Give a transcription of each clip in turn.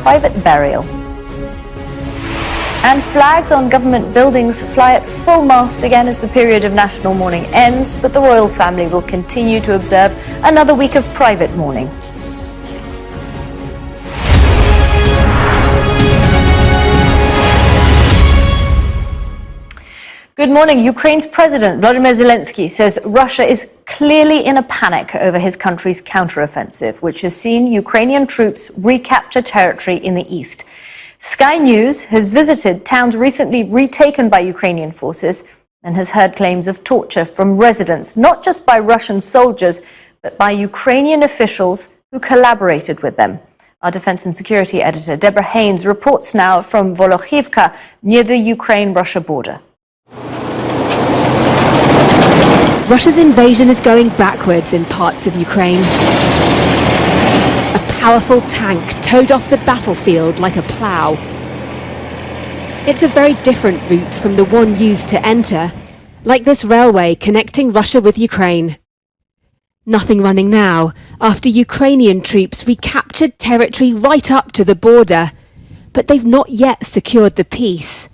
private burial. And flags on government buildings fly at full mast again as the period of national mourning ends, but the royal family will continue to observe another week of private mourning. Good morning. Ukraine's President Volodymyr Zelensky says Russia is clearly in a panic over his country's counteroffensive, which has seen Ukrainian troops recapture territory in the east. Sky News has visited towns recently retaken by Ukrainian forces and has heard claims of torture from residents, not just by Russian soldiers, but by Ukrainian officials who collaborated with them. Our defense and security editor, Deborah Haynes, reports now from Volochyivka near the Ukraine-Russia border. Russia's invasion is going backwards in parts of Ukraine. A powerful tank towed off the battlefield like a plough. It's a very different route from the one used to enter, like this railway connecting Russia with Ukraine. Nothing running now, after Ukrainian troops recaptured territory right up to the border, but they've not yet secured the peace.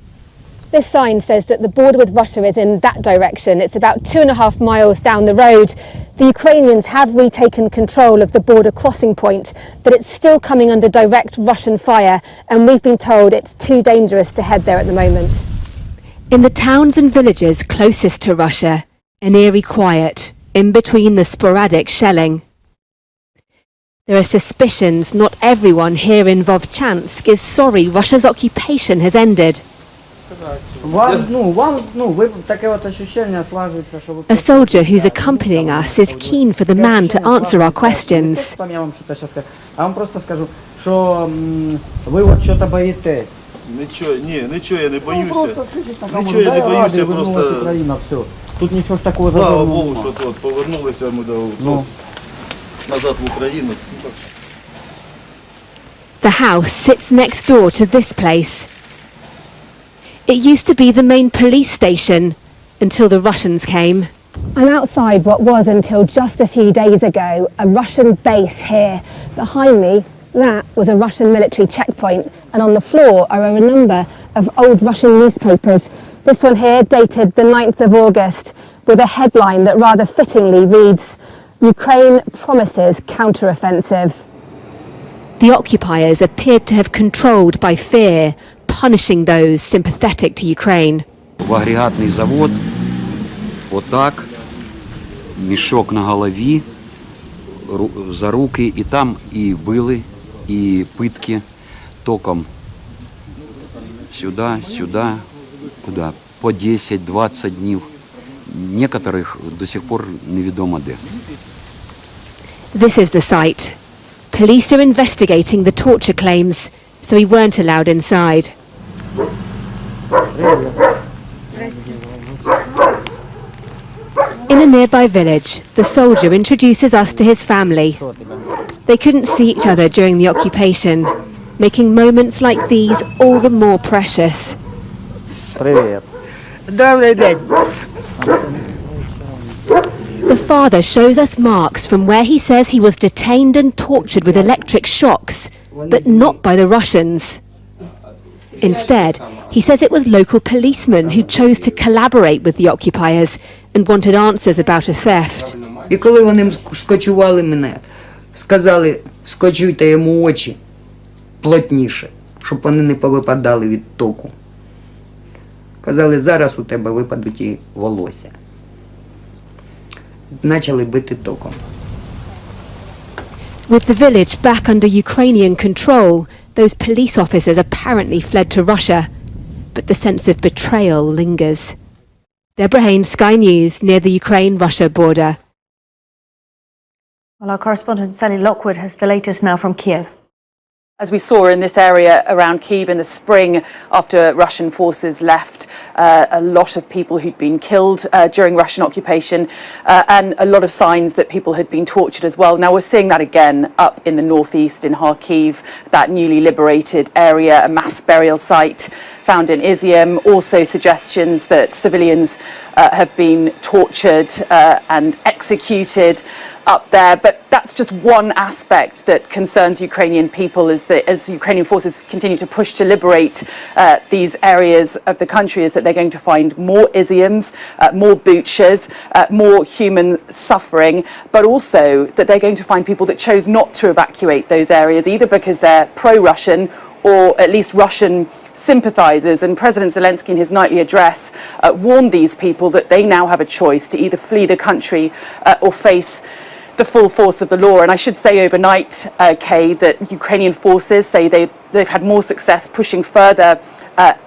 This sign says that the border with Russia is in that direction. It's about 2.5 miles down the road. The Ukrainians have retaken control of the border crossing point, but it's still coming under direct Russian fire, and we've been told it's too dangerous to head there at the moment. In the towns and villages closest to Russia, an eerie quiet, in between the sporadic shelling. There are suspicions not everyone here in Vovchansk is sorry Russia's occupation has ended. A soldier who's accompanying us is keen for the man to answer our questions. The house sits next door to this place. It used to be the main police station until the Russians came. I'm outside what was, until just a few days ago, a Russian base here. Behind me, that was a Russian military checkpoint, and on the floor are a number of old Russian newspapers. This one here, dated the 9th of August, with a headline that rather fittingly reads, "Ukraine promises counteroffensive." The occupiers appeared to have controlled by fear, punishing those sympathetic to Ukraine. В агрегатний завод, отак, мішок на голові, за руки, і там і били, і питки током. Сюди, сюди, куди? По 10-20 днів. Некоторих до сих пор невідомо де. This is the site. Police are investigating the torture claims, so we weren't allowed inside. In a nearby village, the soldier introduces us to his family. They couldn't see each other during the occupation, making moments like these all the more precious. The father shows us marks from where he says he was detained and tortured with electric shocks, but not by the Russians. Instead, he says it was local policemen who chose to collaborate with the occupiers and wanted answers about a theft. І коли вони скочували мене, сказали, скочуйте йому очі плотніше, щоб вони не повипадали від току. Казали, зараз у тебе випадуть і волосся. Почали бити током. With the village back under Ukrainian control, those police officers apparently fled to Russia, but the sense of betrayal lingers. Deborah Haynes, Sky News, near the Ukraine-Russia border. Well, our correspondent Sally Lockwood has the latest now from Kiev. As we saw in this area around Kyiv in the spring after Russian forces left, a lot of people who'd been killed during Russian occupation and a lot of signs that people had been tortured as well. Now we're seeing that again up in the northeast in Kharkiv, that newly liberated area, a mass burial site found in Izium, also suggestions that civilians have been tortured and executed up there. But that's just one aspect that concerns Ukrainian people, is that as Ukrainian forces continue to push to liberate these areas of the country, is that they're going to find more Iziums, more butchers, more human suffering, but also that they're going to find people that chose not to evacuate those areas, either because they're pro-Russian or at least Russian sympathisers. And President Zelensky in his nightly address warned these people that they now have a choice to either flee the country or face the full force of the law. And I should say overnight, Kay, that Ukrainian forces say they've had more success pushing further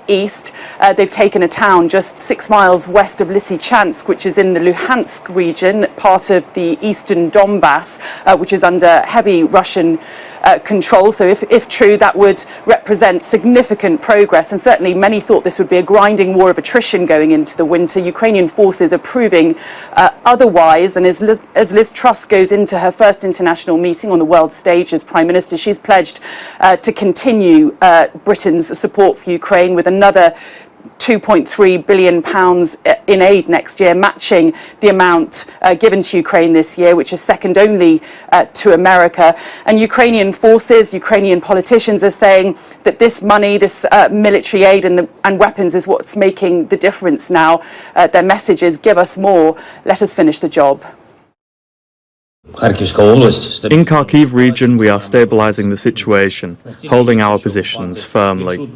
east. They've taken a town just 6 miles west of Lysychansk, which is in the Luhansk region, part of the eastern Donbass, which is under heavy Russian control. So if true, that would represent significant progress. And certainly many thought this would be a grinding war of attrition going into the winter. Ukrainian forces are proving otherwise. And as Liz Truss goes into her first international meeting on the world stage as Prime Minister, she's pledged to continue Britain's support for Ukraine with another £2.3 billion in aid next year, matching the amount given to Ukraine this year, which is second only to America. And Ukrainian forces, Ukrainian politicians are saying that this money, this military aid and weapons is what's making the difference now. Their message is, give us more, let us finish the job. In Kharkiv region, we are stabilizing the situation, holding our positions firmly,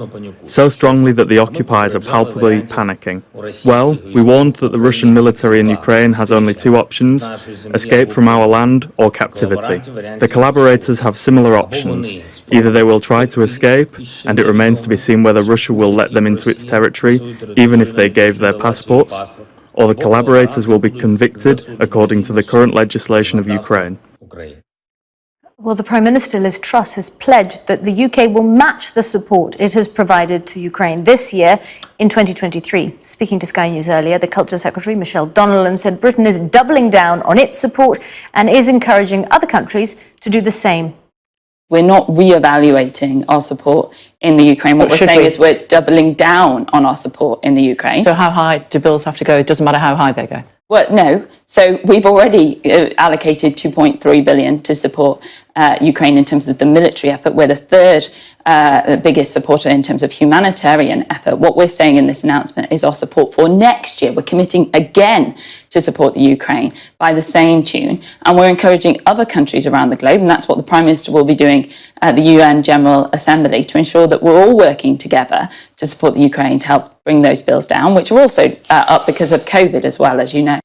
so strongly that the occupiers are palpably panicking. Well, we warned that the Russian military in Ukraine has only two options: escape from our land or captivity. The collaborators have similar options. Either they will try to escape, and it remains to be seen whether Russia will let them into its territory, even if they gave their passports, or the collaborators will be convicted according to the current legislation of Ukraine. Well, the Prime Minister, Liz Truss, has pledged that the UK will match the support it has provided to Ukraine this year in 2023. Speaking to Sky News earlier, the Culture Secretary, Michelle Donnellan, said Britain is doubling down on its support and is encouraging other countries to do the same. We're not re-evaluating our support in the Ukraine. What we're saying is we're doubling down on our support in the Ukraine. So how high do bills have to go? It doesn't matter how high they go. Well, no. So we've already allocated $2.3 billion to support Ukraine in terms of the military effort. We're the third biggest supporter in terms of humanitarian effort. What we're saying in this announcement is our support for next year. We're committing again to support the Ukraine by the same tune. And we're encouraging other countries around the globe, and that's what the Prime Minister will be doing at the UN General Assembly, to ensure that we're all working together to support the Ukraine to help bring those bills down, which are also up because of COVID as well, as you know.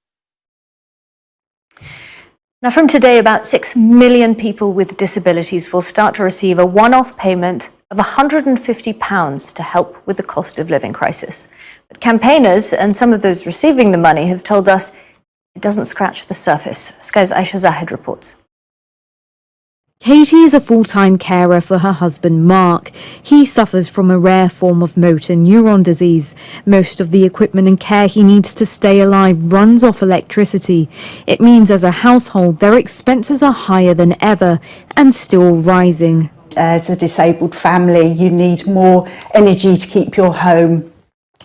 Now, from today, about 6 million people with disabilities will start to receive a one-off payment of £150 to help with the cost of living crisis. But campaigners and some of those receiving the money have told us it doesn't scratch the surface. Sky's Aisha Zahid reports. Katie is a full-time carer for her husband Mark. He suffers from a rare form of motor neuron disease. Most of the equipment and care he needs to stay alive runs off electricity. It means as a household their expenses are higher than ever and still rising. As a disabled family, you need more energy to keep your home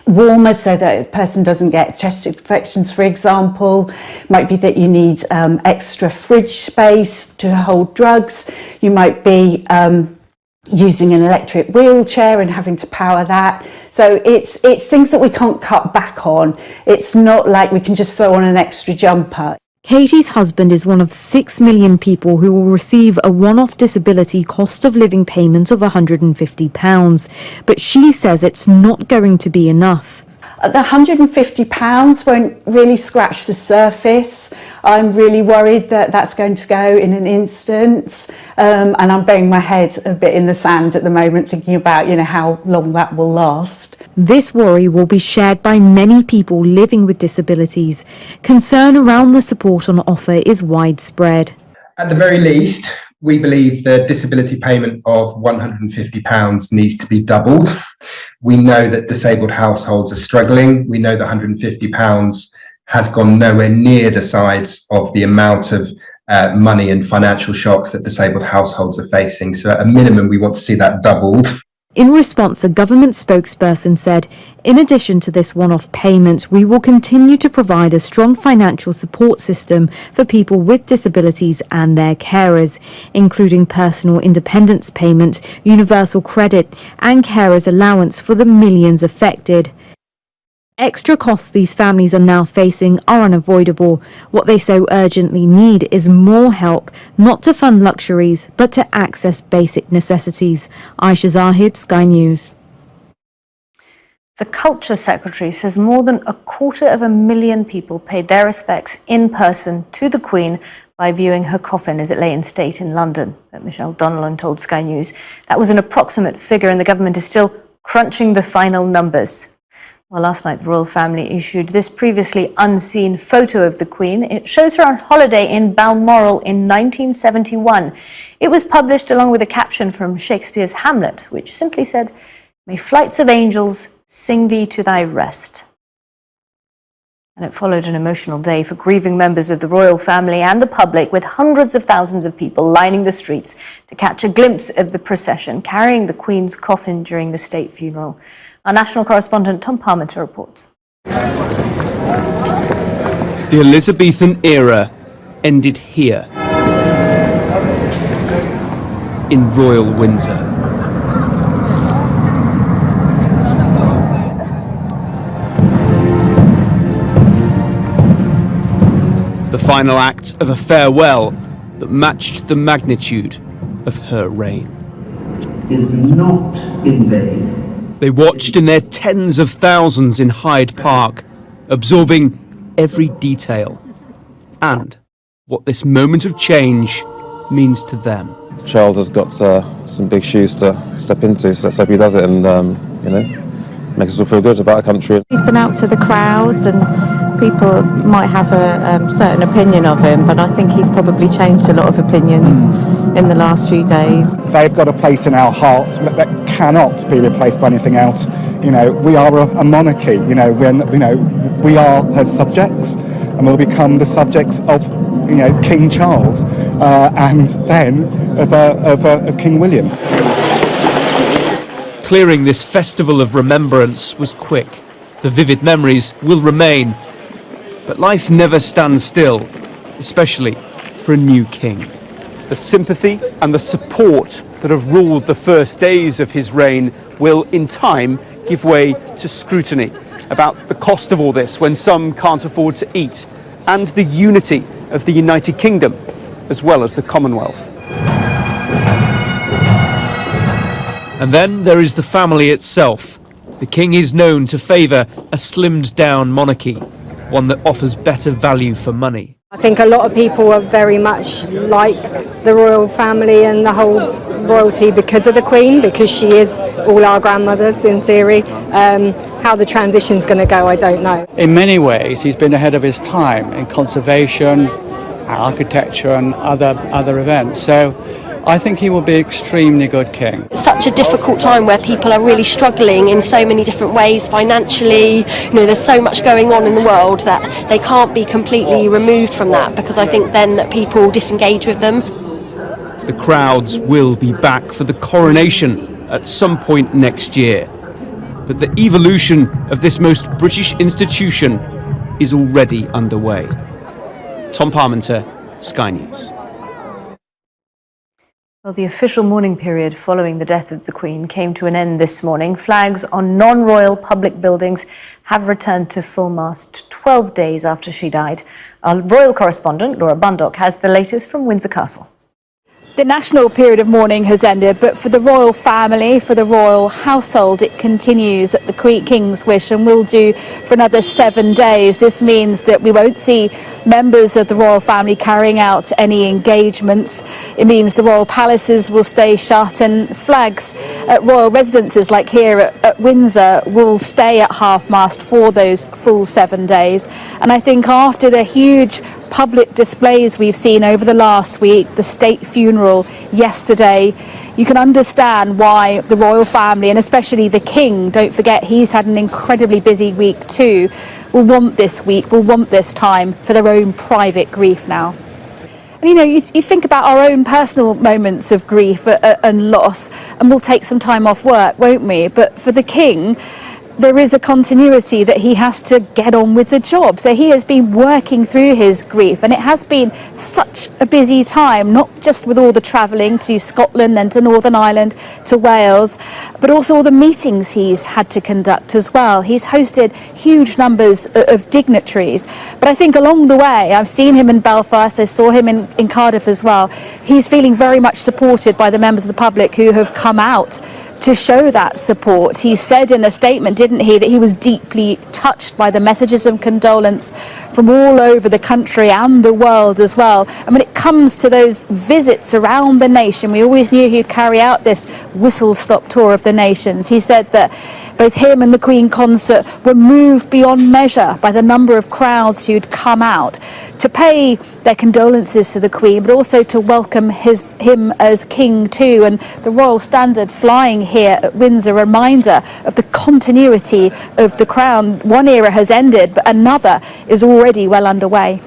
warmer so that a person doesn't get chest infections, for example. Might be that you need extra fridge space to hold drugs. You might be using an electric wheelchair and having to power that. So it's things that we can't cut back on. It's not like we can just throw on an extra jumper. Katie's husband is one of 6 million people who will receive a one-off disability cost of living payment of £150. But she says it's not going to be enough. The £150 won't really scratch the surface. I'm really worried that that's going to go in an instant. And I'm burying my head a bit in the sand at the moment, thinking about, how long that will last. This worry will be shared by many people living with disabilities. Concern around the support on offer is widespread. At the very least, we believe the disability payment of £150 needs to be doubled. We know that disabled households are struggling. We know that £150 has gone nowhere near the size of the amount of money and financial shocks that disabled households are facing. So at a minimum, we want to see that doubled. In response, a government spokesperson said, in addition to this one-off payment, we will continue to provide a strong financial support system for people with disabilities and their carers, including personal independence payment, universal credit, and carers allowance for the millions affected. Extra costs these families are now facing are unavoidable. What they so urgently need is more help, not to fund luxuries, but to access basic necessities. Aisha Zahid, Sky News. The Culture Secretary says more than 250,000 people paid their respects in person to the Queen by viewing her coffin as it lay in state in London. But Michelle Donnellan told Sky News that was an approximate figure and the government is still crunching the final numbers. Well, last night the royal family issued this previously unseen photo of the Queen. It shows her on holiday in Balmoral in 1971. It was published along with a caption from Shakespeare's Hamlet, which simply said, "May flights of angels sing thee to thy rest." And it followed an emotional day for grieving members of the royal family and the public, with hundreds of thousands of people lining the streets to catch a glimpse of the procession carrying the Queen's coffin during the state funeral. Our national correspondent Tom Parmenter reports. The Elizabethan era ended here, in Royal Windsor. The final act of a farewell that matched the magnitude of her reign. Is not in vain. They watched in their tens of thousands in Hyde Park, absorbing every detail and what this moment of change means to them. Charles has got some big shoes to step into, so let's hope he does it and, makes us all feel good about our country. He's been out to the crowds and people might have a certain opinion of him, but I think he's probably changed a lot of opinions in the last few days. They've got a place in our hearts that cannot be replaced by anything else. You know, we are a monarchy. We are her subjects, and we'll become the subjects of King Charles, and then of King William. Clearing this festival of remembrance was quick. The vivid memories will remain. But life never stands still, especially for a new king. The sympathy and the support that have ruled the first days of his reign will, in time, give way to scrutiny about the cost of all this when some can't afford to eat, and the unity of the United Kingdom, as well as the Commonwealth. And then there is the family itself. The king is known to favour a slimmed-down monarchy, one that offers better value for money. I think a lot of people are very much like the royal family and the whole royalty because of the Queen, because she is all our grandmothers in theory. How the transition's going to go, I don't know. In many ways, he's been ahead of his time in conservation, architecture and other events. So I think he will be an extremely good king. It's such a difficult time where people are really struggling in so many different ways financially. There's so much going on in the world that they can't be completely removed from that, because I think then that people disengage with them. The crowds will be back for the coronation at some point next year. But the evolution of this most British institution is already underway. Tom Parmenter, Sky News. Well, the official mourning period following the death of the Queen came to an end this morning. Flags on non-royal public buildings have returned to full mast 12 days after she died. Our royal correspondent, Laura Bundock, has the latest from Windsor Castle. The national period of mourning has ended, but for the royal family, for the royal household, it continues at the King's wish and will do for another 7 days. This means that we won't see members of the royal family carrying out any engagements. It means the royal palaces will stay shut and flags at royal residences like here at Windsor will stay at half-mast for those full 7 days. And I think after the huge public displays we've seen over the last week, the state funeral yesterday, you can understand why the royal family, and especially the King, don't forget he's had an incredibly busy week too, will want this week, will want this time for their own private grief now. And you think about our own personal moments of grief and loss, and we'll take some time off work, won't we? But for the King, there is a continuity that he has to get on with the job. So he has been working through his grief, and it has been such a busy time, not just with all the travelling to Scotland, then to Northern Ireland, to Wales, but also all the meetings he's had to conduct as well. He's hosted huge numbers of dignitaries. But I think along the way, I've seen him in Belfast, I saw him in Cardiff as well. He's feeling very much supported by the members of the public who have come out to show that support. He said in a statement, didn't he, that he was deeply touched by the messages of condolence from all over the country and the world as well. And when it comes to those visits around the nation, we always knew he'd carry out this whistle-stop tour of the nations. He said that both him and the Queen Consort were moved beyond measure by the number of crowds who'd come out to pay their condolences to the Queen, but also to welcome him as King too. And the Royal Standard flying here at Windsor, a reminder of the continuity of the Crown. One era has ended, but another is already well underway.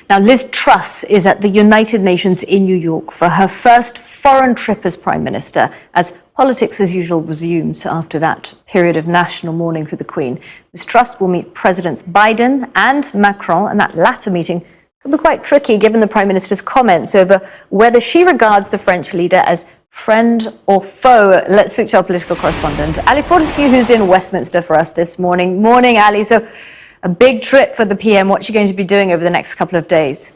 Now, Liz Truss is at the United Nations in New York for her first foreign trip as Prime Minister, as politics as usual resumes after that period of national mourning for the Queen. Liz Truss will meet Presidents Biden and Macron, and that latter meeting could be quite tricky given the Prime Minister's comments over whether she regards the French leader as friend or foe. Let's speak to our political correspondent, Ali Fortescue, who's in Westminster for us this morning. Morning, Ali. So, a big trip for the PM. What's she going to be doing over the next couple of days?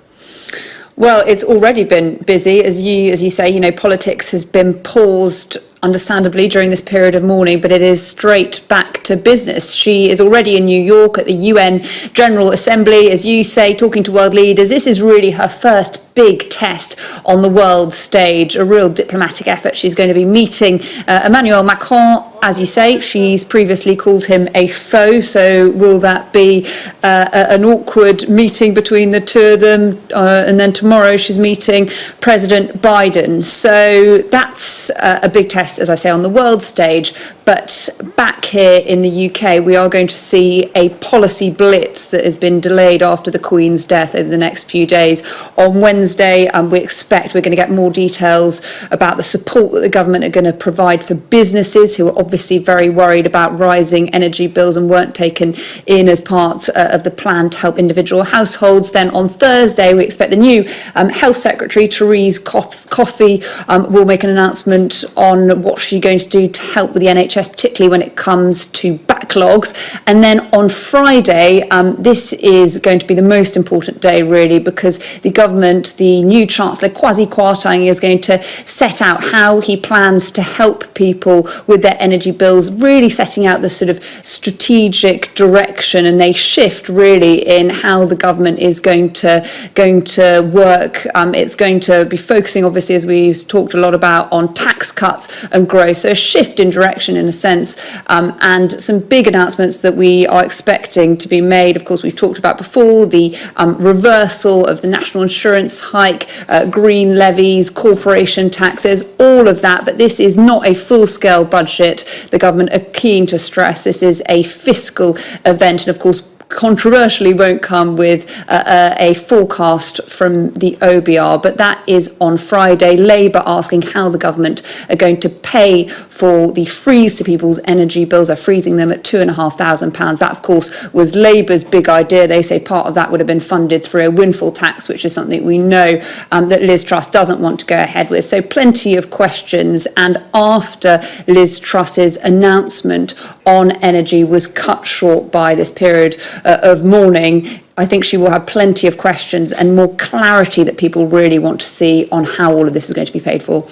Well, it's already been busy. As you say, politics has been paused, understandably, during this period of mourning, but it is straight back to business. She is already in New York at the UN General Assembly, as you say, talking to world leaders. This is really her first big test on the world stage, a real diplomatic effort. She's going to be meeting Emmanuel Macron. As you say, she's previously called him a foe, so will that be an awkward meeting between the two of them? And then tomorrow she's meeting President Biden. So that's a big test, as I say, on the world stage. But back here in the UK, we are going to see a policy blitz that has been delayed after the Queen's death over the next few days. On Wednesday, we expect we're going to get more details about the support that the government are going to provide for businesses who are obviously very worried about rising energy bills and weren't taken in as part of the plan to help individual households. Then on Thursday, we expect the new Health Secretary, Therese Coffey, will make an announcement on what she's going to do to help with the NHS, particularly when it comes to backlogs. And then on Friday, this is going to be the most important day, really, because the government, the new Chancellor, Kwasi Kwarteng, is going to set out how he plans to help people with their energy bills, really setting out the sort of strategic direction and a shift, really, in how the government is going to work. It's going to be focusing, obviously, as we've talked a lot about, on tax cuts and growth. So a shift in direction, in a sense, and some big announcements that we are expecting to be made. Of course, we've talked about before the reversal of the national insurance hike, green levies, corporation taxes, all of that. But this is not a full-scale budget. The government are keen to stress this is a fiscal event, and of course, controversially won't come with a forecast from the OBR, but that is on Friday. Labour asking how the government are going to pay for the freeze to people's energy bills. They're freezing them at £2,500. That, of course, was Labour's big idea. They say part of that would have been funded through a windfall tax, which is something we know that Liz Truss doesn't want to go ahead with. So plenty of questions. And after Liz Truss's announcement on energy was cut short by this period of mourning, I think she will have plenty of questions and more clarity that people really want to see on how all of this is going to be paid for.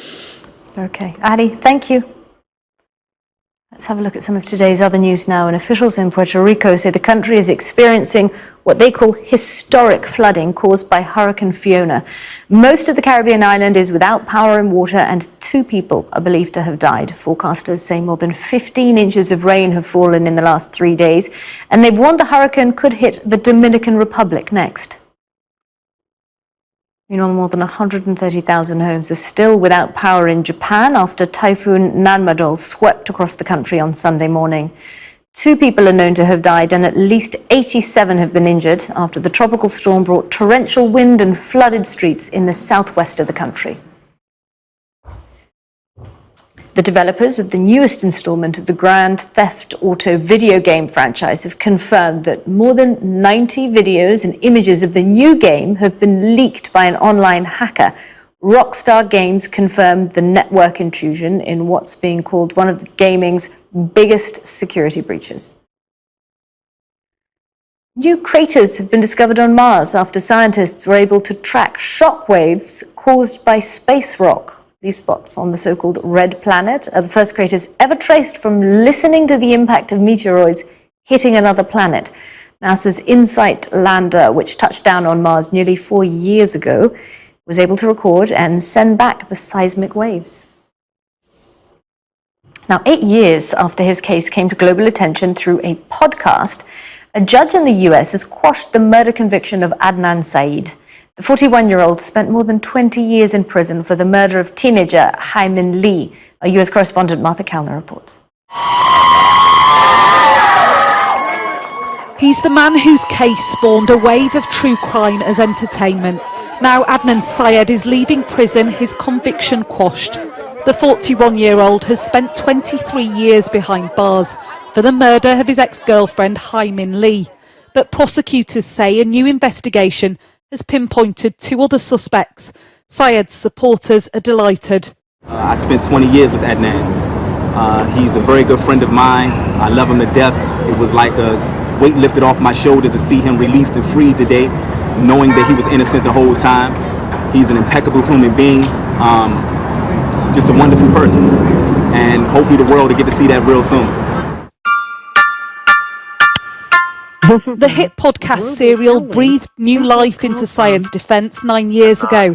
Okay, Ali, thank you. Let's have a look at some of today's other news now. And officials in Puerto Rico say the country is experiencing what they call historic flooding caused by Hurricane Fiona. Most of the Caribbean island is without power and water, and 2 people are believed to have died. Forecasters say more than 15 inches of rain have fallen in the last 3 days, and they've warned the hurricane could hit the Dominican Republic next. Meanwhile, more than 130,000 homes are still without power in Japan after Typhoon Nanmadol swept across the country on Sunday morning. 2 people are known to have died and at least 87 have been injured after the tropical storm brought torrential wind and flooded streets in the southwest of the country. The developers of the newest installment of the Grand Theft Auto video game franchise have confirmed that more than 90 videos and images of the new game have been leaked by an online hacker. Rockstar Games confirmed the network intrusion in what's being called one of gaming's biggest security breaches. New craters have been discovered on Mars after scientists were able to track shock waves caused by space rock. These spots on the so-called red planet are the first craters ever traced from listening to the impact of meteoroids hitting another planet. NASA's InSight lander, which touched down on Mars nearly 4 years ago, was able to record and send back the seismic waves. Now, 8 years after his case came to global attention through a podcast, a judge in the US has quashed the murder conviction of Adnan Syed. The 41-year-old spent more than 20 years in prison for the murder of teenager Hai-Min Lee. Our US correspondent Martha Kellner reports. He's the man whose case spawned a wave of true crime as entertainment. Now Adnan Syed is leaving prison, his conviction quashed. The 41-year-old has spent 23 years behind bars for the murder of his ex-girlfriend Hai-Min Lee. But prosecutors say a new investigation has pinpointed 2 other suspects. Syed's supporters are delighted. I spent 20 years with Adnan. He's a very good friend of mine. I love him to death. It was like a weight lifted off my shoulders to see him released and freed today, knowing that he was innocent the whole time. He's an impeccable human being, just a wonderful person, and hopefully the world will get to see that real soon. The hit podcast serial breathed new life into Syed's defence 9 years ago.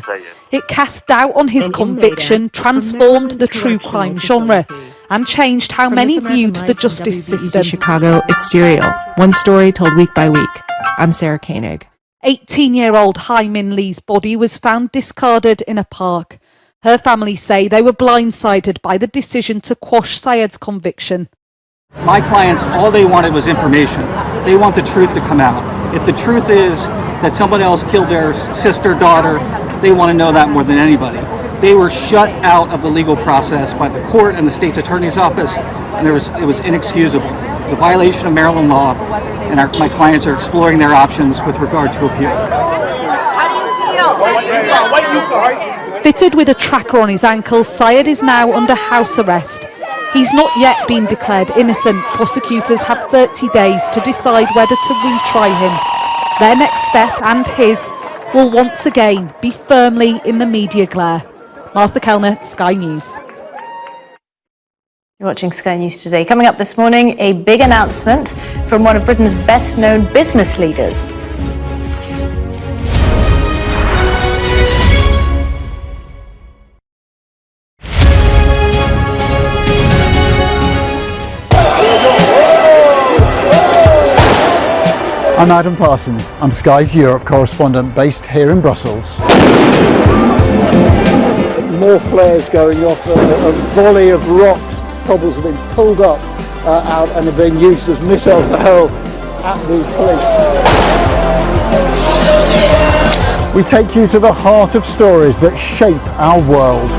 It cast doubt on his conviction, transformed the true crime genre, and changed how many viewed the justice system. Chicago, it's Serial. One story told week by week. I'm Sarah Koenig. 18-year-old Hai-Min Lee's body was found discarded in a park. Her family say they were blindsided by the decision to quash Syed's conviction. My clients, all they wanted was information. They want the truth to come out. If the truth is that someone else killed their sister, daughter, they want to know that more than anybody. They were shut out of the legal process by the court and the state's attorney's office, and it was inexcusable. It's a violation of Maryland law, and my clients are exploring their options with regard to appeal. Fitted with a tracker on his ankle, Syed is now under house arrest. He's not yet been declared innocent. Prosecutors have 30 days to decide whether to retry him. Their next step, and his, will once again be firmly in the media glare. Martha Kellner, Sky News. You're watching Sky News Today. Coming up this morning, a big announcement from one of Britain's best-known business leaders. I'm Adam Parsons. I'm Sky's Europe correspondent based here in Brussels. More flares going off, a volley of rocks, cobbles have been pulled up out and are being used as missiles to hurl at these police. We take you to the heart of stories that shape our world.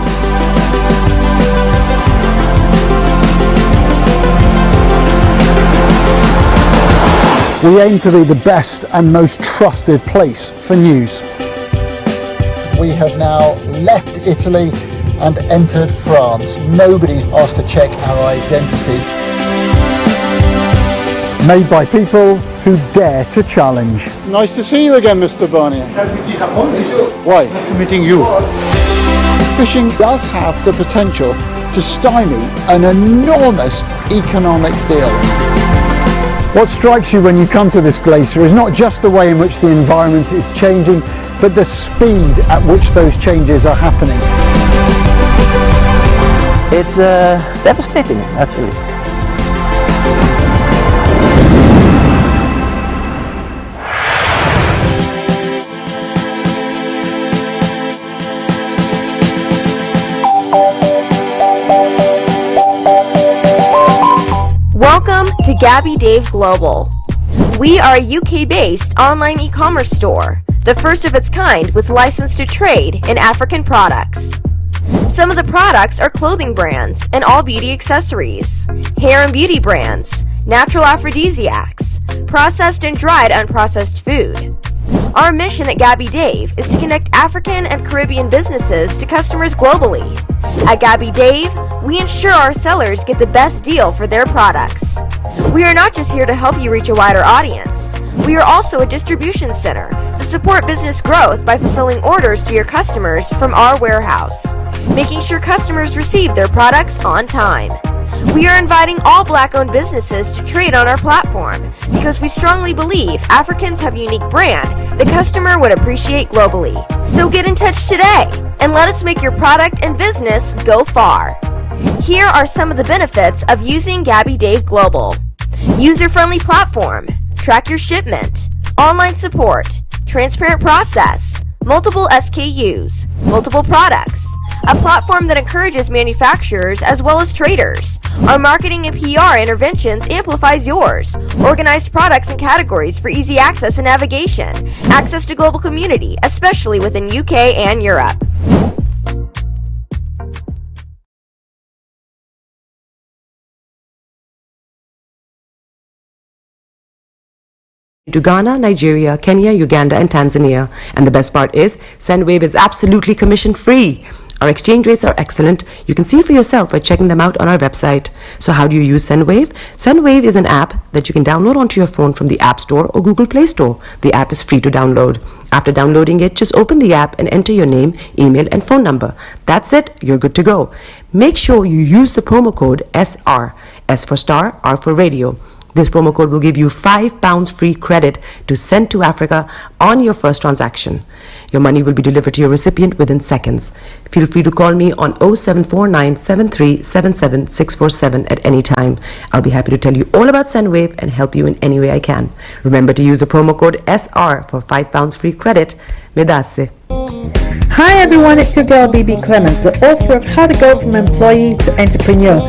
We aim to be the best and most trusted place for news. We have now left Italy and entered France. Nobody's asked to check our identity. Made by people who dare to challenge. Nice to see you again, Mr. Barnier. Why? Meeting you. Fishing does have the potential to stymie an enormous economic deal. What strikes you when you come to this glacier is not just the way in which the environment is changing, but the speed at which those changes are happening. It's devastating, actually. Welcome to to Gabby Dave Global. We are a UK-based online e-commerce store, the first of its kind with license to trade in African products. Some of the products are clothing brands and all beauty accessories, hair and beauty brands, natural aphrodisiacs, processed and dried unprocessed food. Our mission at Gabby Dave is to connect African and Caribbean businesses to customers globally. At Gabby Dave, we ensure our sellers get the best deal for their products. We are not just here to help you reach a wider audience. We are also a distribution center to support business growth by fulfilling orders to your customers from our warehouse, making sure customers receive their products on time. We are inviting all Black-owned businesses to trade on our platform because we strongly believe Africans have a unique brand the customer would appreciate globally. So get in touch today and let us make your product and business go far. Here are some of the benefits of using Gabby Dave Global. User-friendly platform, track your shipment, online support, transparent process, multiple SKUs, multiple products, a platform that encourages manufacturers as well as traders. Our marketing and PR interventions amplifies yours. Organized products and categories for easy access and navigation. Access to global community, especially within UK and Europe. To Ghana, Nigeria, Kenya, Uganda, and Tanzania. And the best part is, SendWave is absolutely commission-free. Our exchange rates are excellent. You can see for yourself by checking them out on our website. So how do you use SendWave? SendWave is an app that you can download onto your phone from the App Store or Google Play Store. The app is free to download. After downloading it, just open the app and enter your name, email, and phone number. That's it. You're good to go. Make sure you use the promo code SR, S for Star, R for Radio. This promo code will give you £5 free credit to send to Africa on your first transaction. Your money will be delivered to your recipient within seconds. Feel free to call me on 0749 7377 647 at any time. I'll be happy to tell you all about SendWave and help you in any way I can. Remember to use the promo code SR for £5 free credit. Medasse. Hi everyone, it's your girl BB Clement, the author of How to Go From Employee to Entrepreneur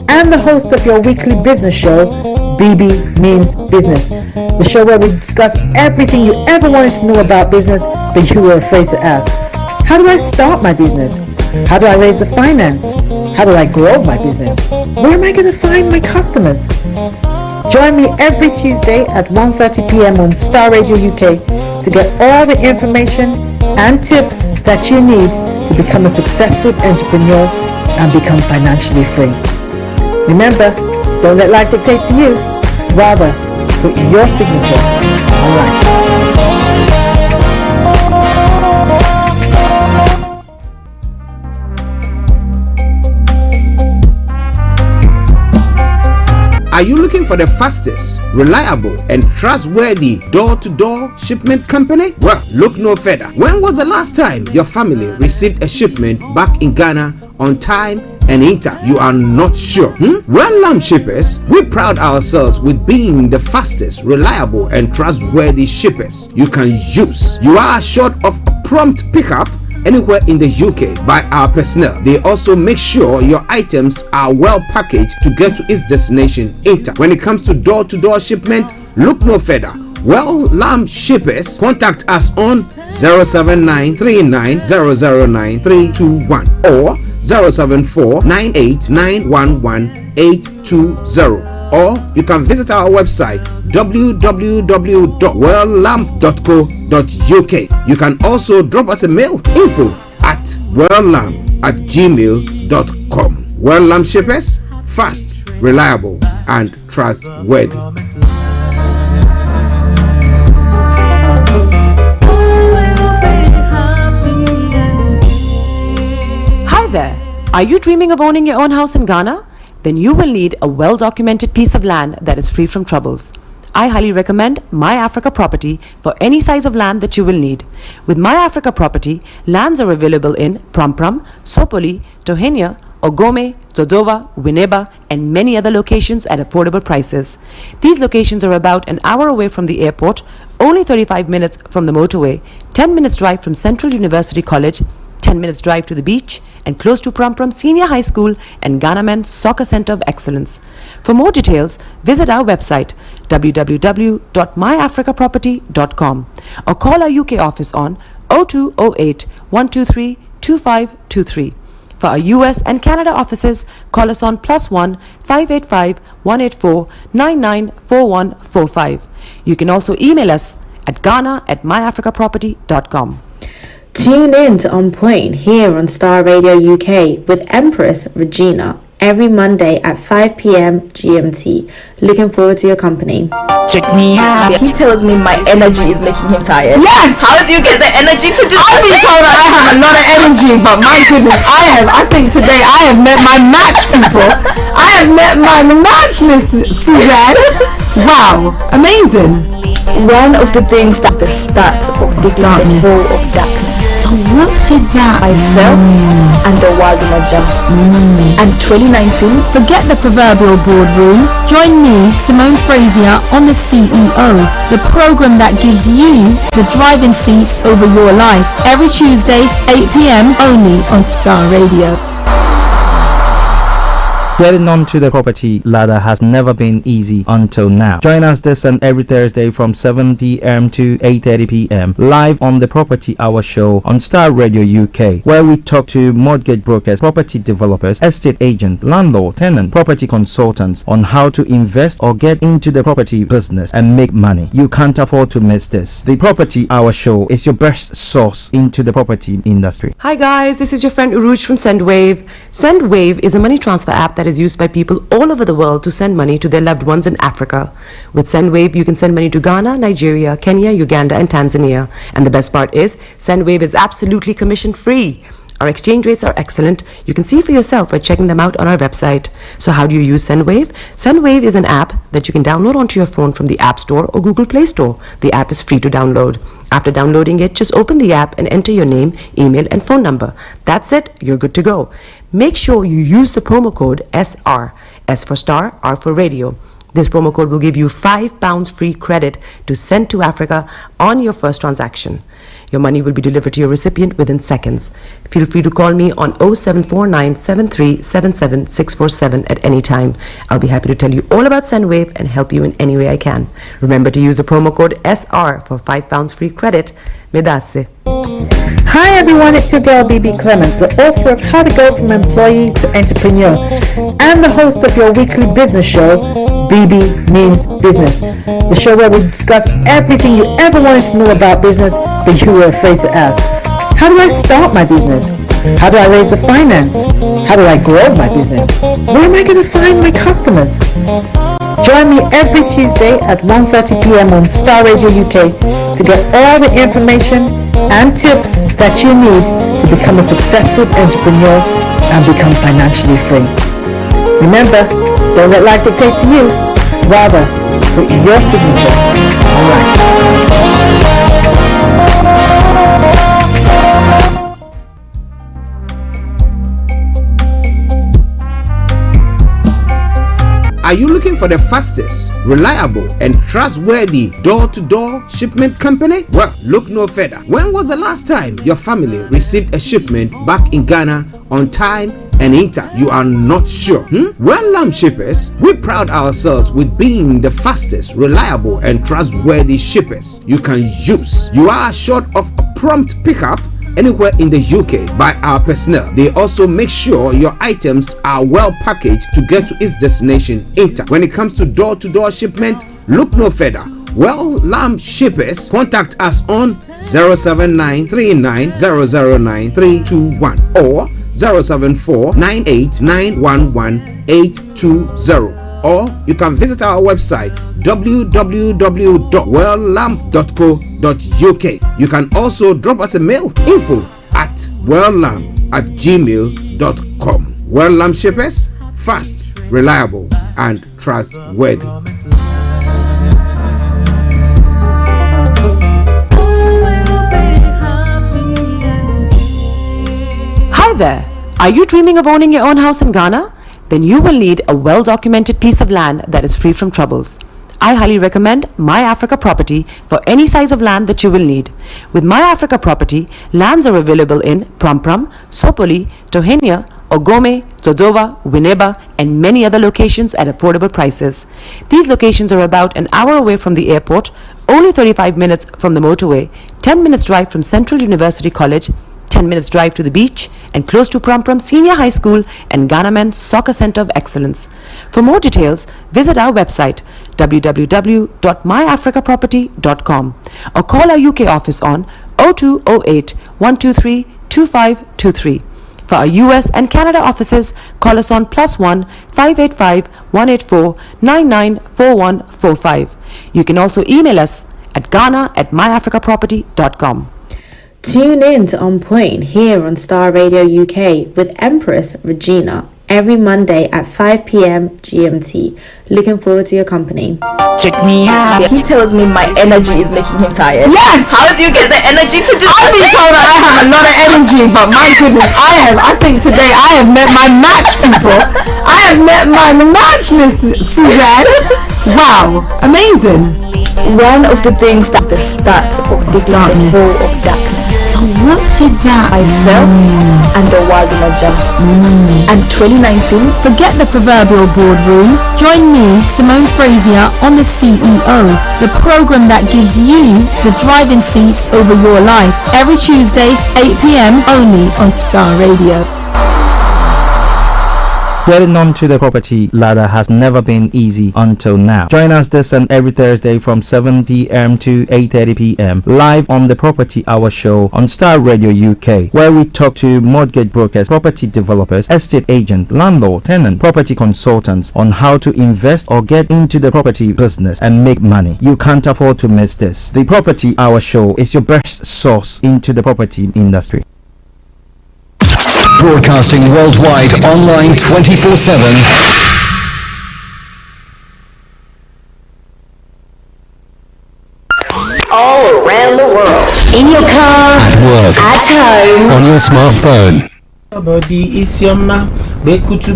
and the host of your weekly business show, BB Means Business, the show where we discuss everything you ever wanted to know about business but you were afraid to ask. How do I start my business? How do I raise the finance? How do I grow my business? Where am I going to find my customers? Join me every Tuesday at 1:30 p.m. on Starr Radio UK to get all the information and tips that you need to become a successful entrepreneur and become financially free. Remember, don't let life dictate to you. Rather, put your signature on life. Are you looking for the fastest, reliable, and trustworthy door-to-door shipment company? Well, look no further. When was the last time your family received a shipment back in Ghana on time and in time? You are not sure? Well, Lamb Shippers, we pride ourselves with being the fastest, reliable, and trustworthy shippers you can use. You are assured of a prompt pickup anywhere in the UK by our personnel. They also make sure your items are well packaged to get to its destination in time. When it comes to door-to-door shipment, look no further. Well, Lamb Shippers, contact us on 07939009321 or 07498911820, or you can visit our website www.welllamb.co.uk. You can also drop us a mail, info@welllamb@gmail.com. Well Lamb Shippers, fast, reliable, and trustworthy. Hi there. Are you dreaming of owning your own house in Ghana? Then you will need a well-documented piece of land that is free from troubles. I highly recommend My Africa Property for any size of land that you will need. With My Africa Property, lands are available in Pram, Sopoli, Tohenia, Ogome, Dodova, Winneba, and many other locations at affordable prices. These locations are about an hour away from the airport, only 35 minutes from the motorway, 10 minutes drive from Central University College, 10 minutes drive to the beach, and close to Prum Prum Senior High School and Ghana Men's Soccer Center of Excellence. For more details, visit our website www.myafricaproperty.com or call our UK office on 0208 123 2523. For our US and Canada offices, call us on +1 585 184 994145. You can also email us at ghana@myafricaproperty.com. Tune in to On Point here on Starr Radio UK with Empress Regina every Monday at 5 p.m. GMT. Looking forward to your company. Check me out. He tells me my energy is making him tired. Yes! How do you get the energy to do that? I've been told that I have a lot of energy, but my goodness, I think today I have met my match, people. I have met my match, Miss Suzanne. Wow, amazing. One of the things that's the start of the darkness. The whole of darkness. So what did that? Myself and the world in a just. And 2019. Forget the proverbial boardroom. Join me, Simone Frazier, on The CEO, the program that gives you the driving seat over your life. Every Tuesday, 8 p.m. only on Starr Radio. Getting onto the property ladder has never been easy until now. Join us this and every Thursday from 7 p.m. to 8:30 p.m. live on the Property Hour Show on Starr Radio UK, where we talk to mortgage brokers, property developers, estate agents, landlord, tenant, property consultants on how to invest or get into the property business and make money. You can't afford to miss this. The Property Hour Show is your best source into the property industry. Hi guys, this is your friend Uruj from SendWave. SendWave is a money transfer app that is used by people all over the world to send money to their loved ones in Africa. With SendWave, you can send money to Ghana, Nigeria, Kenya, Uganda, and Tanzania. And the best part is, SendWave is absolutely commission free. Our exchange rates are excellent. You can see for yourself by checking them out on our website. So how do you use SendWave? SendWave is an app that you can download onto your phone from the App Store or Google Play Store. The app is free to download. After downloading it, just open the app and enter your name, email, and phone number. That's it. You're good to go. Make sure you use the promo code SR, S for Star, R for Radio. This promo code will give you £5 free credit to send to Africa on your first transaction. Your money will be delivered to your recipient within seconds. Feel free to call me on 0749 7377 647 at any time. I'll be happy to tell you all about SendWave and help you in any way I can. Remember to use the promo code SR for £5 free credit. Medasse. Hi everyone, it's your girl BB Clement, the author of How to Go From Employee to Entrepreneur and the host of your weekly business show, BB Means Business, the show where we discuss everything you ever wanted to know about business but you were afraid to ask. How do I start my business? How do I raise the finance? How do I grow my business? Where am I going to find my customers? Join me every Tuesday at 1:30 p.m. on Starr Radio UK to get all the information and tips that you need to become a successful entrepreneur and become financially free. Remember, don't let life dictate to you. Rather, put your signature on life. Are you looking for the fastest, reliable, and trustworthy door-to-door shipment company? Well, look no further. When was the last time your family received a shipment back in Ghana on time and in time? You are not sure? Well, Lamb Shippers, we pride ourselves with being the fastest, reliable, and trustworthy shippers you can use. You are assured of a prompt pickup anywhere in the UK by our personnel. They also make sure your items are well packaged to get to its destination in time. When it comes to door-to-door shipment, look no further. Well, Lamb Shippers, contact us on 07939009321 or 07498911820. Or you can visit our website www.welllamp.co.uk. You can also drop us a mail, info@welllamp@gmail.com. Well Lamp Shippers, fast, reliable, and trustworthy. Hi there. Are you dreaming of owning your own house in Ghana? Then you will need a well-documented piece of land that is free from troubles. I highly recommend My Africa Property for any size of land that you will need. With My Africa Property, lands are available in Pram, Sopoli, Tohenia, Ogome, Dodova, Winneba, and many other locations at affordable prices. These locations are about an hour away from the airport, only 35 minutes from the motorway, 10 minutes drive from Central University College, 10 minutes drive to the beach, and close to Pram Senior High School and Ghana Men's Soccer Center of Excellence. For more details, visit our website www.myafricaproperty.com or call our UK office on 0208 123 2523. For our US and Canada offices, call us on +1 585 184 994145. You can also email us at ghana@myafricaproperty.com. Tune in to On Point here on Starr Radio UK with Empress Regina every Monday at 5 p.m. GMT. Looking forward to your company. Check me out. He tells me my energy is making him tired. Yes! How do you get the energy to do I've been told that I have a lot of energy, but my goodness, I think today I have met my match, people. I have met my match, Miss Suzanne. Wow, amazing. One of the things that's the start of the darkness. Of darkness. So what did that Myself and the world in a just. And 2019. Forget the proverbial boardroom. Join me, Simone Frazier, on the CEO, the program that gives you the driving seat over your life. Every Tuesday, 8 p.m. only on Starr Radio. Getting onto the property ladder has never been easy until now. Join us this and every Thursday from 7 p.m. to 8:30 p.m. live on the Property Hour show on Starr Radio UK, where we talk to mortgage brokers, property developers, estate agents, landlord, tenant, property consultants on how to invest or get into the property business and make money. You can't afford to miss this. The Property Hour show is your best source into the property industry. Broadcasting worldwide, online 24/7. All around the world. In your car, At work, at home, on your smartphone. Body is your man. Bekutu,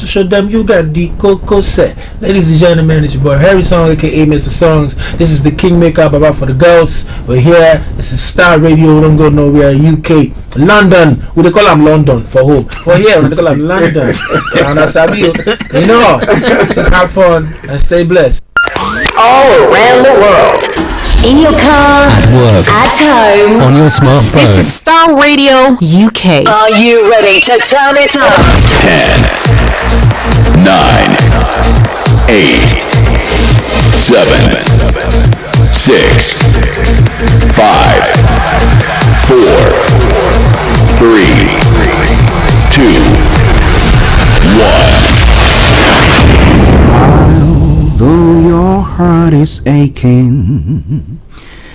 show them you got the cocoa set. Ladies and gentlemen, it's your boy Harry Song, aka Mr. Songs. This is the Kingmaker Baba for the girls. We're here. This is Starr Radio. We don't go nowhere. UK, London. We call them London for home. For here, we call them London. And that's how you know. Just have fun and stay blessed. all around the world. In your car, At work, at home, on your smartphone. This is Starr Radio UK. Are you ready to turn it up? 10, 9, 8, 7, 6, 5, 4, 3, 2, 1. Though your heart is aching,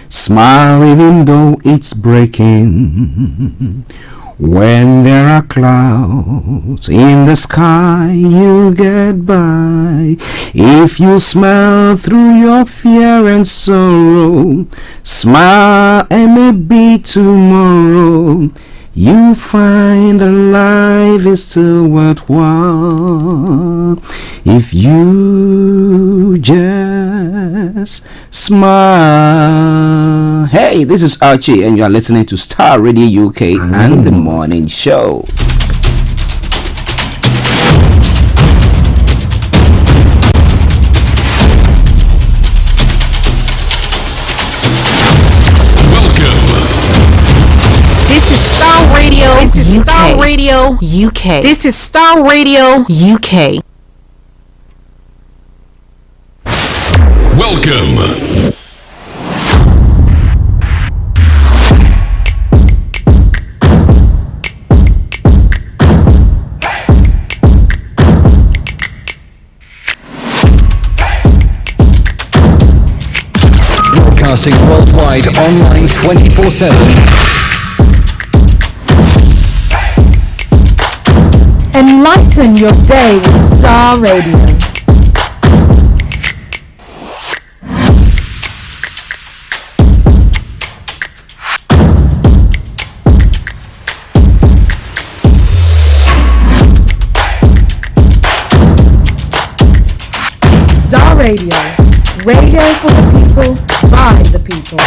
smile even though it's breaking. When there are clouds in the sky, you get by. If you smile through your fear and sorrow, smile and maybe tomorrow you find that life is still worthwhile if you just smile. Hey, this is Archie and you are listening to Starr Radio UK and The Morning Show. This is Starr Radio. This is Starr Radio UK. This is Starr Radio UK. Welcome. Broadcasting worldwide, online 24/7. Enlighten your day with Starr Radio. Starr Radio. Radio for the people, by the people.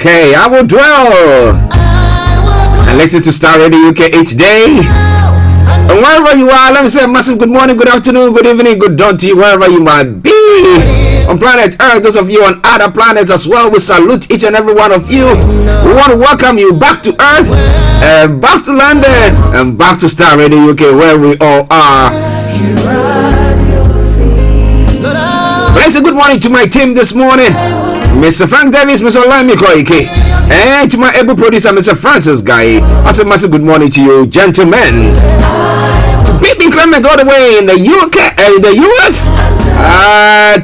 Okay, I will dwell and listen to Starr Radio UK each day. And wherever you are, let me say a massive good morning, good afternoon, good evening, good dawn to you, wherever you might be on planet Earth. Those of you on other planets as well, we salute each and every one of you. We want to welcome you back to Earth, and back to London, and back to Starr Radio UK, where we all are. But let's say good morning to my team this morning. Mr. Frank Davis, Mr. Olayomi Koike, and to my able producer, Mr. Francis Guy. I say massive good morning to you, gentlemen. To BB Clement all the way in the UK, in the US,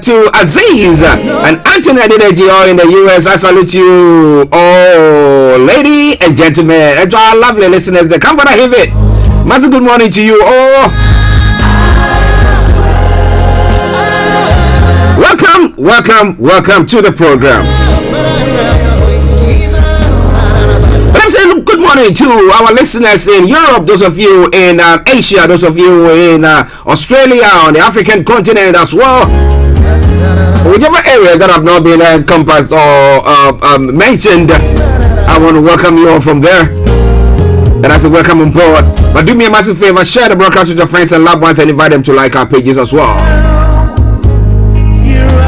to Aziz and Anthony Adedeji all in the US. I salute you, all lady and gentlemen, and to our lovely listeners. The comforter have it. Massive good morning to you all. Welcome to the program. But I'm saying good morning to our listeners in Europe, those of you in Asia, those of you in Australia, on the African continent as well. Whichever area that have not been encompassed or mentioned, I want to welcome you all from there. And I say welcome on board. But do me a massive favor, share the broadcast with your friends and loved ones and invite them to like our pages as well.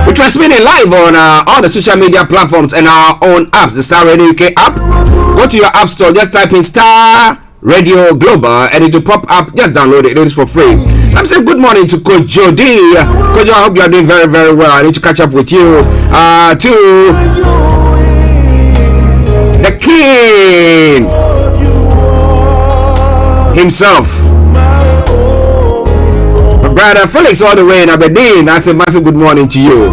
We're transmitting live on all the social media platforms and our own apps, the Starr Radio UK app. Go to your app store, just type in Starr Radio Global and it will pop up. Just download it, it is for free. I'm saying good morning to Coach Jody. Coach, I hope you are doing very, very well. I need to catch up with you. To the King himself. Brother Felix all the way in Aberdeen. I say massive good morning to you.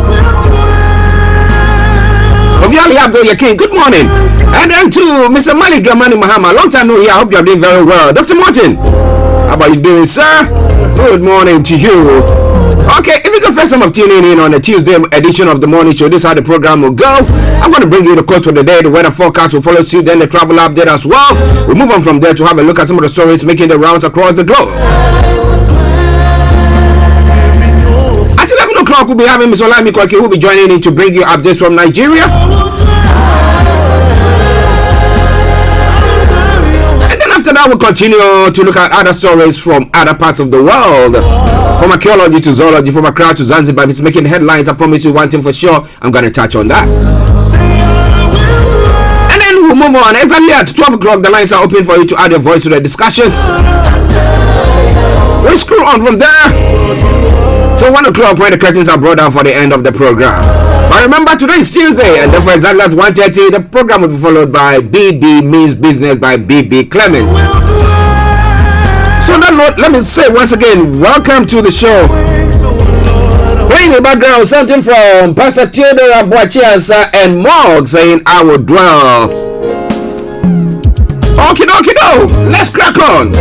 Oviali Abdul Yakin, good morning. And then to Mr. Malik Dramani Mahama, long time no here. I hope you are doing very well. Dr. Martin, how about you doing, sir? Good morning to you. Okay, if it's the first time of tuning in on the Tuesday edition of the morning show, this is how the program will go. I'm going to bring you the quote for the day, the weather forecast will follow suit, then the travel update as well. We'll move on from there to have a look at some of the stories making the rounds across the globe. At 11 o'clock, we'll be having Mr. Olayomi Koike, who will be joining in to bring you updates from Nigeria. And then after that, we'll continue to look at other stories from other parts of the world. From archaeology to zoology, from Accra to Zanzibar. If it's making headlines, I promise you one thing for sure, I'm going to touch on that. And then we'll move on. Exactly at 12 o'clock, the lines are open for you to add your voice to the discussions. We'll screw on from there. So 1 o'clock when the curtains are brought down for the end of the program. But remember, today is Tuesday, and therefore exactly at 1:30, the program will be followed by BB Means Business by BB Clement. So on that note, let me say once again, welcome to the show. Playing in the background, something from Pastor Theodore Abuachiasa and Morg saying, I will dwell. Okie dokie do, let's crack on.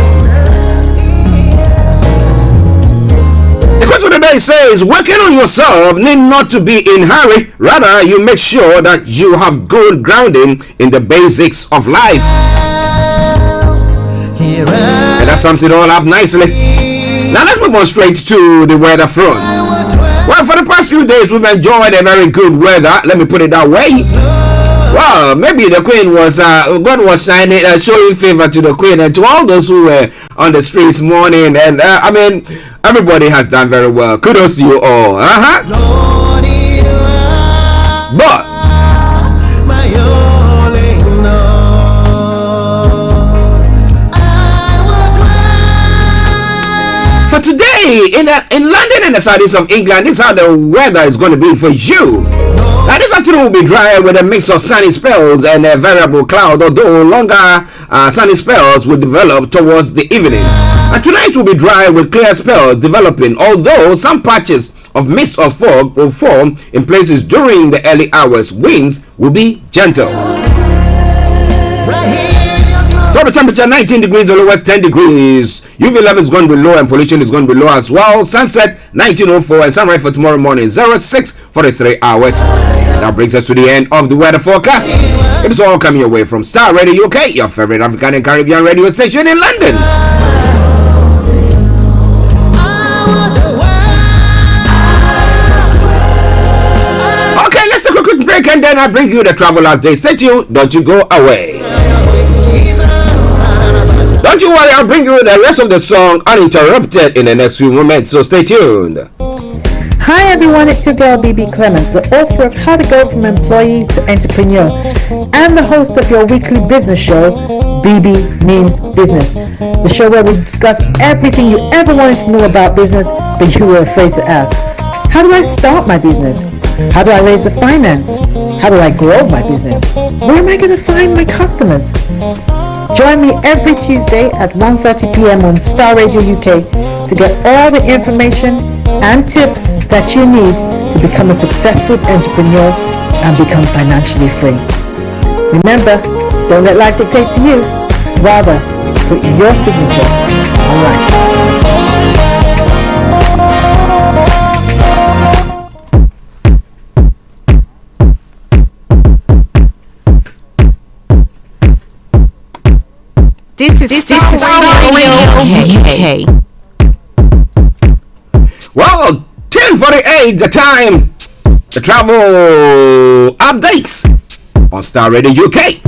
The quote for the day says, working on yourself need not to be in hurry. Rather, you make sure that you have good grounding in the basics of life. And that sums it all up nicely. Now let's move on straight to the weather front. Well, for the past few days, we've enjoyed a very good weather. Let me put it that way. Well, maybe the Queen was, God was shining, showing favor to the Queen and to all those who were on the streets morning. And I mean, everybody has done very well. Kudos to you all. But in London and the southeast of England, this is how the weather is going to be for you. Now, this afternoon will be dry with a mix of sunny spells and a variable cloud, although longer sunny spells will develop towards the evening. And tonight will be dry with clear spells developing, although some patches of mist or fog will form in places during the early hours. Winds will be gentle. Total temperature 19 degrees, the lowest 10 degrees. UV level is going to be low and pollution is going to be low as well. Sunset 19:04 and sunrise for tomorrow morning 06 for the 3 hours. And that brings us to the end of the weather forecast. It is all coming your way from Starr Radio UK, your favorite African and Caribbean radio station in London. Okay, let's take a quick break and then I'll bring you the travel update. Stay tuned, don't you go away. Don't you worry, I'll bring you the rest of the song uninterrupted in the next few moments, so stay tuned. Hi everyone, it's your girl BB Clement, the author of How to Go From Employee to Entrepreneur and the host of your weekly business show, BB Means Business, the show where we discuss everything you ever wanted to know about business but you were afraid to ask. How do I start my business? How do I raise the finance? How do I grow my business? Where am I going to find my customers? Join me every Tuesday at 1:30 p.m. on Starr Radio UK to get all the information and tips that you need to become a successful entrepreneur and become financially free. Remember, don't let life dictate to you. Rather, put your signature on life. This is Starr Radio UK. Well, 10:48 the time. The travel updates on Starr Radio UK.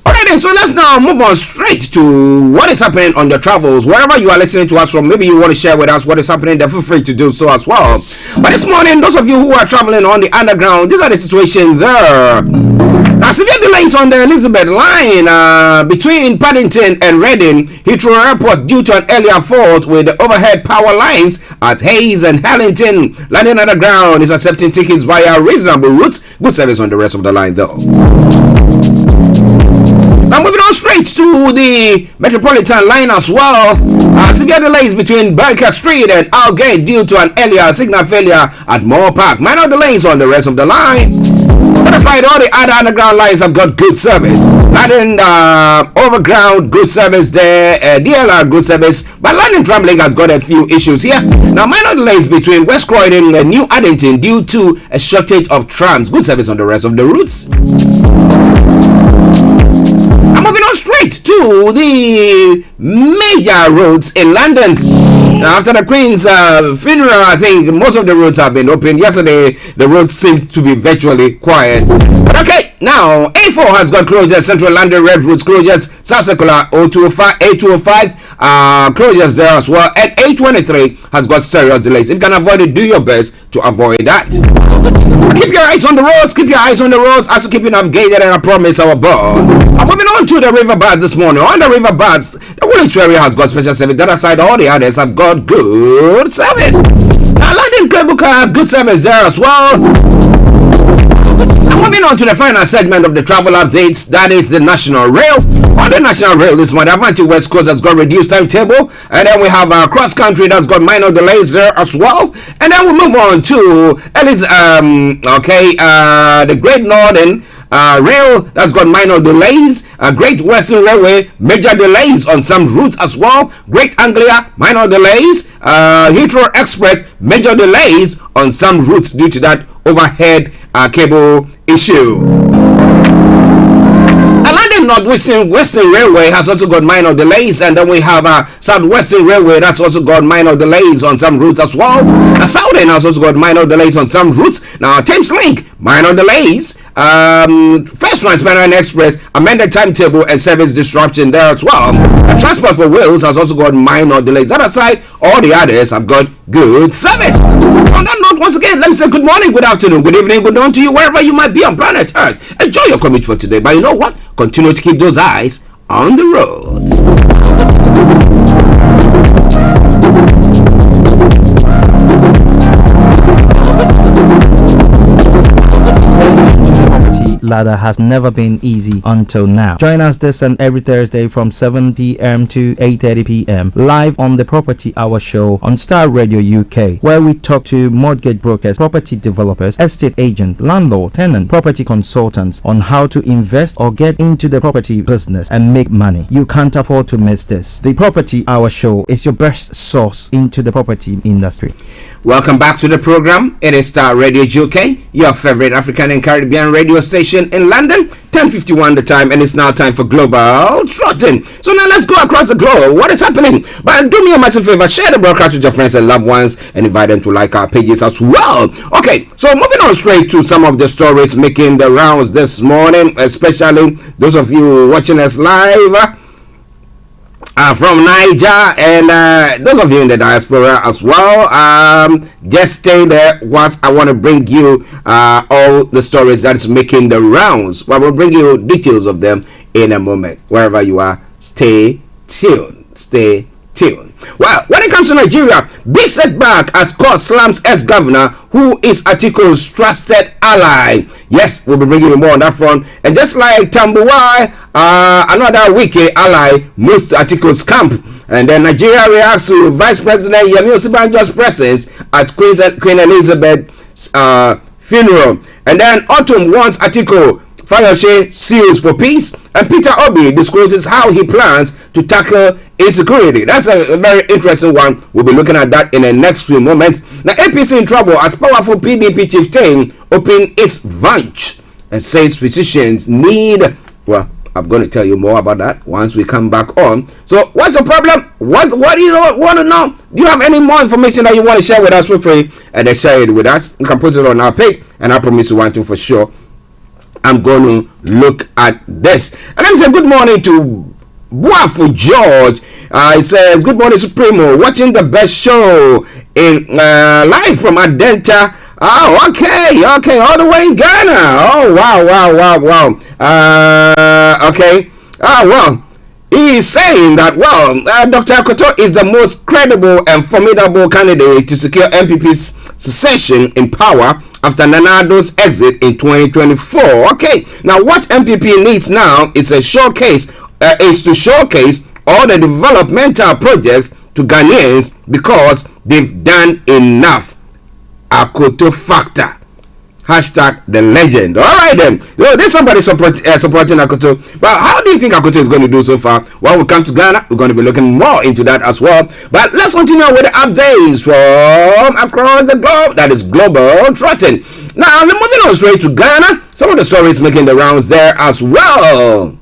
Alright then, so let's now move on straight to what is happening on the travels. Wherever you are listening to us from, maybe you want to share with us what is happening there, feel free to do so as well. But this morning, those of you who are traveling on the underground, these are the situation there. Now, severe delays on the Elizabeth line between Paddington and Reading Heathrow Airport due to an earlier fault with the overhead power lines at Hayes and Hellington. London Underground is accepting tickets via reasonable routes. Good service on the rest of the line, though. Now, moving on straight to the Metropolitan line as well. Severe delays between Baker Street and Aldgate due to an earlier signal failure at Moore Park. Minor delays on the rest of the line. On the side, all the other underground lines have got good service. London Overground, good service there. DLR, good service. But London Tramlink has got a few issues here. Now, minor delays between West Croydon and New Addington due to a shortage of trams. Good service on the rest of the routes. I'm moving on straight to the major roads in London. Now, after the Queen's funeral, I think most of the roads have been opened. Yesterday, the roads seemed to be virtually quiet. But okay, now A4 has got closures. Central London Red Routes closures. South Circular A205 closures there as well. And A23 has got serious delays. If you can avoid it, do your best to avoid that. Keep your eyes on the roads. Keep your eyes on the roads. Also keep you navigated, and I promise our board. I'm moving on to the river bars this morning. On the river bars, the Woolwich area has got special service. The other side, all the others have got good service. Now, London Cable Car, good service there as well. I'm moving on to the final segment of the travel updates. That is the National Rail. On the National Rail this morning, Avanti West Coast has got reduced timetable, and then we have cross country that's got minor delays there as well. And then we move on to the Great Northern Rail that's got minor delays. Great Western Railway, major delays on some routes as well. Great Anglia, minor delays. Heathrow Express, major delays on some routes due to that overhead cable issue. London Western Railway has also got minor delays, and then we have Southwestern Railway that's also got minor delays on some routes as well. Southern has also got minor delays on some routes. Now Thames Link, minor delays. First Transparent Express, amended timetable and service disruption there as well. Transport for Wales has also got minor delays. That aside, all the others have got good service. On that note, once again, let me say good morning, good afternoon, good evening, good dawn to you wherever you might be on planet Earth. Enjoy your commute for today, but you know what? Continue to keep those eyes on the roads. ladder has never been easy until now. Join us this and every Thursday from 7 p.m. to 8:30 p.m. live on the Property Hour show on Star Radio UK, where we talk to mortgage brokers, property developers, estate agents, landlord, tenant, property consultants on how to invest or get into the property business and make money. You can't afford to miss this. The Property Hour show is your best source into the property industry. Welcome back to the program. It is Star Radio UK, your favorite African and Caribbean radio station in London. 10:51 the time, and it's now time for Global Trotting. So now let's go across the globe. What is happening? But do me a massive favor, share the broadcast with your friends and loved ones, and invite them to like our pages as well. Okay, so moving on straight to some of the stories making the rounds this morning, especially those of you watching us live from Niger, and those of you in the diaspora as well. Just stay there whilst I want to bring you all the stories that's making the rounds, but we'll bring you details of them in a moment. Wherever you are, stay tuned. Stay tuned. Well, when it comes to Nigeria, big setback as court slams ex-governor who is Atiku's trusted ally. Yes, we'll be bringing you more on that front. And just like Tambuwai, another wiki ally moves to Atiku's camp. And then Nigeria reacts to Vice President Yemi Osinbajo's presence at Queen Elizabeth's funeral. And then Autumn wants Atiku. Fayose seals for peace, and Peter Obi discloses how he plans to tackle insecurity. That's a very interesting one. We'll be looking at that in the next few moments. Now, APC in trouble as powerful PDP chieftain open its vanch and says physicians need. Well, I'm going to tell you more about that once we come back on. So, what's the problem? What do you want to know? Do you have any more information that you want to share with us? Feel free and then share it with us. You can put it on our page, and I promise you one thing for sure. I'm going to look at this. And let me say good morning to Buafu George. It says, good morning, Supremo. Watching the best show in live from Adenta. Oh, okay. All the way in Ghana. Oh, wow. Okay. Well, he is saying that, Dr. Akoto is the most credible and formidable candidate to secure MPP's succession in power after Nanado's exit in 2024. Okay, now what MPP needs now is to showcase all the developmental projects to Ghanaians because they've done enough. Akoto factor. Hashtag the legend. All right then. There's somebody supporting Akoto. But how do you think Akoto is going to do so far? Well, we come to Ghana. We're going to be looking more into that as well. But let's continue with the updates from across the globe. That is Global Trotting. Now, we're moving on straight to Ghana. Some of the stories making the rounds there as well.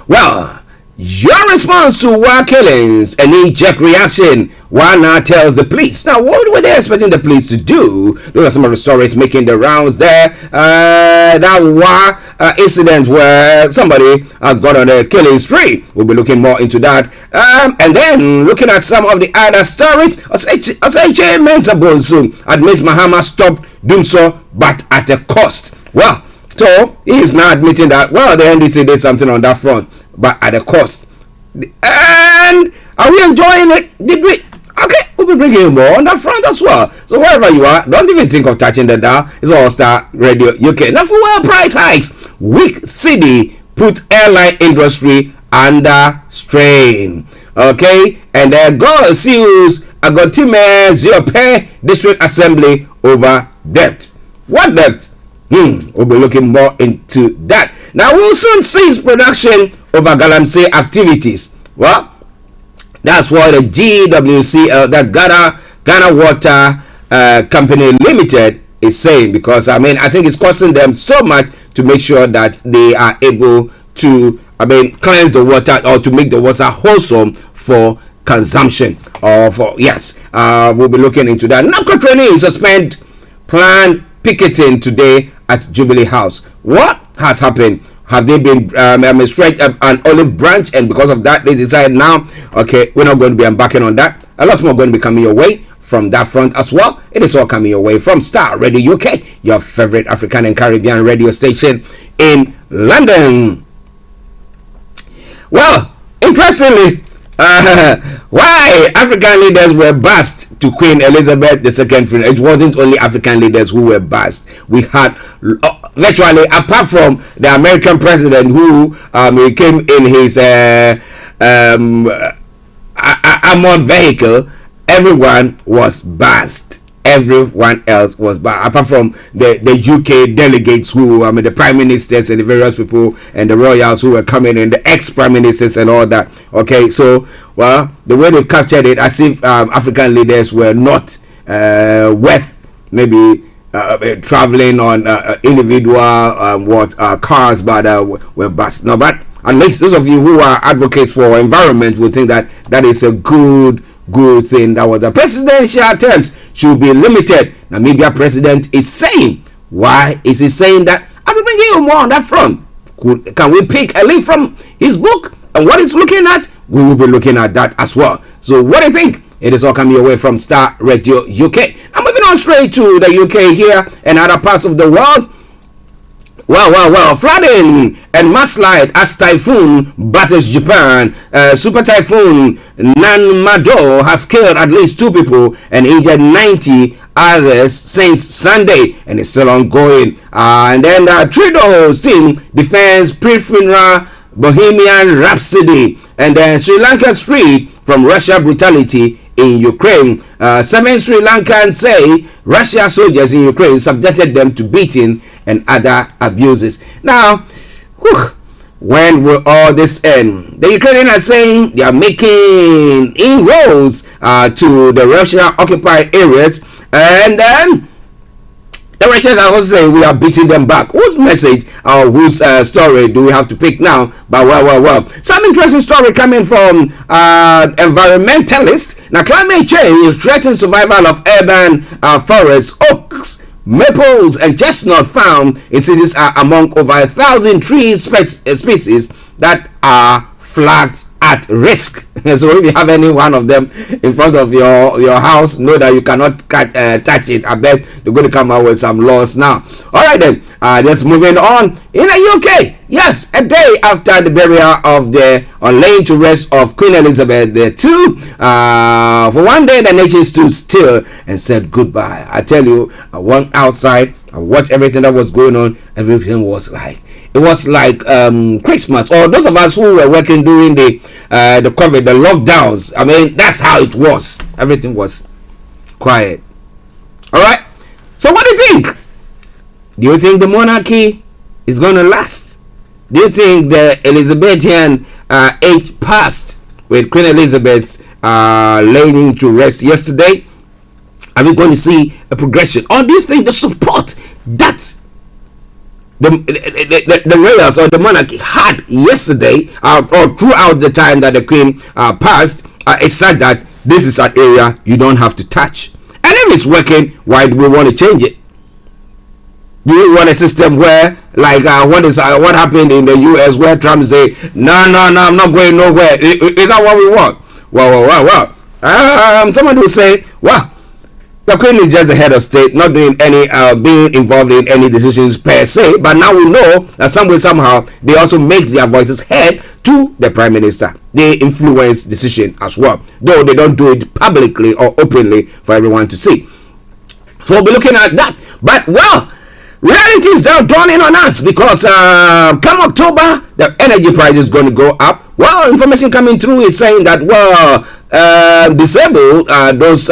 Well, your response to war killings, a knee-jerk reaction. Wana tells the police. Now, what were they expecting the police to do? Those are some of the stories making the rounds there. That war incident where somebody has gone on a killing spree. We'll be looking more into that. And then looking at some of the other stories. Oseche Mensah Bonsu admits Mahama stopped doing so, but at a cost. Well, so he is now admitting that, the NDC did something on that front, but at a cost. And are we enjoying it? Did we? Okay, we'll be bringing you more on that front as well. So wherever you are, don't even think of touching the dial. It's All Star Radio UK. Now, for world price hikes, weak city put airline industry under strain. Okay, and then God seals Agotime Ziope District Assembly over debt. What debt? We'll be looking more into that. Now, we'll soon cease production over Galamsey activities. Well, that's what the GWC, that Ghana Water Company Limited, is saying, because I think it's costing them so much to make sure that they are able to cleanse the water or to make the water wholesome for consumption. We'll be looking into that. NAPCO training suspend planned picketing today at Jubilee House. What has happened? Have they been straight up an olive branch, and because of that they decide now, okay, we're not going to be embarking on that? A lot more going to be coming your way from that front as well. It is all coming your way from Star Radio UK, your favorite African and Caribbean radio station in London. Well, interestingly, why African leaders were bussed to Queen Elizabeth II funeral. It wasn't only African leaders who were bussed. We had virtually, apart from the American president who he came in his armored vehicle, everyone was bashed. Everyone else was bad, apart from the UK delegates who, the prime ministers and the various people and the royals who were coming in, the ex-prime ministers and all that. Okay, so, well, the way they captured it, as if African leaders were not worth maybe traveling on individual cars, but were bus. No, but at least those of you who are advocates for environment will think that that is a good thing. That was the presidential terms should be limited. Namibia president is saying, why is he saying that? I will bring you more on that front. Can we pick a leaf from his book and what he's looking at? We will be looking at that as well. So what do you think? It is all coming away from Star Radio UK. I'm moving on straight to the UK here and other parts of the world. Well, flooding and mudslide as typhoon batters Japan. Super typhoon Nanmado has killed at least 2 people and injured 90 others since Sunday, and it's still ongoing. And then Trudeau's team defends pre-funeral Bohemian Rhapsody, and then Sri Lanka's freed from Russia brutality in Ukraine. 7 Sri Lankans say Russia soldiers in Ukraine subjected them to beating and other abuses. Now, when will all this end? The Ukrainians are saying they are making inroads to the Russia-occupied areas, and then the Russians are also saying we are beating them back. Whose message or whose story do we have to pick now? But well. Some interesting story coming from environmentalists. Now, climate change threatens survival of urban forests. Oaks, maples, and chestnut found in cities are among over 1,000 tree species that are flagged at risk. So if you have any one of them in front of your house, know that you cannot touch it. I bet they're going to come out with some laws now. All right then, just moving on. In the UK, yes, a day after the burial of the laying to rest of Queen Elizabeth II, for one day the nation stood still and said goodbye. I tell you, I went outside, I watched everything that was going on. Everything was like, it was like Christmas, or those of us who were working during the COVID, the lockdowns. I mean, that's how it was. Everything was quiet. All right. So what do you think? Do you think the monarchy is going to last? Do you think the Elizabethan age passed with Queen Elizabeth laying to rest yesterday? Are we going to see a progression, or do you think the support that the royals or the monarchy had yesterday or throughout the time that the Queen passed is said that this is an area you don't have to touch? And if it's working, why do we want to change it? Do you want a system where, like what happened in the US, where Trump say, no, I'm not going nowhere? Is that what we want? Well. Someone will say, well, the Queen is just the head of state, not doing any being involved in any decisions per se. But now we know that somehow they also make their voices heard to the Prime Minister. They influence decision as well, though they don't do it publicly or openly for everyone to see. So we'll be looking at that. But well, reality is now dawning on us, because come October, the energy price is going to go up. Well, information coming through is saying that, well, disabled those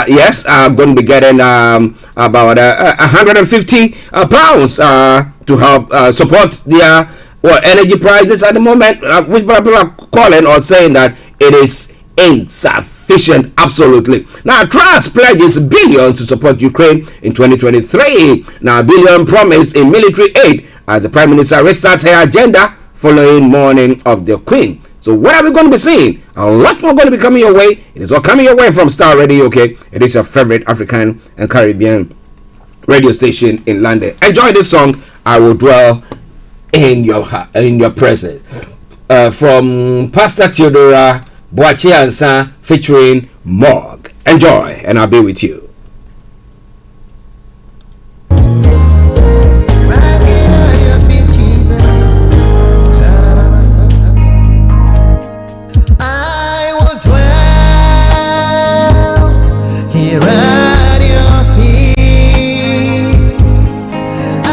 yes, are going to be getting about 150 pounds to help support their energy prices at the moment, which people are calling or saying that it is insufficient. Absolutely. Now, Trust pledges billions to support Ukraine in 2023. Now, a billion promised in military aid as the Prime Minister restarts her agenda following mourning of the Queen. So what are we going to be seeing? A lot more going to be coming your way. It is all coming your way from Star Radio UK. It is your favorite African and Caribbean radio station in London. Enjoy this song, I Will Dwell in Your Presence, from Pastor Theodora Boachi Ansa featuring Morg. Enjoy, and I'll be with you. Here at your feet, I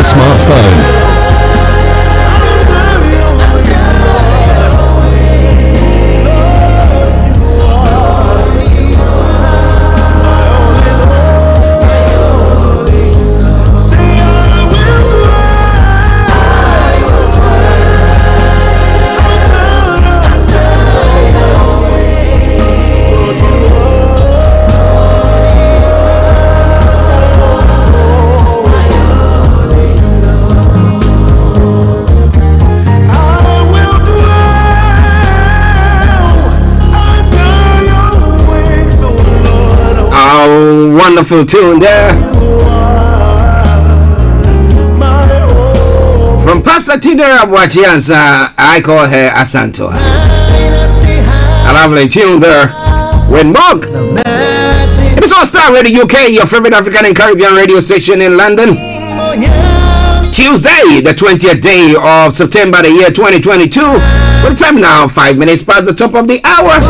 your smartphone. Wonderful tune there from Pastor Tidera Bwachiansa. I call her Asanto. A lovely tune there with Mog. It is on Starr Radio UK, your favorite African and Caribbean radio station in London. Tuesday, the 20th day of September, the year 2022. What time now? 5 minutes past the top of the hour.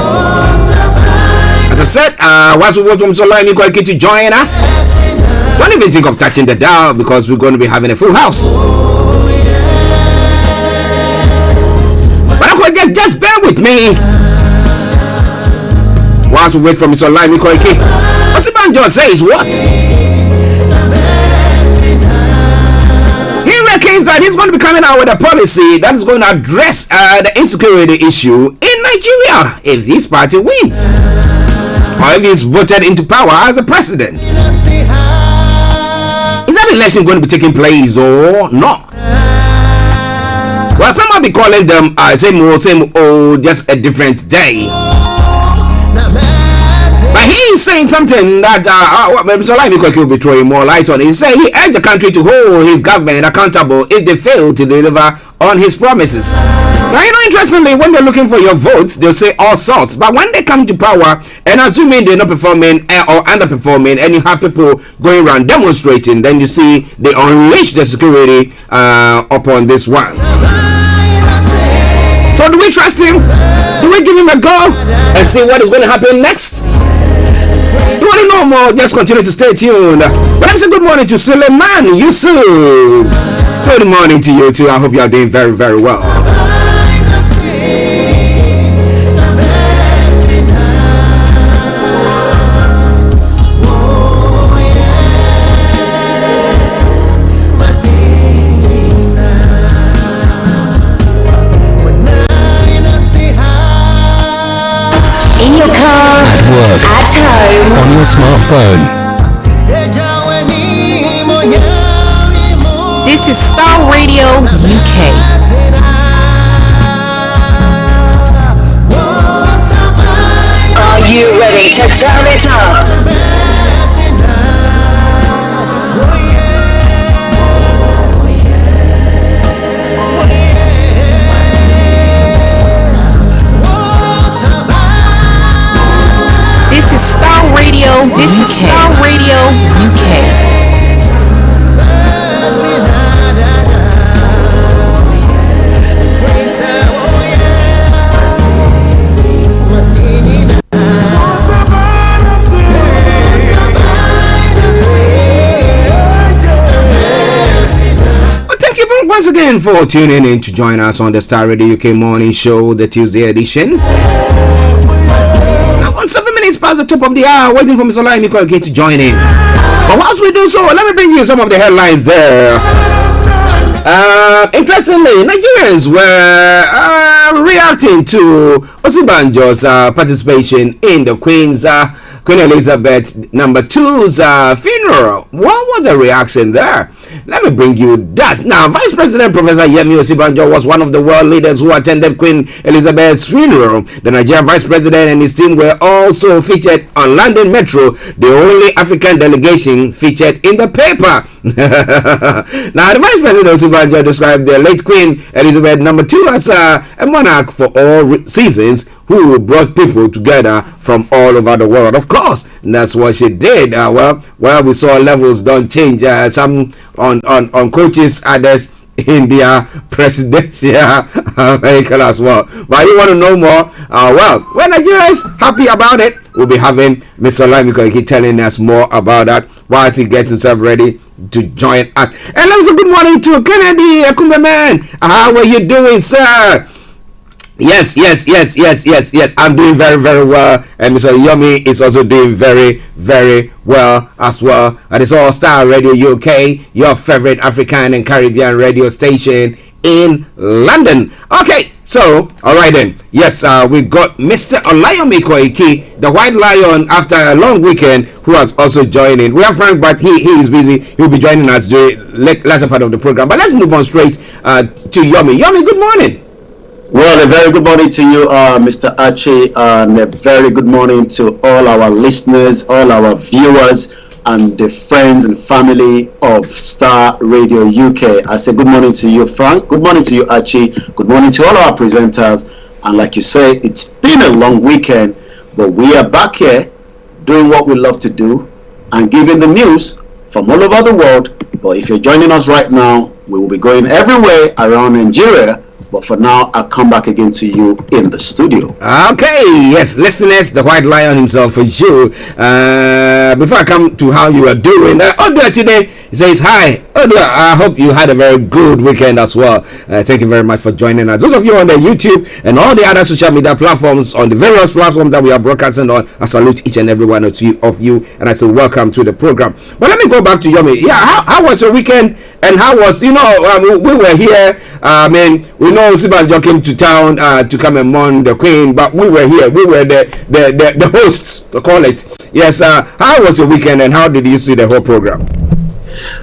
As I said, once we wait from Olayomi to join us, don't even think of touching the dial because we're going to be having a full house. But just bear with me whilst we wait for Mr. Olayomi. Osibanjo says what? He reckons that he's going to be coming out with a policy that is going to address the insecurity issue in Nigeria if this party wins. Or if he's voted into power as a president. Is that election going to be taking place or not? Well, some might be calling them same old, just a different day. But he's saying something that Mr. Olayomi will be throwing more light on. He said he urged the country to hold his government accountable if they fail to deliver on his promises. Now, interestingly, when they're looking for your votes, they'll say all sorts. But when they come to power, and assuming they're not performing or underperforming, and you have people going around demonstrating, then you see they unleash the security upon this one. So do we trust him? Do we give him a go and see what is going to happen next? You want to know more? Just continue to stay tuned. But I'm saying good morning to Suleiman Yusuf. Good morning to you too. I hope you are doing very, very well. In your car, at work, at home, on your smartphone. This is Starr Radio UK. Are you ready to turn it up? This is Starr Radio. This is Starr Radio UK. Once again for tuning in to join us on the Starr Radio UK morning show, the Tuesday edition. It's now on 7 minutes past the top of the hour, waiting for Mr. Olayomi to join in. But whilst we do so, let me bring you some of the headlines there. Interestingly, Nigerians were reacting to Osibanjo's participation in the Queen Elizabeth II's funeral. What was the reaction there? Let me bring you that. Now, Vice President Professor Yemi Osibanjo was one of the world leaders who attended Queen Elizabeth's funeral. The Nigerian Vice President and his team were also featured on London Metro, the only African delegation featured in the paper. Now, the Vice President Osibanjo described the late Queen Elizabeth II as a monarch for all seasons who brought people together from all over the world. Of course, that's what she did. Well, we saw levels don't change. Some on coaches, others in their presidential vehicle as well. But you want to know more? Well, Nigerians happy about it. we'll be having Mr. Olayomi telling us more about that whilst he gets himself ready to join us. And let us say good morning to Kennedy Akumbeman. How are you doing, sir? Yes. I'm doing very, very well. And Mr. Yomi is also doing very, very well as well. And it's All Star Radio UK, your favorite African and Caribbean radio station in London. Okay, so all right then. Yes, we got Mr. Olayomi Koiki, the White Lion, after a long weekend, who has also joining. We have Frank, but he is busy. He'll be joining us during later part of the program. But let's move on straight to Yomi. Yomi, good morning. Well, a very good morning to you, Mr. Archie, and a very good morning to all our listeners, all our viewers, and the friends and family of Star Radio UK. I say good morning to you, Frank. Good morning to you, Archie. Good morning to all our presenters. And like you say, it's been a long weekend, but we are back here doing what we love to do and giving the news from all over the world. But if you're joining us right now, we will be going everywhere around Nigeria. But for now, I'll come back again to you in the studio. Okay, yes, listeners, the White Lion himself for you. Before I come to how you are doing, Odua today, he says, hi. Odua, I hope you had a very good weekend as well. Thank you very much for joining us. Those of you on the YouTube and all the other social media platforms, on the various platforms that we are broadcasting on, I salute each and every one of you, and I say welcome to the program. But let me go back to Yomi. Yeah, how was your weekend? And how was, we were here. We know Sibanjo came to town to come and mourn the Queen, but we were here. We were the hosts, to call it. Yes. How was your weekend, and how did you see the whole program?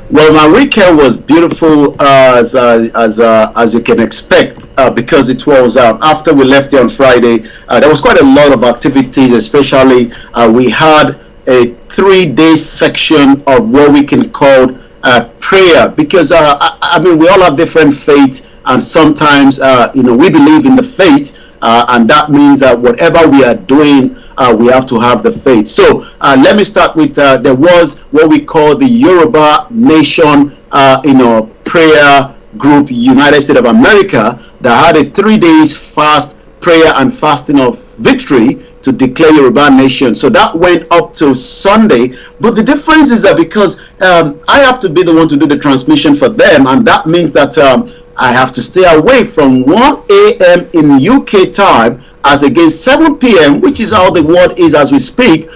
Well, my weekend was beautiful as you can expect, because it was after we left here on Friday. There was quite a lot of activities, especially we had a 3-day section of what we can call prayer, because we all have different faiths, and sometimes we believe in the faith, and that means that whatever we are doing, we have to have the faith. So let me start with there was what we call the Yoruba Nation prayer group, United States of America, that had a 3 days fast, prayer and fasting of victory to declare Yoruba Nation. So that went up to Sunday. But the difference is that because I have to be the one to do the transmission for them, and that means that I have to stay away from 1 a.m. in UK time as against 7 p.m., which is how the world is as we speak,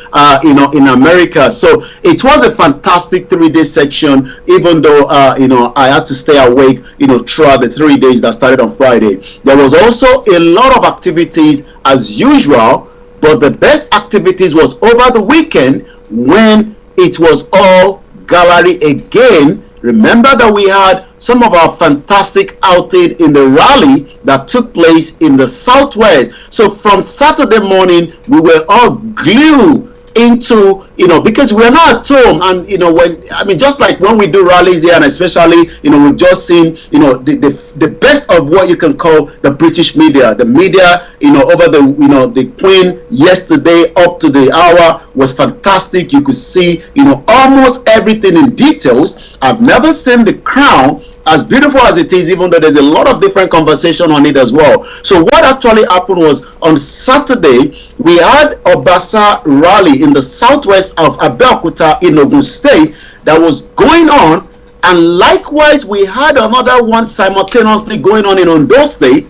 in America. So it was a fantastic 3-day section, even though, I had to stay awake, throughout the 3 days that started on Friday. There was also a lot of activities as usual, but the best activities was over the weekend when it was all gallery again. Remember that we had some of our fantastic outing in the rally that took place in the Southwest. So from Saturday morning, we were all glued into, because we're not at home, and just like when we do rallies here, and especially we've just seen the best of what you can call the British media. The media over the Queen yesterday up to the hour was fantastic. You could see almost everything in details. I've never seen the Crown as beautiful as it is, even though there's a lot of different conversation on it as well. So what actually happened was on Saturday, we had a Obasa rally in the southwest of Abeokuta in Ogun State that was going on, and likewise we had another one simultaneously going on in Ondo State,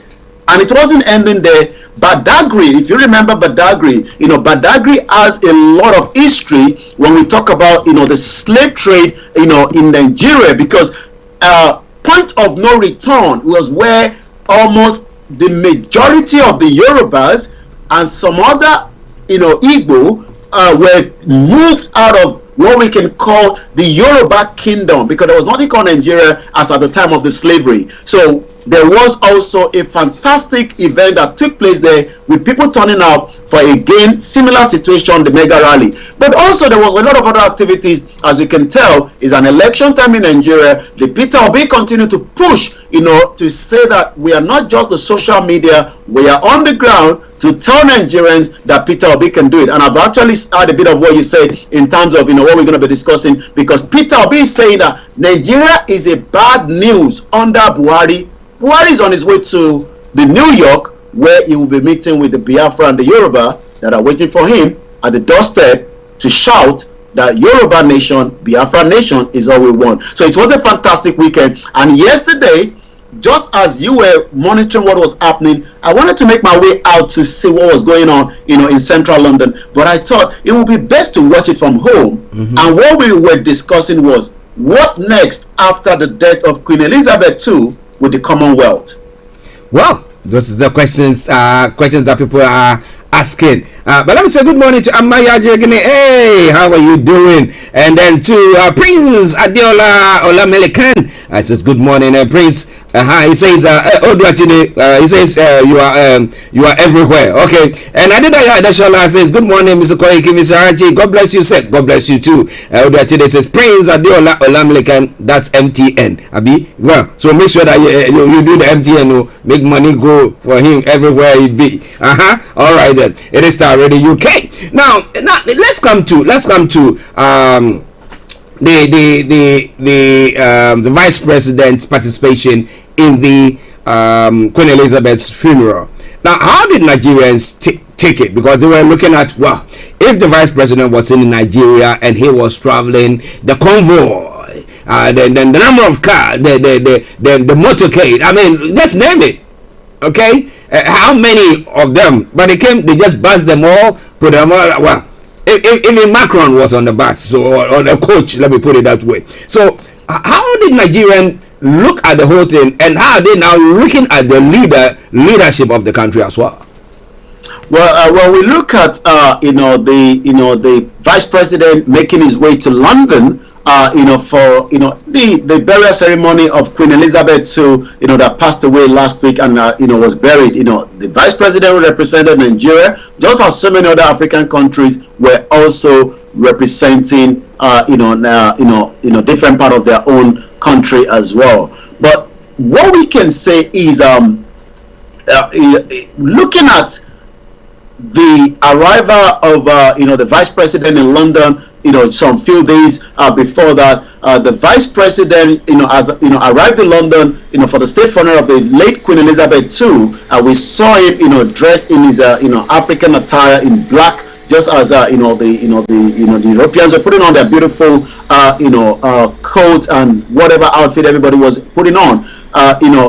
and it wasn't ending there. Badagry, if you remember Badagry, Badagry has a lot of history when we talk about the slave trade in Nigeria, because point of no return was where almost the majority of the Yorubas and some other Igbo were moved out of what we can call the Yoruba kingdom, because there was nothing called Nigeria as at the time of the slavery. So there was also a fantastic event that took place there with people turning out for, again, similar situation, the mega rally. But also there was a lot of other activities. As you can tell, it's an election time in Nigeria. The Peter Obi continue to push, to say that we are not just the social media, we are on the ground to tell Nigerians that Peter Obi can do it. And I've actually heard a bit of what you said in terms of what we're going to be discussing, because Peter Obi is saying that Nigeria is a bad news under Buhari. Buhari is on his way to the New York, where he will be meeting with the Biafra and the Yoruba that are waiting for him at the doorstep to shout that Yoruba nation, Biafra nation is all we want. So it was a fantastic weekend. And yesterday, just as you were monitoring what was happening, I wanted to make my way out to see what was going on, in central London. But I thought it would be best to watch it from home. And what we were discussing was, what next after the death of Queen Elizabeth II with the Commonwealth? Well, those are the questions that people are asking. But let me say good morning to Amaya Jegene. Hey, how are you doing? And then to Prince Adeola Olamelekan. I says good morning, Prince. He says he says you are everywhere. Okay. And Adeola Adeshola says good morning, Mr. Koiki, Mr. Archie. God bless you, sir. God bless you too. Oduatide says Prince Adeola Olamelekan. That's MTN. Abi. Well, so make sure that you do the MTN. Make money go for him everywhere he be. All right then. It is Starr Radio UK. Now let's come to the vice president's participation in the Queen Elizabeth's funeral. Now, how did Nigerians take it? Because they were looking at, well, if the vice president was in Nigeria and he was traveling, the convoy, then the number of cars, the motorcade, I mean, just name it. Okay, how many of them? But they just bussed them all, put them all. Well, even Macron was on the bus, so or the coach. Let me put it that way. So, how did Nigerians look at the whole thing, and how are they now looking at the leadership of the country as well? Well, when we look at the vice president making his way to London, for the burial ceremony of Queen Elizabeth II, that passed away last week and was buried. The vice president represented Nigeria, just as so many other African countries were also representing different part of their own country as well. But what we can say is looking at the arrival of the vice president in London, some few days before that, the vice president, arrived in London, for the state funeral of the late Queen Elizabeth II. We saw him, dressed in his, African attire in black, just as the Europeans were putting on their beautiful, coat and whatever outfit everybody was putting on.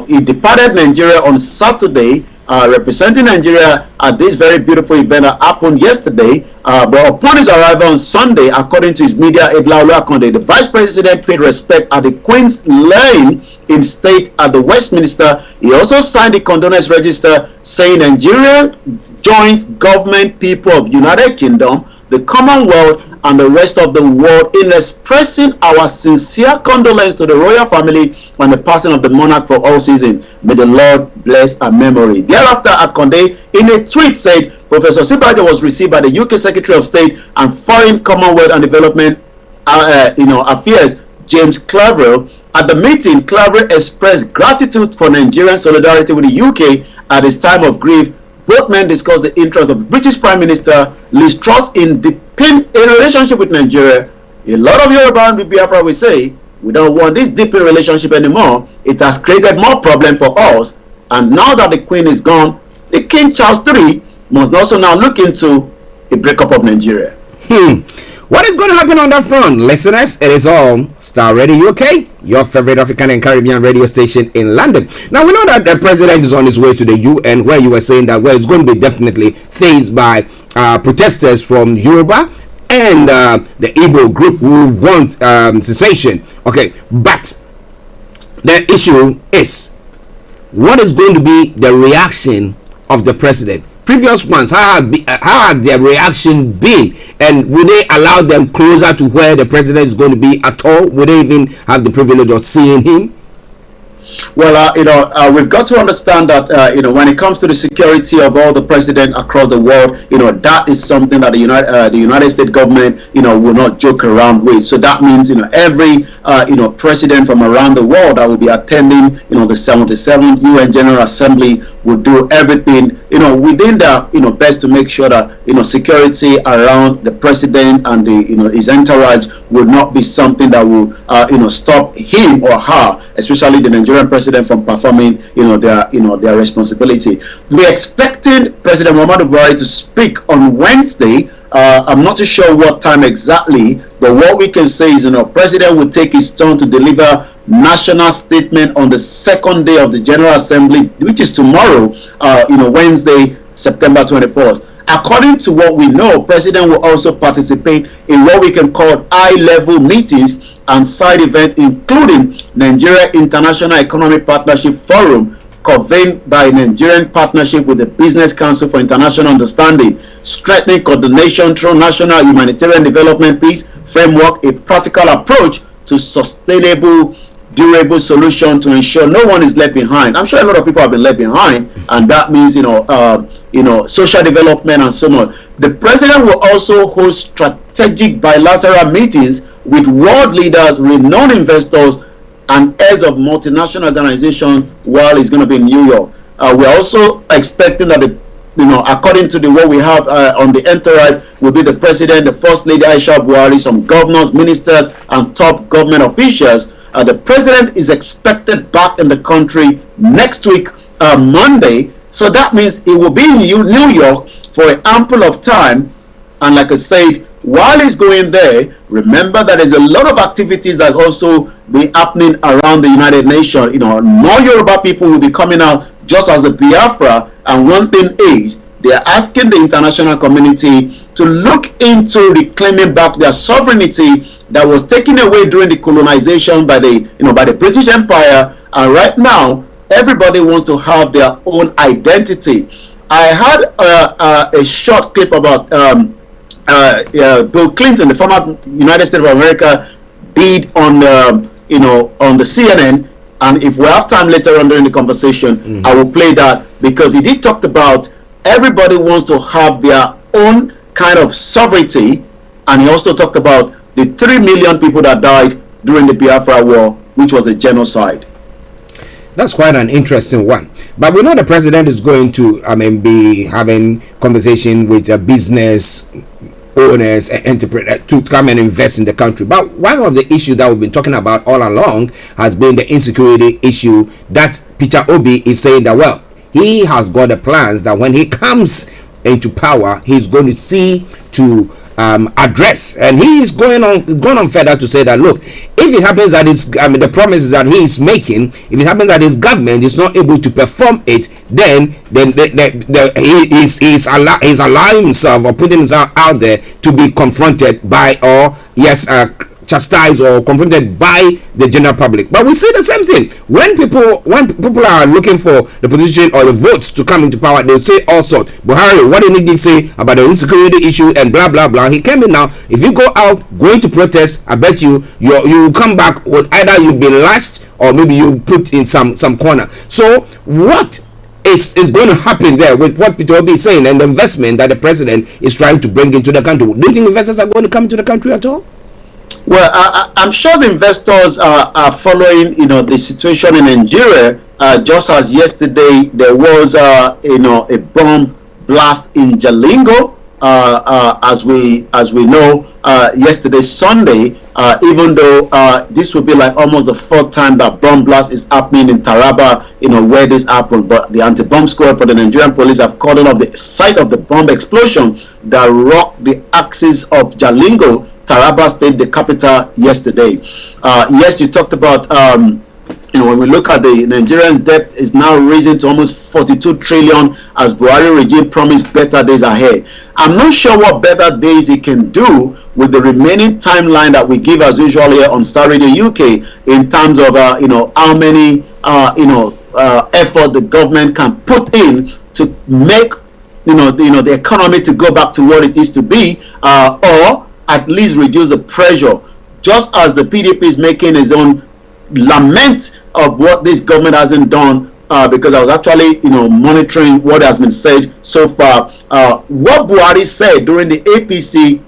He departed Nigeria on Saturday, representing Nigeria at this very beautiful event that happened yesterday. But upon his arrival on Sunday, according to his media aide Laolu Akonde, the vice president paid respect at the Queen's Lane in state at the Westminster. He also signed the condolence register saying Nigeria joins government, people of United Kingdom, the Commonwealth, and the rest of the world in expressing our sincere condolence to the royal family on the passing of the monarch for all seasons. May the Lord bless her memory. Thereafter, Akonde, in a tweet, said Professor Sibajo was received by the UK Secretary of State and Foreign, Commonwealth and Development Affairs, James Clavell. At the meeting, Clavell expressed gratitude for Nigerian solidarity with the UK at his time of grief. Both men discussed the interest of the British Prime Minister Liz Truss in deepening a relationship with Nigeria. A lot of Yoruba and Biafra will say, we don't want this deepened relationship anymore. It has created more problem for us. And now that the Queen is gone, the King Charles III must also now look into a breakup of Nigeria. What is going to happen on that front? Listeners, it is all Starr Radio UK, your favorite African and Caribbean radio station in London. Now, we know that the president is on his way to the UN, where you were saying that, well, it's going to be definitely faced by protesters from Yoruba and the Igbo group who want cessation. Okay, but the issue is, what is going to be the reaction of the president? Previous ones, how had their reaction been, and will they allow them closer to where the president is going to be at all? Will they even have the privilege of seeing him? Well, we've got to understand that when it comes to the security of all the presidents across the world, that is something that the United States government will not joke around with. So that means every president from around the world that will be attending the 77th UN General Assembly will do everything, within the, best to make sure that, security around the president and the, his entourage will not be something that will, stop him or her, especially the Nigerian president, from performing, their responsibility. We're expecting President Muhammadu Buhari to speak on Wednesday. I'm not too sure what time exactly, but what we can say is, President will take his turn to deliver national statement on the second day of the General Assembly, which is tomorrow, Wednesday, September 24th. According to what we know, President will also participate in what we can call high-level meetings and side events, including Nigeria International Economic Partnership Forum, convened by Nigerian partnership with the Business Council for International Understanding, strengthening coordination through national humanitarian development peace framework, a practical approach to sustainable, durable solution to ensure no one is left behind. I'm sure a lot of people have been left behind, and that means social development and so on. The president will also host strategic bilateral meetings with world leaders, renowned investors, and heads of multinational organizations while he's going to be in New York. We're also expecting that according to what we have on the entourage, will be the president, the first lady Aisha Buhari, some governors, ministers, and top government officials. The president is expected back in the country next week, Monday. So that means he will be in New York for an ample of time. And like I said, while he's going there, remember that there's a lot of activities that's also been happening around the United Nations. More Yoruba people will be coming out just as the Biafra. And one thing is, they are asking the international community to look into reclaiming back their sovereignty that was taken away during the colonization by the British Empire. And right now, everybody wants to have their own identity. I had a short clip about Bill Clinton, the former United States of America, did on the CNN. And if we have time later on during the conversation, I will play that, because he did talk about everybody wants to have their own kind of sovereignty. And he also talked about the 3 million people that died during the Biafra War, which was a genocide. That's quite an interesting one. But we know the president is going to, be having conversation with business owners and entrepreneurs to come and invest in the country. But one of the issues that we've been talking about all along has been the insecurity issue that Peter Obi is saying that, well, he has got the plans that when he comes into power, he's going to see to address, and he is going on further to say that, look, if it happens that the promises that he is making, if it happens that his government is not able to perform it, then he's allowing himself or putting himself out there to be confronted by, or chastised or confronted by the general public. But we say the same thing when people are looking for the position or the votes to come into power. They'll say all sorts. Buhari, what did he say about the insecurity issue and blah blah blah? He came in now. If you go out going to protest, I bet you will come back with either you've been lashed or maybe you put in some corner. So what is going to happen there with what Peter Obi is saying and the investment that the president is trying to bring into the country? Do you think investors are going to come to the country at all? Well, I'm sure the investors are following, the situation in Nigeria. Just as yesterday there was, a bomb blast in Jalingo, as we know, yesterday Sunday. Even though this will be like almost the fourth time that bomb blast is happening in Taraba, where this happened. But the anti-bomb squad for the Nigerian police have cordoned off the site of the bomb explosion that rocked the axis of Jalingo, Taraba State, the capital, yesterday. Yes, you talked about, when we look at the Nigerian debt is now raising to almost 42 trillion as Buhari regime promised better days ahead. I'm not sure what better days he can do with the remaining timeline that we give as usual here on Star Radio UK in terms of, how many, effort the government can put in to make, the economy to go back to what it is to be, or at least reduce the pressure, just as the PDP is making its own lament of what this government hasn't done, because I was actually monitoring what has been said so far. What Buhari said during the APC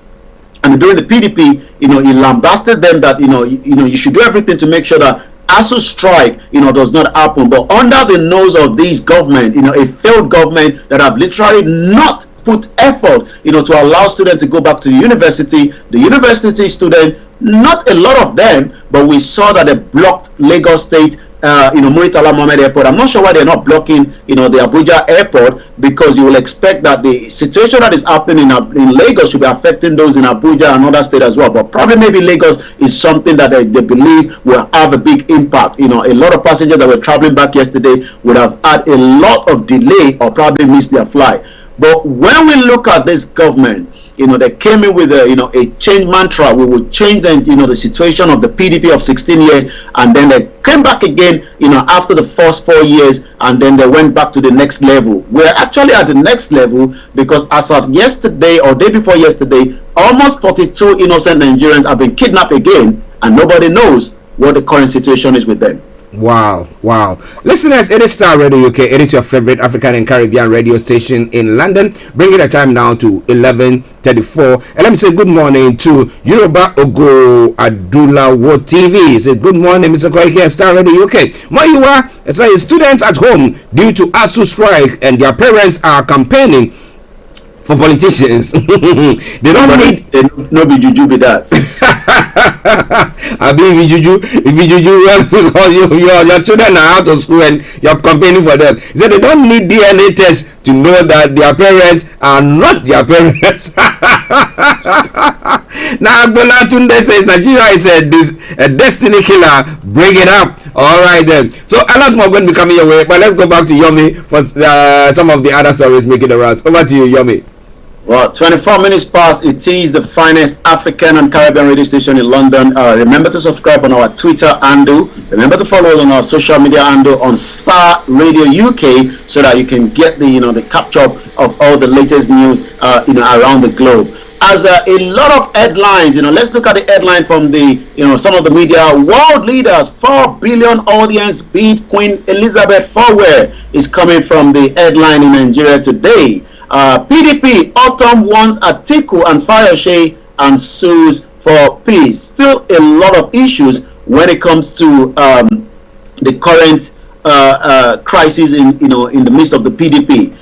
and during the PDP, he lambasted them that you should do everything to make sure that ASU strike, does not happen. But under the nose of this government, a failed government that have literally not put effort, to allow students to go back to the university students, not a lot of them, but we saw that they blocked Lagos State, Muritala Mohammed Airport. I'm not sure why they're not blocking, the Abuja Airport, because you will expect that the situation that is happening in Lagos should be affecting those in Abuja and other states as well. But probably maybe Lagos is something that they believe will have a big impact. A lot of passengers that were traveling back yesterday would have had a lot of delay or probably missed their flight. But when we look at this government, they came in with a change mantra. We will change the situation of the PDP of 16 years, and then they came back again, after the first 4 years, and then they went back to the next level. We're actually at the next level because as of yesterday or day before yesterday, almost 42 innocent Nigerians have been kidnapped again, and nobody knows what the current situation is with them. Wow. Listeners, it is Starr Radio UK. It is your favorite African and Caribbean radio station in London. Bringing the time now to 11:34. And let me say good morning to Yoruba Ogo Adulawo TV. Say good morning, Mr. Koike and Starr Radio UK. Moyiwa, students at home due to ASU strike and their parents are campaigning for politicians. They don't need no be juju be that. I mean, if you well, your children are out of school and you're campaigning for them. So they don't need DNA tests to know that their parents are not their parents. Now Agbola Tunde says Nigeria is a destiny killer. Bring it up. All right then. So a lot more going to be coming your way, but let's go back to Yomi for some of the other stories making the rounds. Over to you, Yomi. Well, 24 minutes past, it is the finest African and Caribbean radio station in London. Remember to subscribe on our Twitter handle. Remember to follow us on our social media handle on Starr Radio UK, so that you can get the capture of all the latest news around the globe. As a lot of headlines, let's look at the headline from the some of the media. World leaders, 4 billion audience beat Queen Elizabeth IV is coming from the headline in Nigeria today. PDP autumn wants Atiku and Fayose and sues for peace. Still a lot of issues when it comes to the current crisis in the midst of the PDP.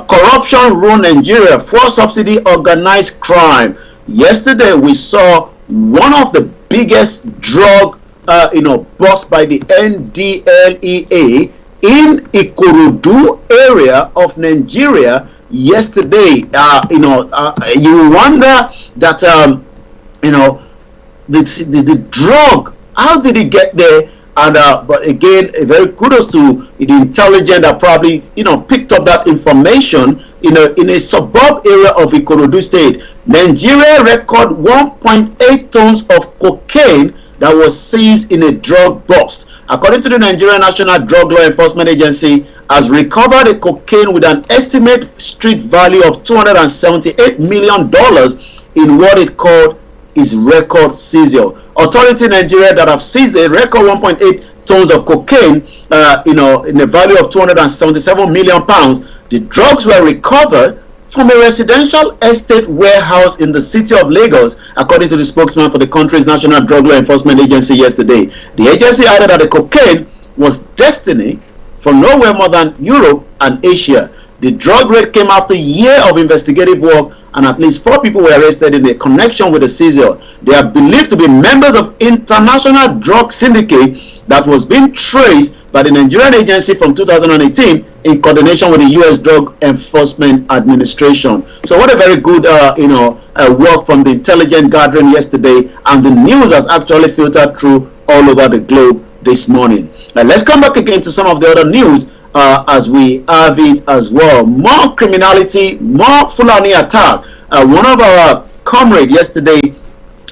Corruption ruined Nigeria. Fuel subsidy, organized crime. Yesterday we saw one of the biggest drug bust by the NDLEA in Ikorodu area of Nigeria. Yesterday, you wonder that the drug, how did it get there? And but again, very kudos to the intelligence that probably picked up that information in a suburb area of Ikorodu State. Nigeria record 1.8 tons of cocaine that was seized in a drug bust. According to the Nigerian National Drug Law Enforcement Agency, has recovered a cocaine with an estimated street value of $278 million in what it called its record seizure. Authority in Nigeria that have seized a record 1.8 tons of cocaine, in a value of 277 million pounds. The drugs were recovered from a residential estate warehouse in the city of Lagos, according to the spokesman for the country's National Drug Law Enforcement Agency yesterday. The agency added that the cocaine was destined for nowhere more than Europe and Asia. The drug raid came after a year of investigative work, and at least 4 people were arrested in a connection with the seizure. They are believed to be members of international drug syndicate that was being traced by the Nigerian agency from 2018 in coordination with the U.S. Drug Enforcement Administration. So what a very good work from the intelligence gathering yesterday, and the news has actually filtered through all over the globe this morning. Now let's come back again to some of the other news as we have it as well. More criminality, more Fulani attack. One of our comrades yesterday,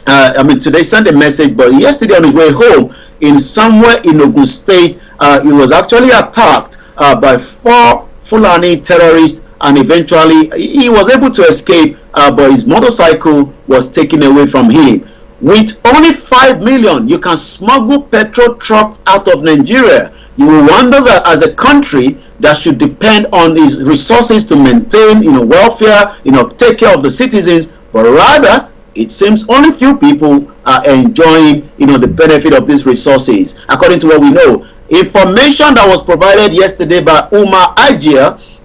today sent a message, but yesterday on his way home in somewhere in Ogun State, he was actually attacked by 4 Fulani terrorists, and eventually he was able to escape, but his motorcycle was taken away from him. With only 5 million, you can smuggle petrol trucks out of Nigeria. You will wonder that as a country that should depend on its resources to maintain, welfare, take care of the citizens, but rather it seems only few people are enjoying, the benefit of these resources, according to what we know. Information that was provided yesterday by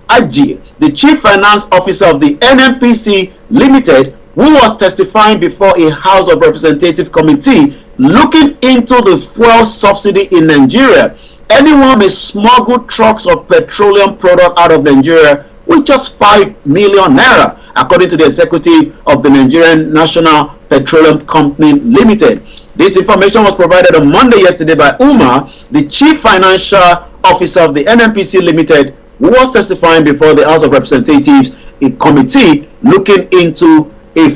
Archie, the Chief Finance Officer of the NNPC Limited, who was testifying before a House of Representative committee looking into the fuel subsidy in Nigeria. Anyone may smuggle trucks of petroleum product out of Nigeria with just 5 million naira, according to the executive of the Nigerian National Petroleum Company Limited. This information was provided on Monday yesterday by Umar, the Chief Financial Officer of the NNPC Limited, who was testifying before the House of Representatives, a committee looking into a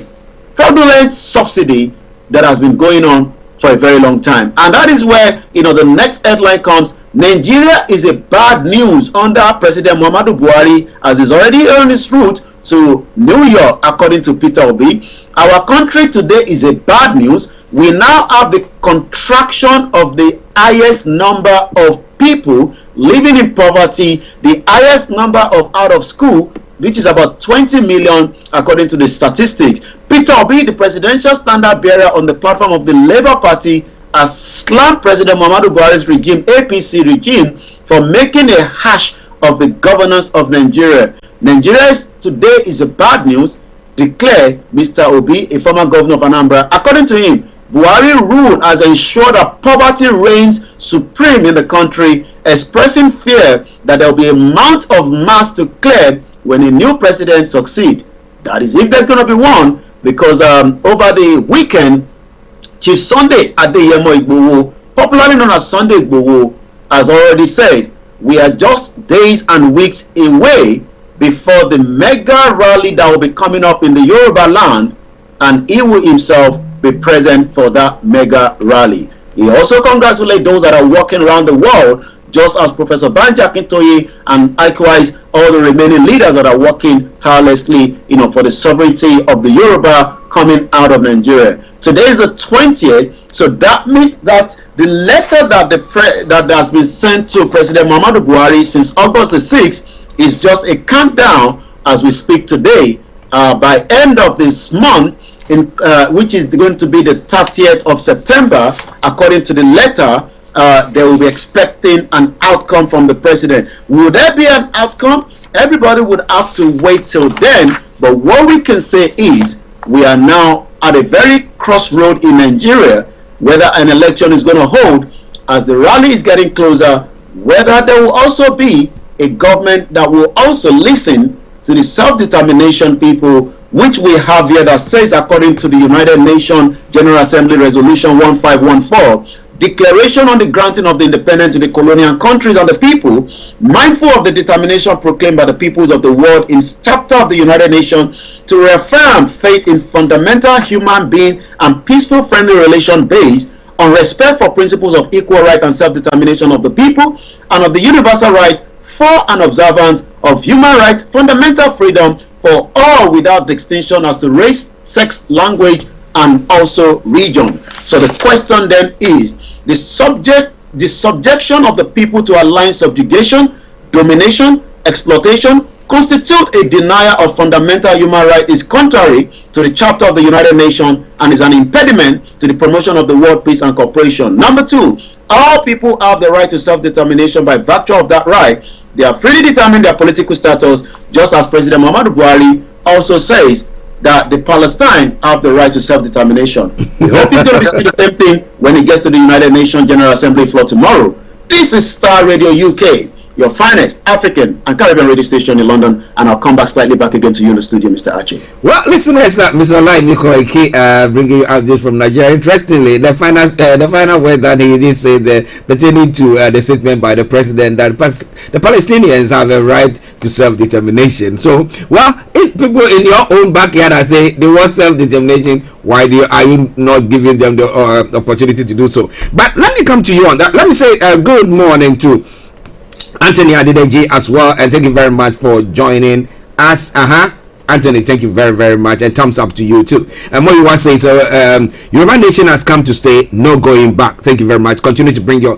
fraudulent subsidy that has been going on for a very long time. And that is where, the next headline comes. Nigeria is a bad news under President Muhammadu Buhari, as is already on its route to New York, according to Peter Obi. Our country today is a bad news. We now have the contraction of the highest number of people living in poverty, the highest number of out of school, which is about 20 million according to the statistics. Peter Obi, the presidential standard bearer on the platform of the Labour Party, has slammed President Muhammadu Buhari's regime, APC regime, for making a hash of the governance of Nigeria. Nigeria today is a bad news, declared Mr. Obi, a former governor of Anambra. According to him, Buhari rule has ensured that poverty reigns supreme in the country, expressing fear that there will be a amount of mass to clear when a new president succeeds. That is, if there's going to be one, because over the weekend, Chief Sunday Adeyemo Igboho, popularly known as Sunday Igboho, has already said, we are just days and weeks away before the mega rally that will be coming up in the Yoruba land, and he will himself be present for that mega rally. He also congratulated those that are walking around the world, just as Professor Banji Akintoye and likewise all the remaining leaders that are working tirelessly, for the sovereignty of the Yoruba coming out of Nigeria. Today is the 20th, so that means that the letter that has been sent to President Muhammadu Buhari since August the 6th is just a countdown as we speak today. By end of this month, which is going to be the 30th of September, according to the letter, they will be expecting an outcome from the president. Will there be an outcome? Everybody would have to wait till then. But what we can say is we are now at a very crossroad in Nigeria, whether an election is going to hold as the rally is getting closer, whether there will also be a government that will also listen to the self-determination people, which we have here that says, according to the United Nations General Assembly Resolution 1514, declaration on the granting of the independence to the colonial countries and the people, mindful of the determination proclaimed by the peoples of the world in chapter of the United Nations to reaffirm faith in fundamental human being and peaceful friendly relation based on respect for principles of equal right and self-determination of the people and of the universal right for an observance of human right, fundamental freedom for all without distinction as to race, sex, language, and also region. So the question then is, the subjection of the people to aligned subjugation, domination, exploitation constitute a denial of fundamental human rights, is contrary to the chapter of the United Nations and is an impediment to the promotion of the world peace and cooperation. Number two, all people have the right to self-determination. By virtue of that right, they are freely determine their political status, just as President Muhammadu Buhari also says that the Palestine have the right to self-determination. We hope he's going to be saying the same thing when he gets to the United Nations General Assembly floor tomorrow. This is Star Radio UK, your finest African and Caribbean radio station in London, and I'll come back again to you in the studio, Mr. Archie. Well, listeners, Mr. Olayomi bringing you updates from Nigeria. Interestingly, the final word that he did say pertaining to the statement by the president that the Palestinians have a right to self-determination. So, well, if people in your own backyard are saying they want self-determination, why are you not giving them the opportunity to do so? But let me come to you on that. Let me say good morning to Anthony Adedeji as well, and thank you very much for joining us. Anthony, thank you very, very much, and thumbs up to you too. And what you want to say, so Yoruba Nation has come to stay, no going back. Thank you very much. Continue to bring your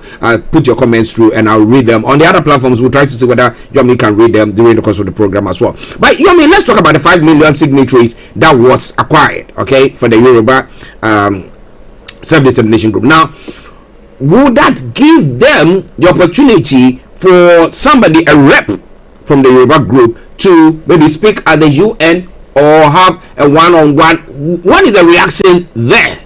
put your comments through, and I'll read them. On the other platforms, we'll try to see whether Yomi can read them during the course of the program as well. But Yomi, let's talk about the 5 million signatories that was acquired, okay, for the Yoruba self-determination group. Now, would that give them the opportunity for somebody, a rep from the Yoruba group, to maybe speak at the UN or have a one-on-one? What is the reaction there,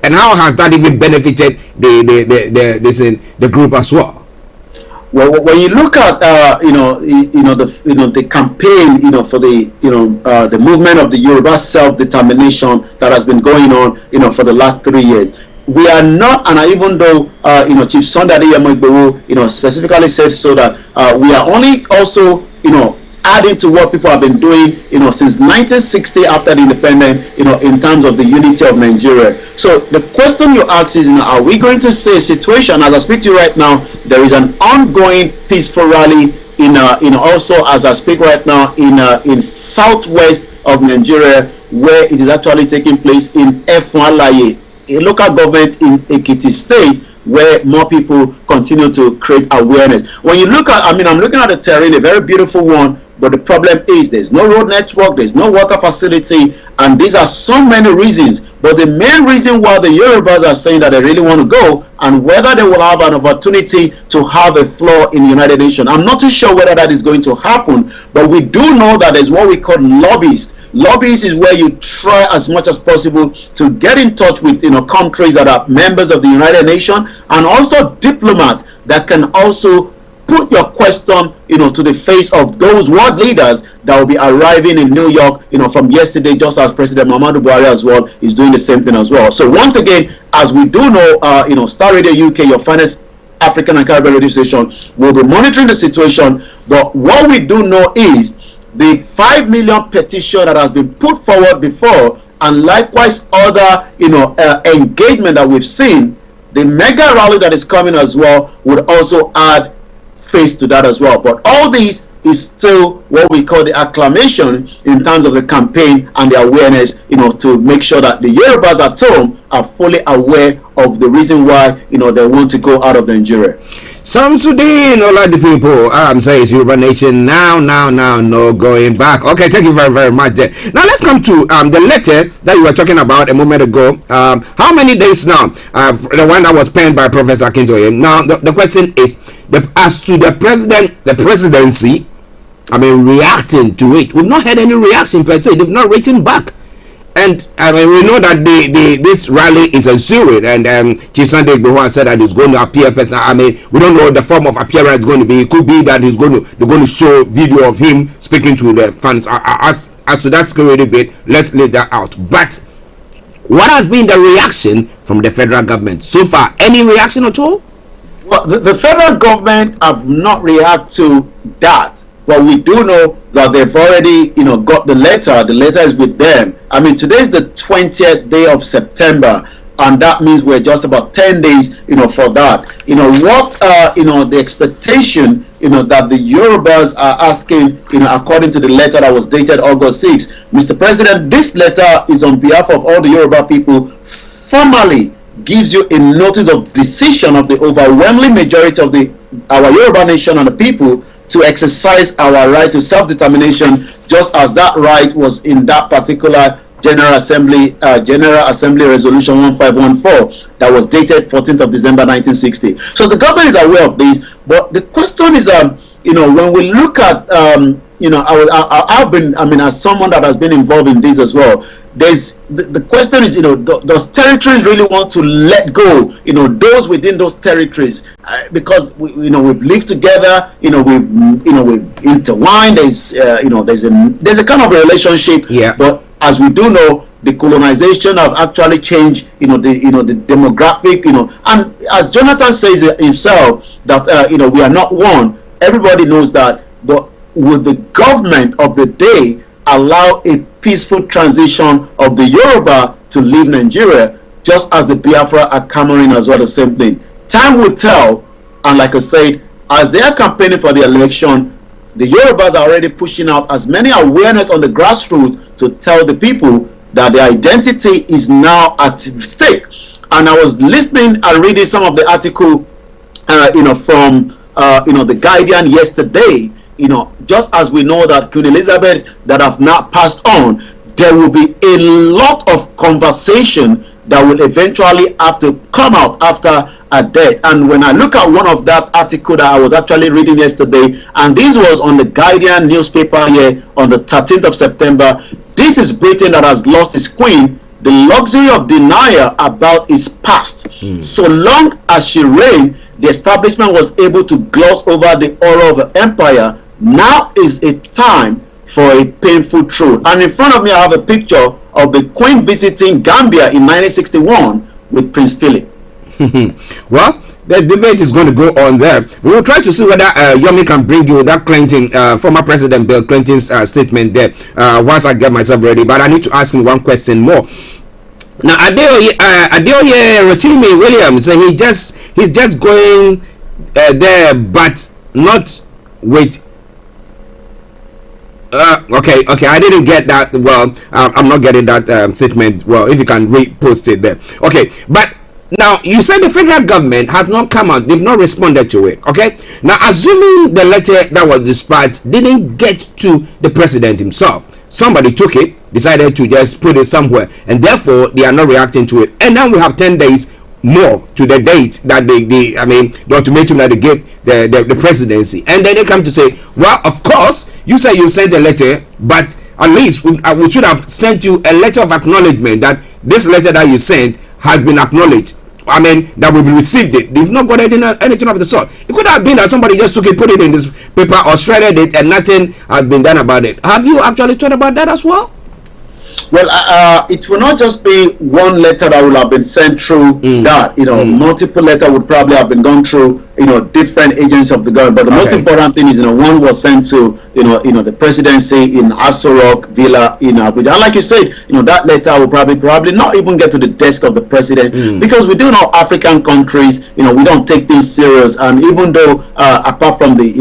and how has that even benefited the group as well? Well, when you look at the campaign, for the the movement of the Yoruba self-determination that has been going on, for the last 3 years, we are not, and even though Chief Sunday Adeyemo specifically said so, that we are only also adding to what people have been doing since 1960 after the independence, in terms of the unity of Nigeria. So the question you ask is, are we going to see a situation, as I speak to you right now, there is an ongoing peaceful rally also as I speak right now in southwest of Nigeria, where it is actually taking place in Efwalaye, a local government in Ekiti State, where more people continue to create awareness. When you look at, I'm looking at the terrain, a very beautiful one, but the problem is there's no road network, there's no water facility, and these are so many reasons. But the main reason why the Yorubas are saying that they really want to go, and whether they will have an opportunity to have a floor in the United Nations, I'm not too sure whether that is going to happen, but we do know that there's what we call lobbyists. Lobbyists is where you try as much as possible to get in touch with countries that are members of the United Nations, and also diplomats that can also put your question to the face of those world leaders that will be arriving in New York from yesterday, just as President Muhammadu Buhari as well is doing the same thing as well. So once again, as we do know, Starr Radio UK, your finest African and Caribbean radio station, will be monitoring the situation. But what we do know is the 5 million petition that has been put forward before, and likewise other engagement that we've seen, the mega rally that is coming as well would also add face to that as well. But all these is still what we call the acclamation in terms of the campaign and the awareness, to make sure that the Yorubas at home are fully aware of the reason why they want to go out of Nigeria. Some today, like the people, says Yoruba Nation now, no going back. Okay, thank you very, very much there. Now let's come to the letter that you were talking about a moment ago. How many days now? The one that was penned by Professor Akintoye. Now the question is, as to the presidency, reacting to it. We've not had any reaction per se. They've not written back. And we know that this rally is a Zurich, and Chief Sunday Igboho said that he's going to appear. We don't know the form of appearance it's going to be. It could be that they're going to show video of him speaking to the fans. As to that security bit, let's leave that out. But what has been the reaction from the federal government so far? Any reaction at all? Well, the federal government have not reacted to that. But we do know that they've already, got the letter. The letter is with them. Today is the 20th day of September, and that means we're just about 10 days, for that. The expectation, that the Yorubas are asking, according to the letter that was dated August 6. Mr. President, this letter is on behalf of all the Yoruba people, formally gives you a notice of decision of the overwhelming majority of our Yoruba nation and the people to exercise our right to self-determination, just as that right was in that particular General Assembly Resolution 1514 that was dated 14th of December 1960. So the government is aware of this, but the question is, when we look at, I've been, as someone that has been involved in this as well, the question is, does territories really want to let go, those within those territories, because we've lived together, we've intertwined. There's a kind of a relationship. Yeah. But as we do know, the colonization have actually changed, the demographic, and as Jonathan says himself that we are not one. Everybody knows that, but would the government of the day allow a peaceful transition of the Yoruba to leave Nigeria, just as the Biafra are clamoring as well, the same thing? Time will tell, and like I said, as they are campaigning for the election, the Yorubas are already pushing out as many awareness on the grassroots to tell the people that their identity is now at stake. And I was listening and reading some of the article, from the Guardian yesterday. Just as we know that Queen Elizabeth that have now passed on, there will be a lot of conversation that will eventually have to come out after a death. And when I look at one of that article that I was actually reading yesterday, and this was on the Guardian newspaper here on the 13th of September, this is Britain that has lost its queen, the luxury of denial about its past. So long as she reigned, the establishment was able to gloss over the horror of the empire. Now is a time for a painful truth. And in front of me I have a picture of the Queen visiting Gambia in 1961 with Prince Philip. Well, the debate is going to go on there. We will try to see whether Yomi can bring you that Clinton, former President Bill Clinton's statement there once I get myself ready. But I need to ask him one question more. Now, Adeoye Rotimi Williams, he's just going there, but not with. Okay, I didn't get that. Well, I'm not getting that statement. Well, if you can repost it there. Okay, but now you said the federal government has not come out; they've not responded to it. Okay, now assuming the letter that was dispatched didn't get to the president himself, somebody took it, decided to just put it somewhere, and therefore they are not reacting to it. And now we have 10 days more to the date that the ultimatum that they gave the presidency, and then they come to say, well, of course you say you sent a letter, but at least we should have sent you a letter of acknowledgement that this letter that you sent has been acknowledged. That we've received it. They've not got anything of the sort. It could have been that somebody just took it, put it in this paper or shredded it, and nothing has been done about it. Have you actually thought about that as well? Well, it will not just be one letter that will have been sent through that. Multiple letters would probably have been gone through, different agents of the government. But the most important thing is, one was sent to, the presidency in Aso Rock Villa in Abuja. And like you said, that letter will probably not even get to the desk of the president, because we do know African countries, we don't take things serious. And even though, apart from the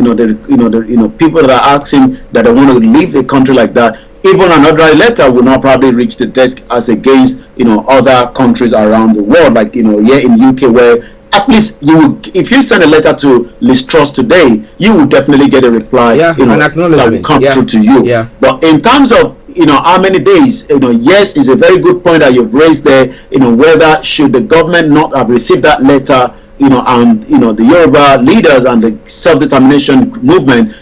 people that are asking that they want to leave a country like that, even another letter will not probably reach the desk as against other countries around the world, like here in UK, where at least if you send a letter to Liz Truss today, you will definitely get a reply that will come through to you. But in terms of how many days, yes, is a very good point that you've raised there. Whether should the government not have received that letter, and the Yoruba leaders and the self-determination movement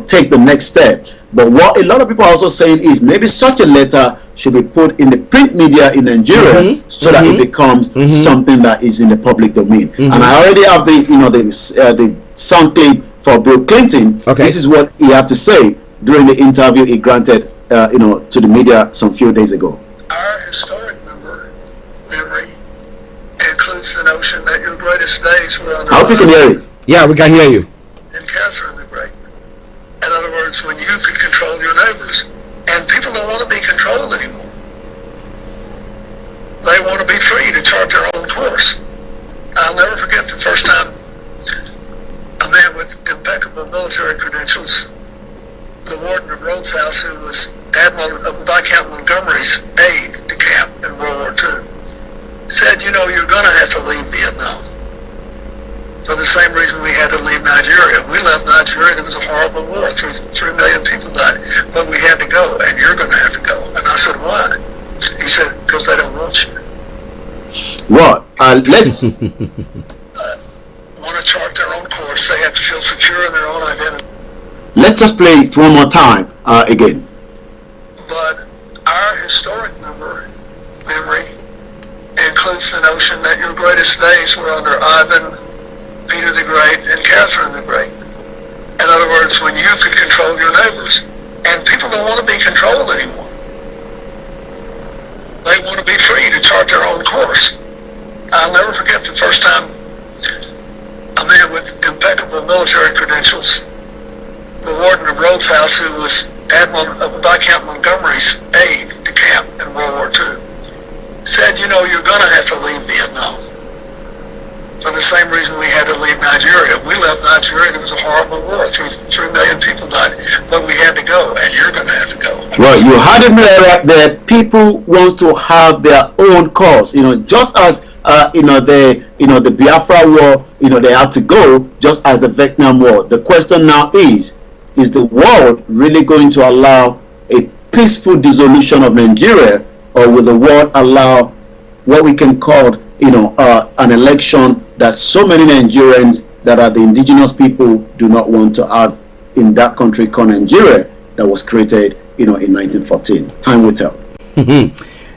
take the next step. But what a lot of people are also saying is maybe such a letter should be put in the print media in Nigeria, so that it becomes something that is in the public domain. And I already have the sound clip for Bill Clinton. This is what he had to say during the interview he granted to the media some few days ago. Our historic memory includes the notion that your greatest days were on the I hope you can hear it. Yeah, we can hear you. And Catherine the Great. In other words, when you could control your neighbors. And people don't want to be controlled anymore. They want to be free to chart their own course. I'll never forget the first time a man with impeccable military credentials, the warden of Rhodes House, who was Viscount Montgomery's aide de camp in World War II, said, you're going to have to leave Vietnam. For the same reason we had to leave Nigeria. We left Nigeria, it was a horrible war, 3 million people died, but we had to go, and you're going to have to go. And I said, why? He said, because they don't want you. What? Want to chart their own course, they have to feel secure in their own identity. Let's just play it one more time again. But our historic memory includes the notion that your greatest days were under Ivan, Peter the Great, and Catherine the Great. In other words, when you could control your neighbors. And people don't want to be controlled anymore. They want to be free to chart their own course. I'll never forget the first time a man with impeccable military credentials, the warden of Rhodes House, who was Viscount Montgomery's aide de camp in World War II, said, you're going to have to leave Vietnam. For the same reason we had to leave Nigeria. We left Nigeria. It was a horrible war. 3 million people died, but we had to go, and you're going to have to go. Well, you had it right there. People want to have their own cause. Just as the Biafra war, they have to go, just as the Vietnam war. The question now is the world really going to allow a peaceful dissolution of Nigeria, or will the world allow what we can call, an election that so many Nigerians that are the indigenous people do not want to have in that country called Nigeria that was created, in 1914. Time will tell.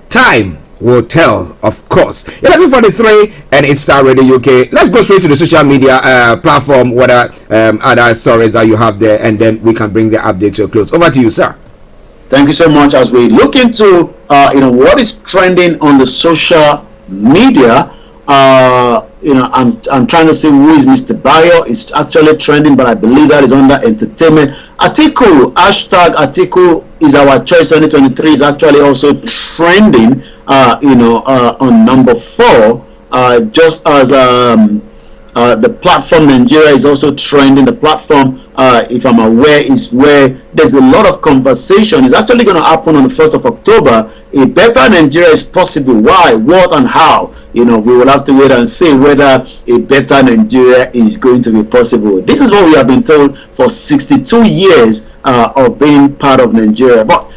Time will tell, of course. 11:43 and it's Starr Radio UK. Let's go straight to the social media platform. What are other stories that you have there, and then we can bring the update to a close. Over to you, sir. Thank you so much. As we look into what is trending on the social media, I'm trying to see who is Mr. Bayo. It's actually trending, but I believe that is under entertainment. Atiku, hashtag Atiku is our choice 2023 is actually also trending, on number 4, just as the platform Nigeria is also trending. The platform, if I'm aware, is where there's a lot of conversation. It's actually going to happen on the 1st of October. A better Nigeria is possible. Why, what, and how? We will have to wait and see whether a better Nigeria is going to be possible. This is what we have been told for 62 years of being part of Nigeria. But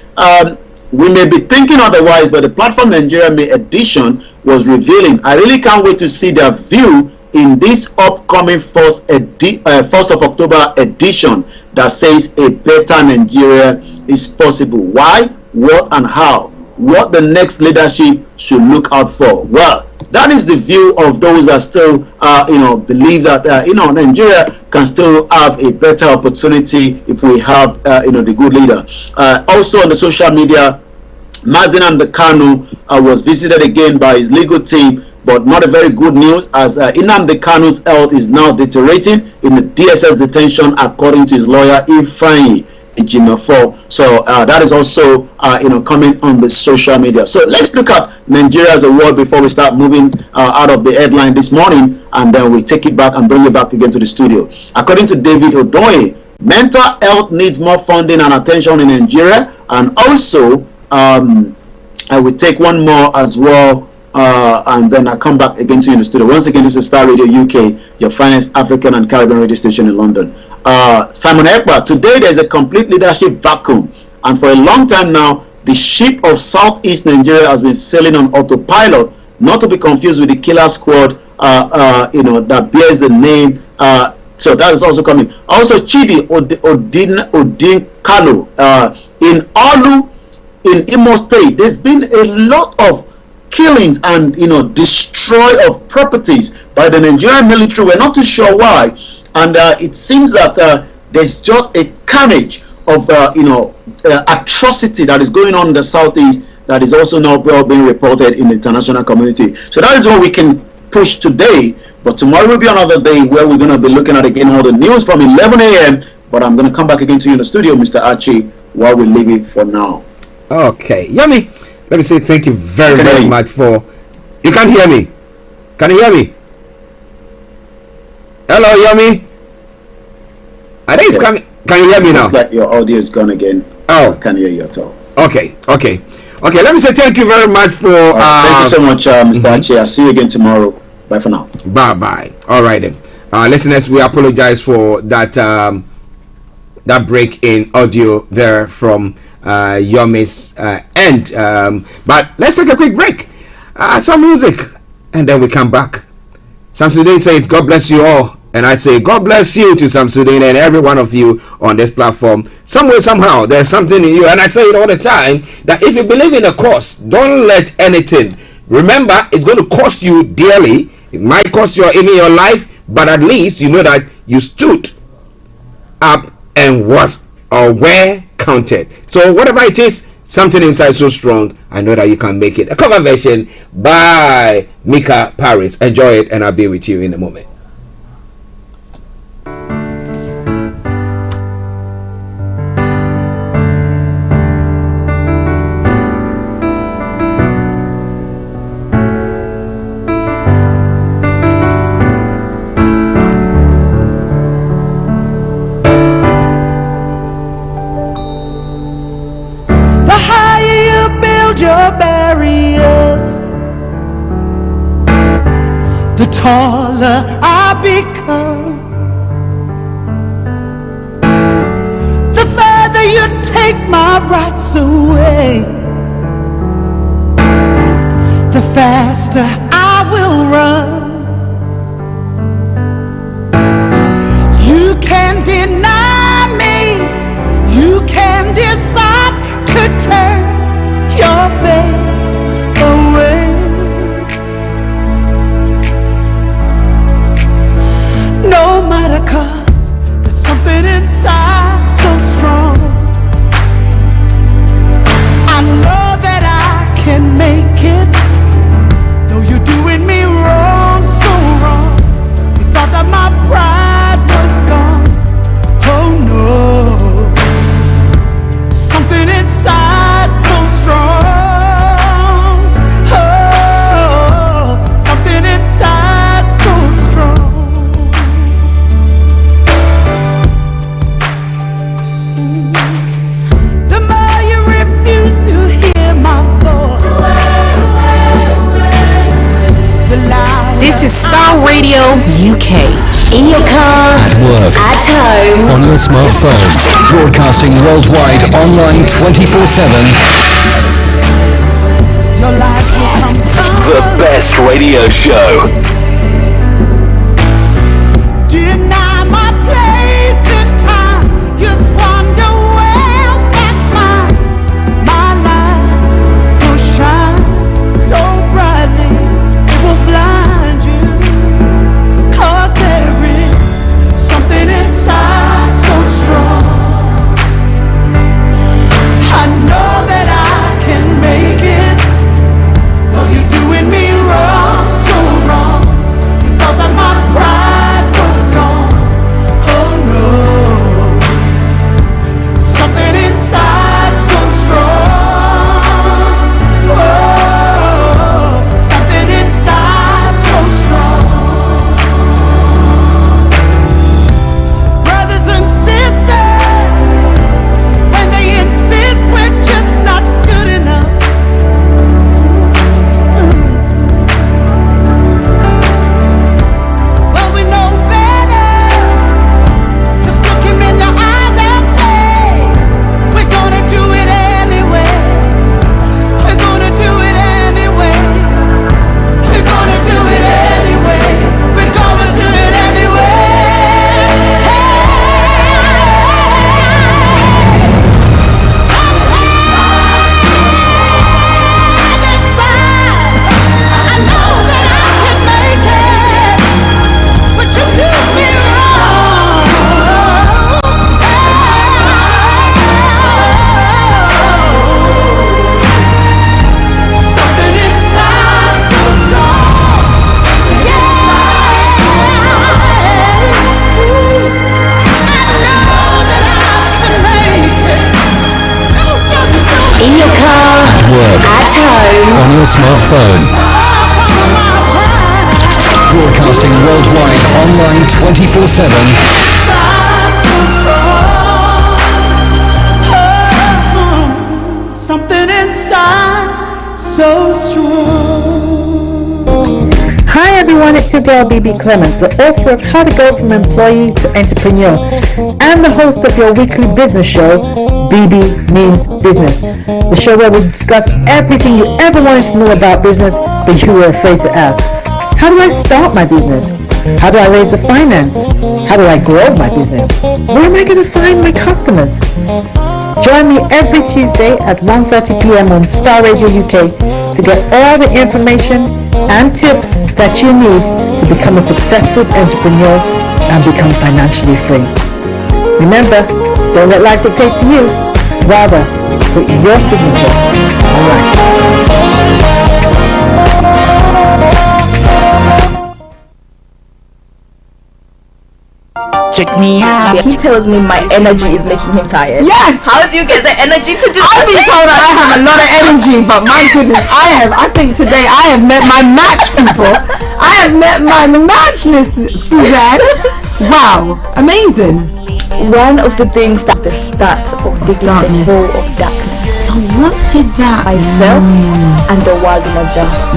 we may be thinking otherwise, but the platform Nigeria May edition was revealing. I really can't wait to see their view in this upcoming 1st of October edition that says a better Nigeria is possible. Why, what, and how? What the next leadership should look out for? Well, that is the view of those that still, believe that, Nigeria can still have a better opportunity if we have, the good leader. Also on the social media, Mazi Nnamdi Kanu was visited again by his legal team, but not a very good news, as Nnamdi Kanu's health is now deteriorating in the DSS detention, according to his lawyer Ifeanyi Ejimefo. So that is also coming on the social media. So let's look at Nigeria as a world before we start moving out of the headline this morning, and then we take it back and bring it back again to the studio. According to David Odoye, mental health needs more funding and attention in Nigeria, and also I will take one more as well. And then I come back again to you in the studio. Once again, this is Starr Radio UK, your finest African and Caribbean radio station in London. Simon Ekpa, today there's a complete leadership vacuum, and for a long time now, the ship of Southeast Nigeria has been sailing on autopilot, not to be confused with the killer squad, that bears the name. So that is also coming. Also, Chidi Odin Kalu, in Olu, in Imo State, there's been a lot of killings and destroy of properties by the Nigerian military. We're not too sure why, and it seems that there's just a carnage of atrocity that is going on in the southeast that is also now being reported in the international community. So that is what we can push today, but tomorrow will be another day where we're going to be looking at again all the news from 11 a.m. But I'm going to come back again to you in the studio, Mr. Archie, while we leave it for now. Okay, Yummy, let me say thank you very much for... You can't hear me. Can you hear me? Hello, Yummy. I think it's coming. Can you hear me now? Looks like your audio is gone again. Oh, I can't hear you at all. Okay. Let me say thank you very much for... thank you so much, Mr. Archie. I'll see you again tomorrow. Bye for now. Bye. All right then. Listeners, we apologize for that that break in audio there from Yomi's end. But let's take a quick break. Some music, and then we come back. Samsudin says, God bless you all. And I say, God bless you to Samsudin and every one of you on this platform. Some way, somehow, there's something in you. And I say it all the time, that if you believe in a cause, don't let anything. Remember, it's going to cost you dearly. It might cost you even your life, but at least you know that you stood up and was or were counted. So whatever it is, something inside so strong, I know that you can make it. A cover version by Mika Paris. Enjoy it, and I'll be with you in a moment. taller I become. The further you take my rights away, the faster I will run. You can deny me, you can decide to turn your face away. No matter, 'cause there's something inside so strong. I know that I can make it, though you're doing me wrong, so wrong. You thought that my pride was gone. Oh no, something inside so strong. Oh, something inside so strong. The more you refuse to hear my voice, the louder. This is Starr Radio UK. In your car, At work, at home, on your smartphone, broadcasting worldwide, online 24/7. Your life will come The best radio show. deny my place in time. You squander wealth that's mine. My light will shine so brightly it will blind you. 'Cause there is something inside so strong. I know that I can make it, though you're doing me wrong, so wrong. You thought that my pride was gone. Oh no, something inside so strong. Oh, something inside so strong. Brothers and sisters, when they insist we're just not good enough. Well, we know better. Just look him in the eyes and say, we're gonna do it anyway. We're gonna do it anyway. We're gonna do it anyway. We're gonna do it anyway. I know that I can make it, but you do me wrong. Something inside so strong. I know that I can make it. in your car, At work, at home, on your smartphone. Broadcasting worldwide, online 24/7. Something inside so strong. Hi everyone, it's your girl BB Clement, the author of How to Go from Employee to Entrepreneur and the host of your weekly business show, BB Means Business, the show where we discuss everything you ever wanted to know about business but you were afraid to ask. How do I start my business? How do I raise the finance? How do I grow my business? Where am I going to find my customers? Join me every Tuesday at 1:30 p.m. on Starr Radio UK to get all the information and tips that you need to become a successful entrepreneur and become financially free. Remember, don't let life dictate to you. Rather, put your signature. All right. Check me out. He tells me my energy is making him tired. Yes! How do you get the energy to do I've been told that I have a lot of energy, but my goodness, I think today I have met my match, people. I have met my match, Miss Suzanne. Wow, amazing. One of the things that's the start of the darkness. Of darkness. So what did that? Myself and the world in adjust.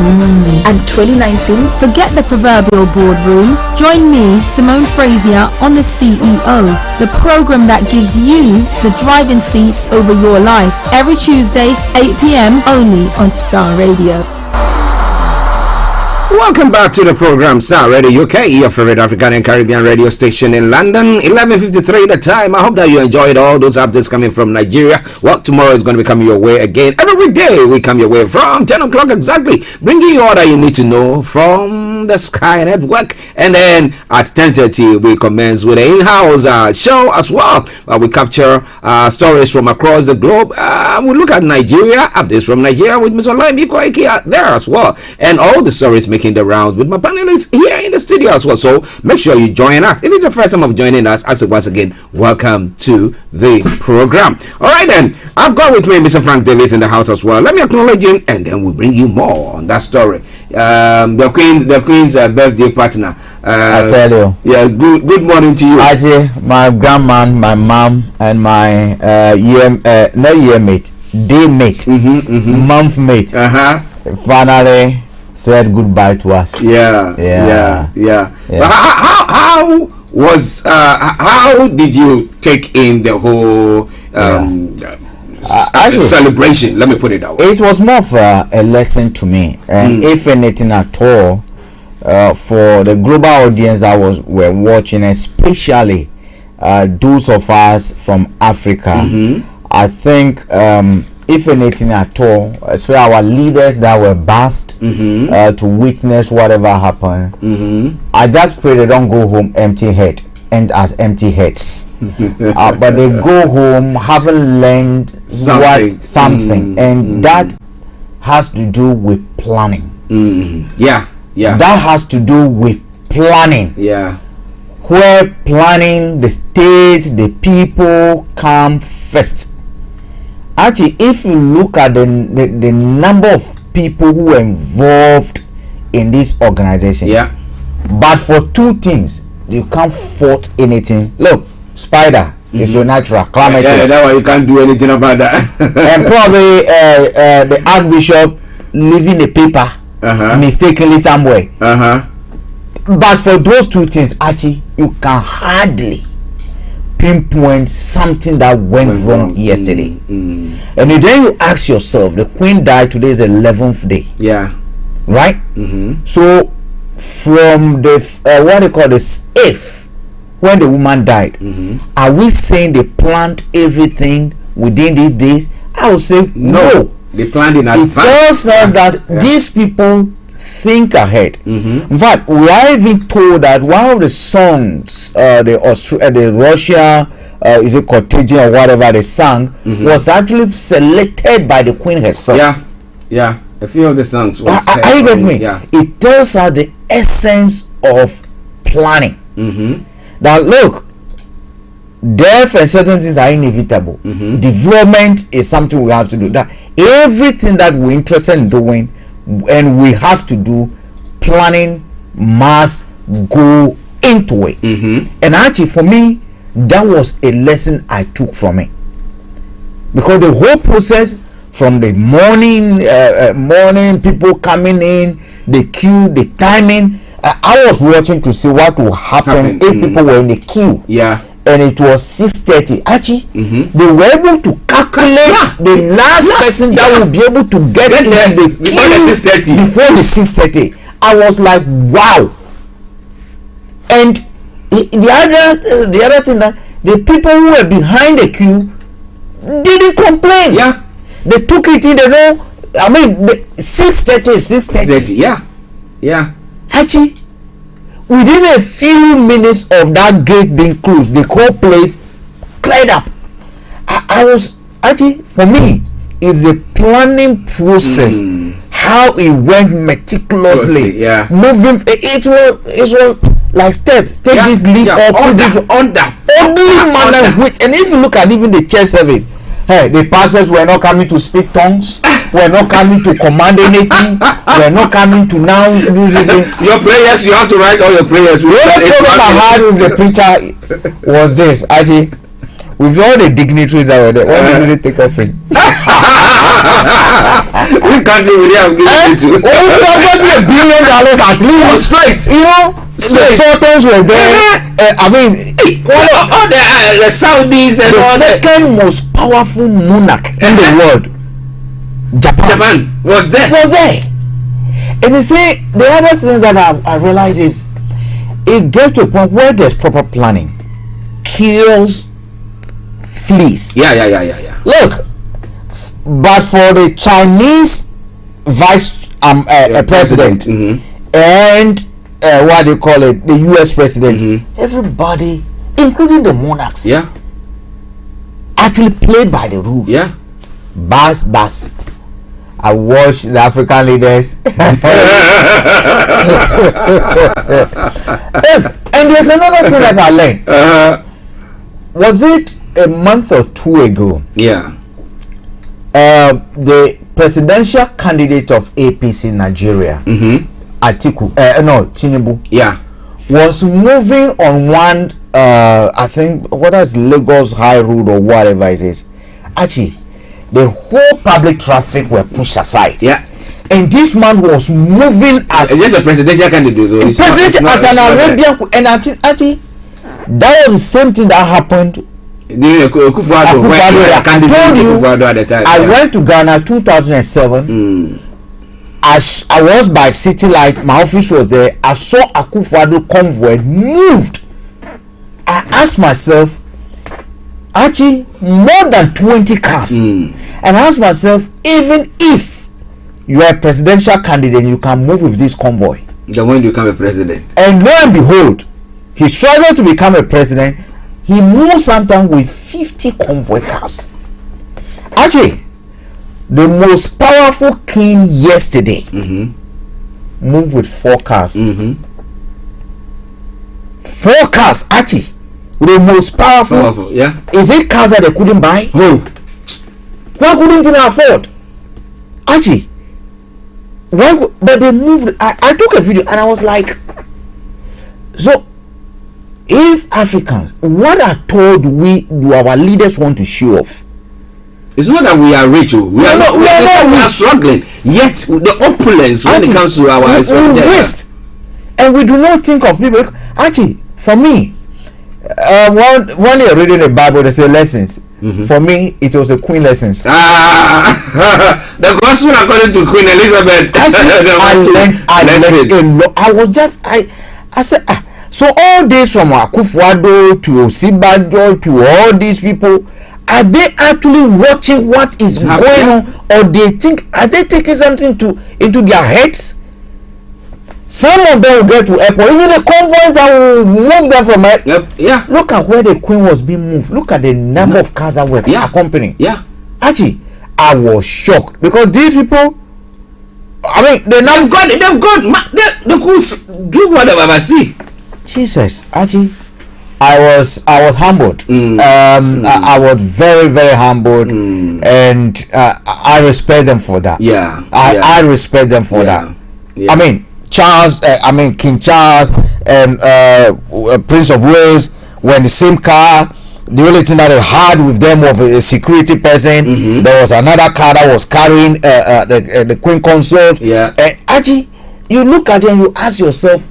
And 2019. Forget the proverbial boardroom. Join me, Simone Frazier, on the CEO, the program that gives you the driving seat over your life. Every Tuesday, 8 p.m. only on Starr Radio. Welcome back to the program Starr Radio UK, your favorite African and Caribbean radio station in London. 11:53 the time. I hope that you enjoyed all those updates coming from Nigeria. Well, tomorrow is going to be coming your way again. Every day we come your way from 10 o'clock exactly, bringing you all that you need to know from the Sky Network. And then at 10:30 we commence with an in-house show as well. We capture stories from across the globe. We look at Nigeria, updates from Nigeria with Mr. Olayomi there as well. And all the stories making the rounds with my panelists here in the studio as well. So make sure you join us. If it's the first time of joining us, I say once again, welcome to the program. All right then, I've got with me Mr. Frank Davis in the house as well. Let me acknowledge him, and then we'll bring you more on that story. The Queen's birthday partner. I tell you. Yeah, good morning to you. Archie, my grandma, my mom, and my not year mate, day mate, month mate. Finally said goodbye to us. Yeah. But how did you take in the whole celebration? Let me put it that way. It was more of a lesson to me, and if anything at all, for the global audience that were watching, especially those of us from Africa, I think. If anything at all, especially our leaders that were bashed to witness whatever happened, I just pray they don't go home empty-headed and as empty heads, but they go home having learned something, and that has to do with planning. That has to do with planning. Where planning, the states, the people come first. Actually, if you look at the number of people who are involved in this organization, but for two things, you can't fault anything. Look, spider is your natural climate. That's why you can't do anything about that. And probably the archbishop leaving a paper mistakenly somewhere. But for those two things, actually, you can hardly pinpoint something that went wrong yesterday. And then you ask yourself, the Queen died, today is the 11th day. Right? So from the what they call this, if when the woman died, are we saying they planned everything within these days? I would say no. They planned in advance. It tells us that these people think ahead. In fact, we are even told that one of the songs the Russia is it Contagion or whatever they sang was actually selected by the Queen herself. A few of the songs was are you getting me? It tells us the essence of planning. That look, death and certain things are inevitable. Development is something we have to do. That everything that we're interested in doing and we have to do, planning must go into it. And actually for me, that was a lesson I took from it, because the whole process from the morning people coming in, the queue, the timing, I was watching to see what will happen if people were in the queue. And it was 6:30. Actually, they were able to calculate the last person that will be able to get into the queue before the 6:30. I was like, wow. And the other thing, that the people who were behind the queue didn't complain. They took it in. They know. I mean, 6:30 is 6:30. Actually, within a few minutes of that gate being closed, the whole place cleared up. I was actually, for me, it's a planning process. How it went meticulously, moving. It was like step. Take this leap up, under manner. Which, and if you look at even the church service, hey, the pastors were not coming to speak tongues. We're not coming to command anything. We're not coming to now use your prayers. You have to write all your prayers. The only problem I had with the preacher was this, actually. with all the dignitaries that were there, why didn't they take offering? Which country would they have given it to? Oh, we are getting $1 billion at least. Straight. You know, the sultans were there. I mean, all the Saudis and all the second most powerful monarch in the world, Japan was there. And you see, the other thing that I realize is it gets to a point where there's proper planning. Kills fleas. Yeah. Look, but for the Chinese vice president and what they call it, the US president, everybody, including the monarchs, actually played by the rules. Bas. I watched the African leaders. And there's another thing that I learned. Was it a month or two ago? The presidential candidate of APC Nigeria, Tinubu, was moving on one, I think, what is Lagos High Road or whatever it is. Archie, the whole public traffic were pushed aside. And this man was moving as just a presidential candidate. As an Arabian, and actually, that was the same thing that happened. I went to Ghana 2007. As I was by City Light, my office was there. I saw Akufo-Addo convoy moved. I asked myself, Archie, more than 20 cars. And I asked myself, even if you are a presidential candidate, you can move with this convoy. Then when you become a president? And lo and behold, he struggled to become a president. He moved sometimes with 50 convoy cars. Actually, the most powerful king yesterday moved with 4 cars. 4 cars, actually. The most powerful. Is it cars that they couldn't buy? Why couldn't they afford? Actually, but they moved. I took a video and I was like, so if Africans, what are told do our leaders want to show off? It's not that we are rich, we are struggling. Yet the opulence when it comes to our we waste, and we do not think of people. Actually, for me, when you're reading the Bible, they say lessons. For me, it was a Queen lessons. The gospel according to Queen Elizabeth. Actually, I learned a lot. I said, so all this from Akufo-Addo to Osibajo to all these people, are they actually watching what is going on, or are they taking something into their heads? Some of them will get to airport. Even the convoys that will move them from airport. Look at where the Queen was being moved. Look at the number of cars that were accompanying. Actually, I was shocked because these people, I mean, they've gone. They could do whatever I see. Jesus, actually, I was humbled. I was very, very humbled, and I respect them for that. I respect them for that. I mean, King Charles and Prince of Wales were in the same car. The only thing that they had with them was a security person. There was another car that was carrying the Queen Consort. Actually, you look at it and you ask yourself,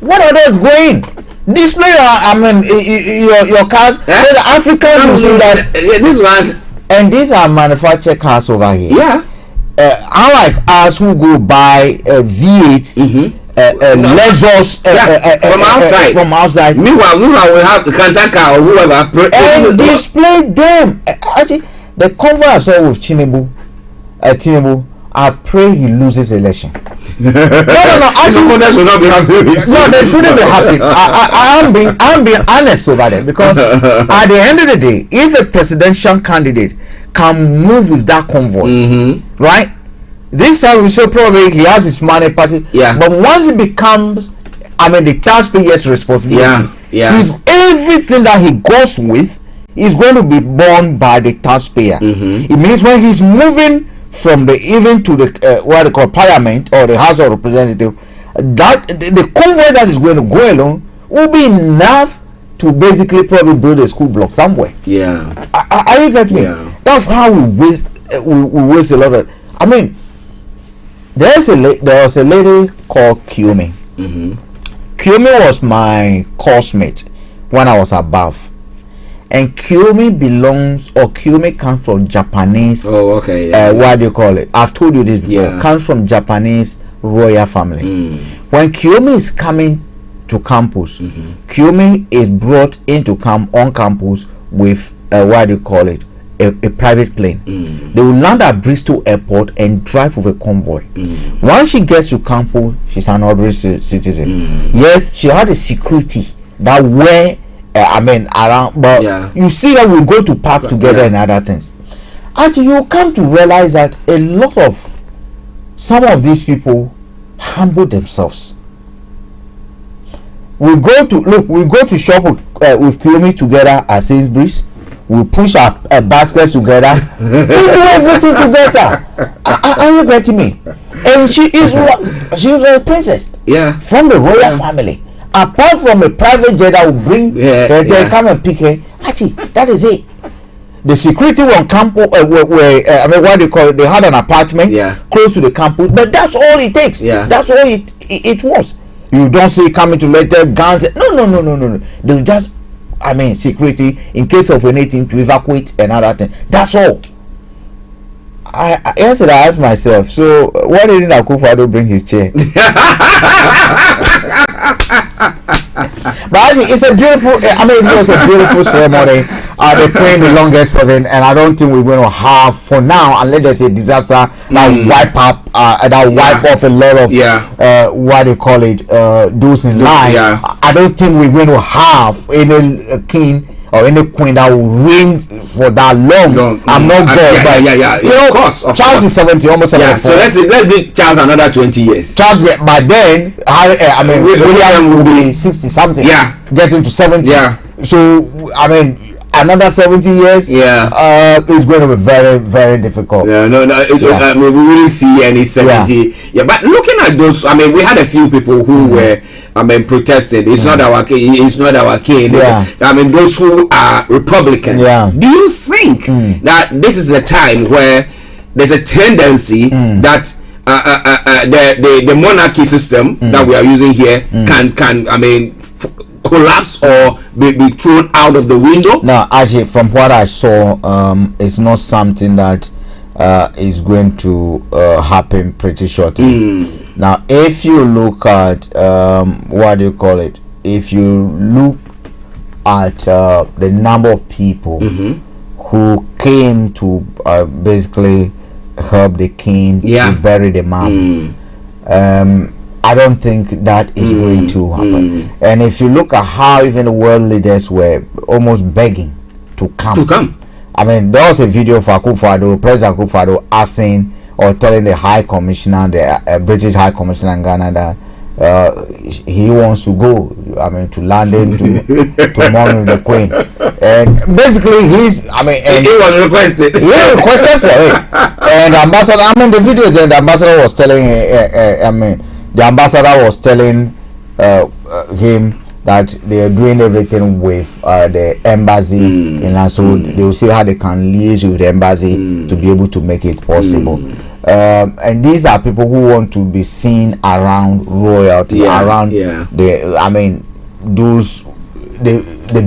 what are those going? Display your cars. The Africans will say that this one, and these are manufactured cars over here. Unlike us who go buy V8 Lexus from outside. Meanwhile, we have the Kantaka or whoever and display them. Actually, the cover I saw with Tinubu, I pray he loses election. No. Actually, will not be happy. No, they shouldn't be happy. I'm being honest over there, because at the end of the day, if a presidential candidate can move with that convoy, right? This time we show probably he has his money party. But once it becomes, the taxpayer's responsibility. Is everything that he goes with is going to be borne by the taxpayer. It means when he's moving from the even to the what they call parliament or the House of Representatives, that the convoy that is going to go along will be enough to basically probably build a school block somewhere. Yeah. Are you getting me? Yeah. That's how we waste a lot of. I mean, there was a lady called Kiyomi. Kiyomi was my course mate when I was above, and Kiyomi comes from Japanese. Oh, okay. Yeah. What do you call it? I've told you this before. Yeah. Comes from Japanese royal family. When Kiyomi is coming to campus, Kiyomi is brought into on campus with what do you call it? A private plane. They will land at Bristol Airport and drive with a convoy. Once she gets to campus, she's an ordinary citizen. Yes, she had a security that were around, but you see that we go to park together and other things. Actually, you come to realize that some of these people humble themselves. We go to shop with Kiyomi together at Sainsbury's. We push our baskets together. We do everything together. Are you getting me? And she is a princess. Yeah. From the royal family. Apart from a private jet that will bring, they come and pick her. Actually, that is it. The security on campus, what do you call it? They had an apartment close to the campus, but that's all it takes. Yeah. That's all it was. You don't see coming to let their guns. No. They just, security in case of anything to evacuate another thing. That's all. Yesterday I asked myself, so why didn't Akufo-Addo bring his chair? But actually, it's a beautiful. It was a beautiful ceremony. They playing the longest seven, and I don't think we're going to have for now, unless there's a disaster that wipe up, wipe off a lot of what they call it, those in line. I don't think we're going to have any king or any queen that will reign for that long. I'm not God, but you know, Charles is 70, almost 74. So let's give Charles another 20 years. Charles, but then William will be 60 something. Yeah, getting to 70. Yeah. So another 70 years. Yeah. It's going to be very, very difficult. No. We really see any 70. Yeah. But looking at those, we had a few people who were. Protested. It's not our king. It's not our king. Yeah. Those who are Republicans. Yeah. Do you think that this is the time where there's a tendency that the monarchy system that we are using here can collapse or be thrown out of the window? No, actually, from what I saw, it's not something that is going to happen pretty shortly. Now, if you look at what do you call it? If you look at the number of people who came to basically help the king to bury the man, I don't think that is going to happen. And if you look at how even the world leaders were almost begging to come. There was a video for Akufo-Addo, President Akufo-Addo, asking or telling the High Commissioner, the British High Commissioner in Ghana, that he wants to go, to London to mourn the Queen. And basically, he was requested. He requested for it. And the ambassador, the videos, and the ambassador was telling, him that they are doing everything with the embassy, and so they will see how they can liaise with the embassy to be able to make it possible. And these are people who want to be seen around royalty, around the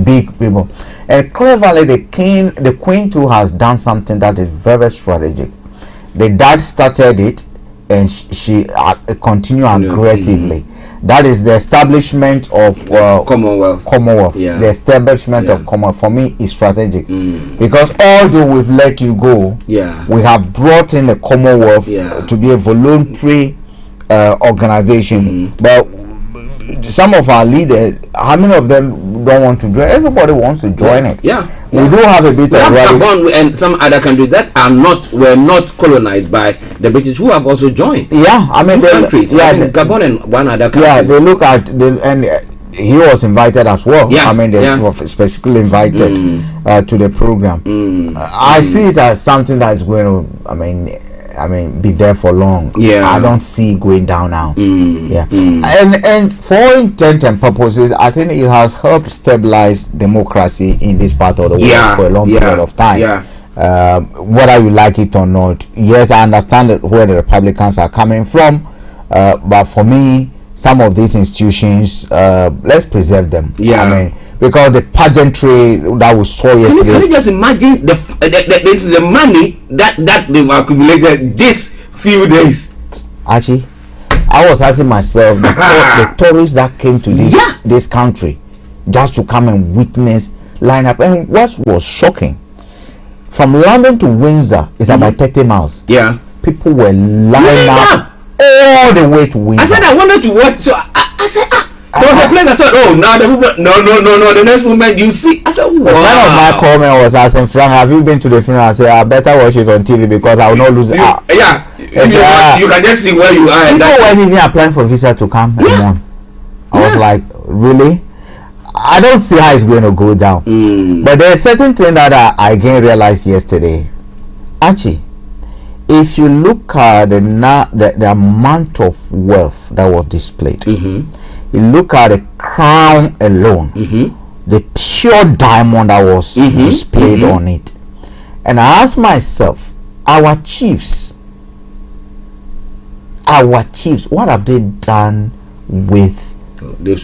big people. And cleverly, the queen too has done something that is very strategic. The dad started it, and she continued aggressively. That is the establishment of Commonwealth. The establishment of Commonwealth for me is strategic, because although we've let you go, we have brought in the Commonwealth to be a voluntary organization. But some of our leaders, how many of them don't want to join? Everybody wants to join it. We do have a bit of Gabon and some other countries that were not colonized by the British, who have also joined. Two countries. Gabon and one other country. They look at and he was invited as well. They were specifically invited to the program. I see it as something that is going to be there for long. Yeah. I don't see it going down now. Yeah. Mm. And for all intent and purposes, I think it has helped stabilize democracy in this part of the world for a long period of time. Yeah. Whether you like it or not, yes, I understand where the Republicans are coming from, but for me, some of these institutions, let's preserve them. Yeah. Because the pageantry that we saw yesterday. Can you just imagine this is the money that they've accumulated this few days? Archie, I was asking myself, the tourists that came to this country just to come and witness line up, and what was shocking, from London to Windsor is about 30 miles. Yeah. People were lined up all the way to Windsor. I said I wanted to watch, so I said there was a place I thought, oh, now the people, no, the next moment you see, I said, wow. One of my comment was asking Frank, have you been to the funeral? I said, I better watch it on TV because I will not lose. You can just see where you are. People weren't even applying for visa to come anymore. I was like, really? I don't see how it's going to go down. But there's a certain thing that I again realized yesterday. Archie, if you look at the amount of wealth that was displayed, you look at the crown alone, the pure diamond that was displayed on it, and I asked myself, our chiefs, what have they done with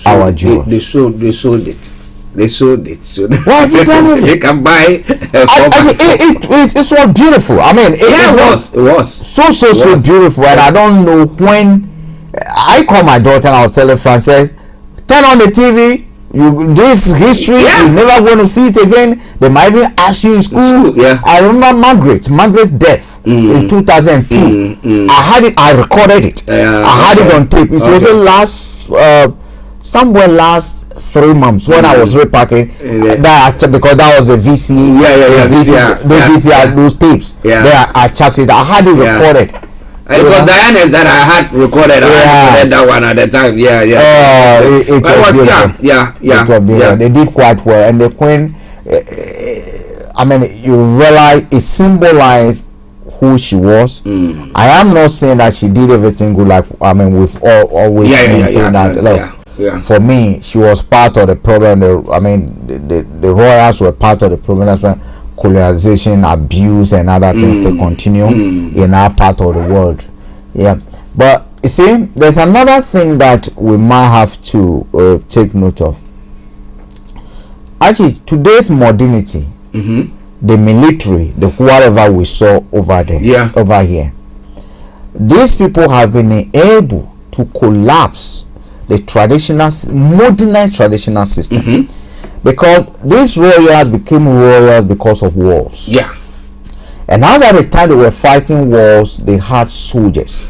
our jewels? They sold it. They sold it. So what have you done with it? They can buy. It was beautiful. I mean, it was so beautiful, and I don't know when. I called my daughter and I was telling Frances, turn on the TV. This history, you're never going to see it again. They might even ask you in school. I remember Margaret's death in 2002. I had it. I recorded it. I had it on tape. It was the last 3 months when I was repacking because that was a VC. VCR, those tapes. I checked it. I had it recorded. It was Diana's that I had recorded. I had that one at the time. It was beautiful. They did quite well, and the Queen. You realize it symbolized who she was. I am not saying that she did everything good. We've always maintained that. For me, she was part of the problem. The royals were part of the problem. That's why colonization, abuse, and other things to continue in our part of the world. But you see, there's another thing that we might have to take note of. Actually, today's modernity, the military, the whatever we saw over there, over here, these people have been able to collapse the modernized traditional system. Because these royals became royals because of wars. And as at the time they were fighting wars, they had soldiers.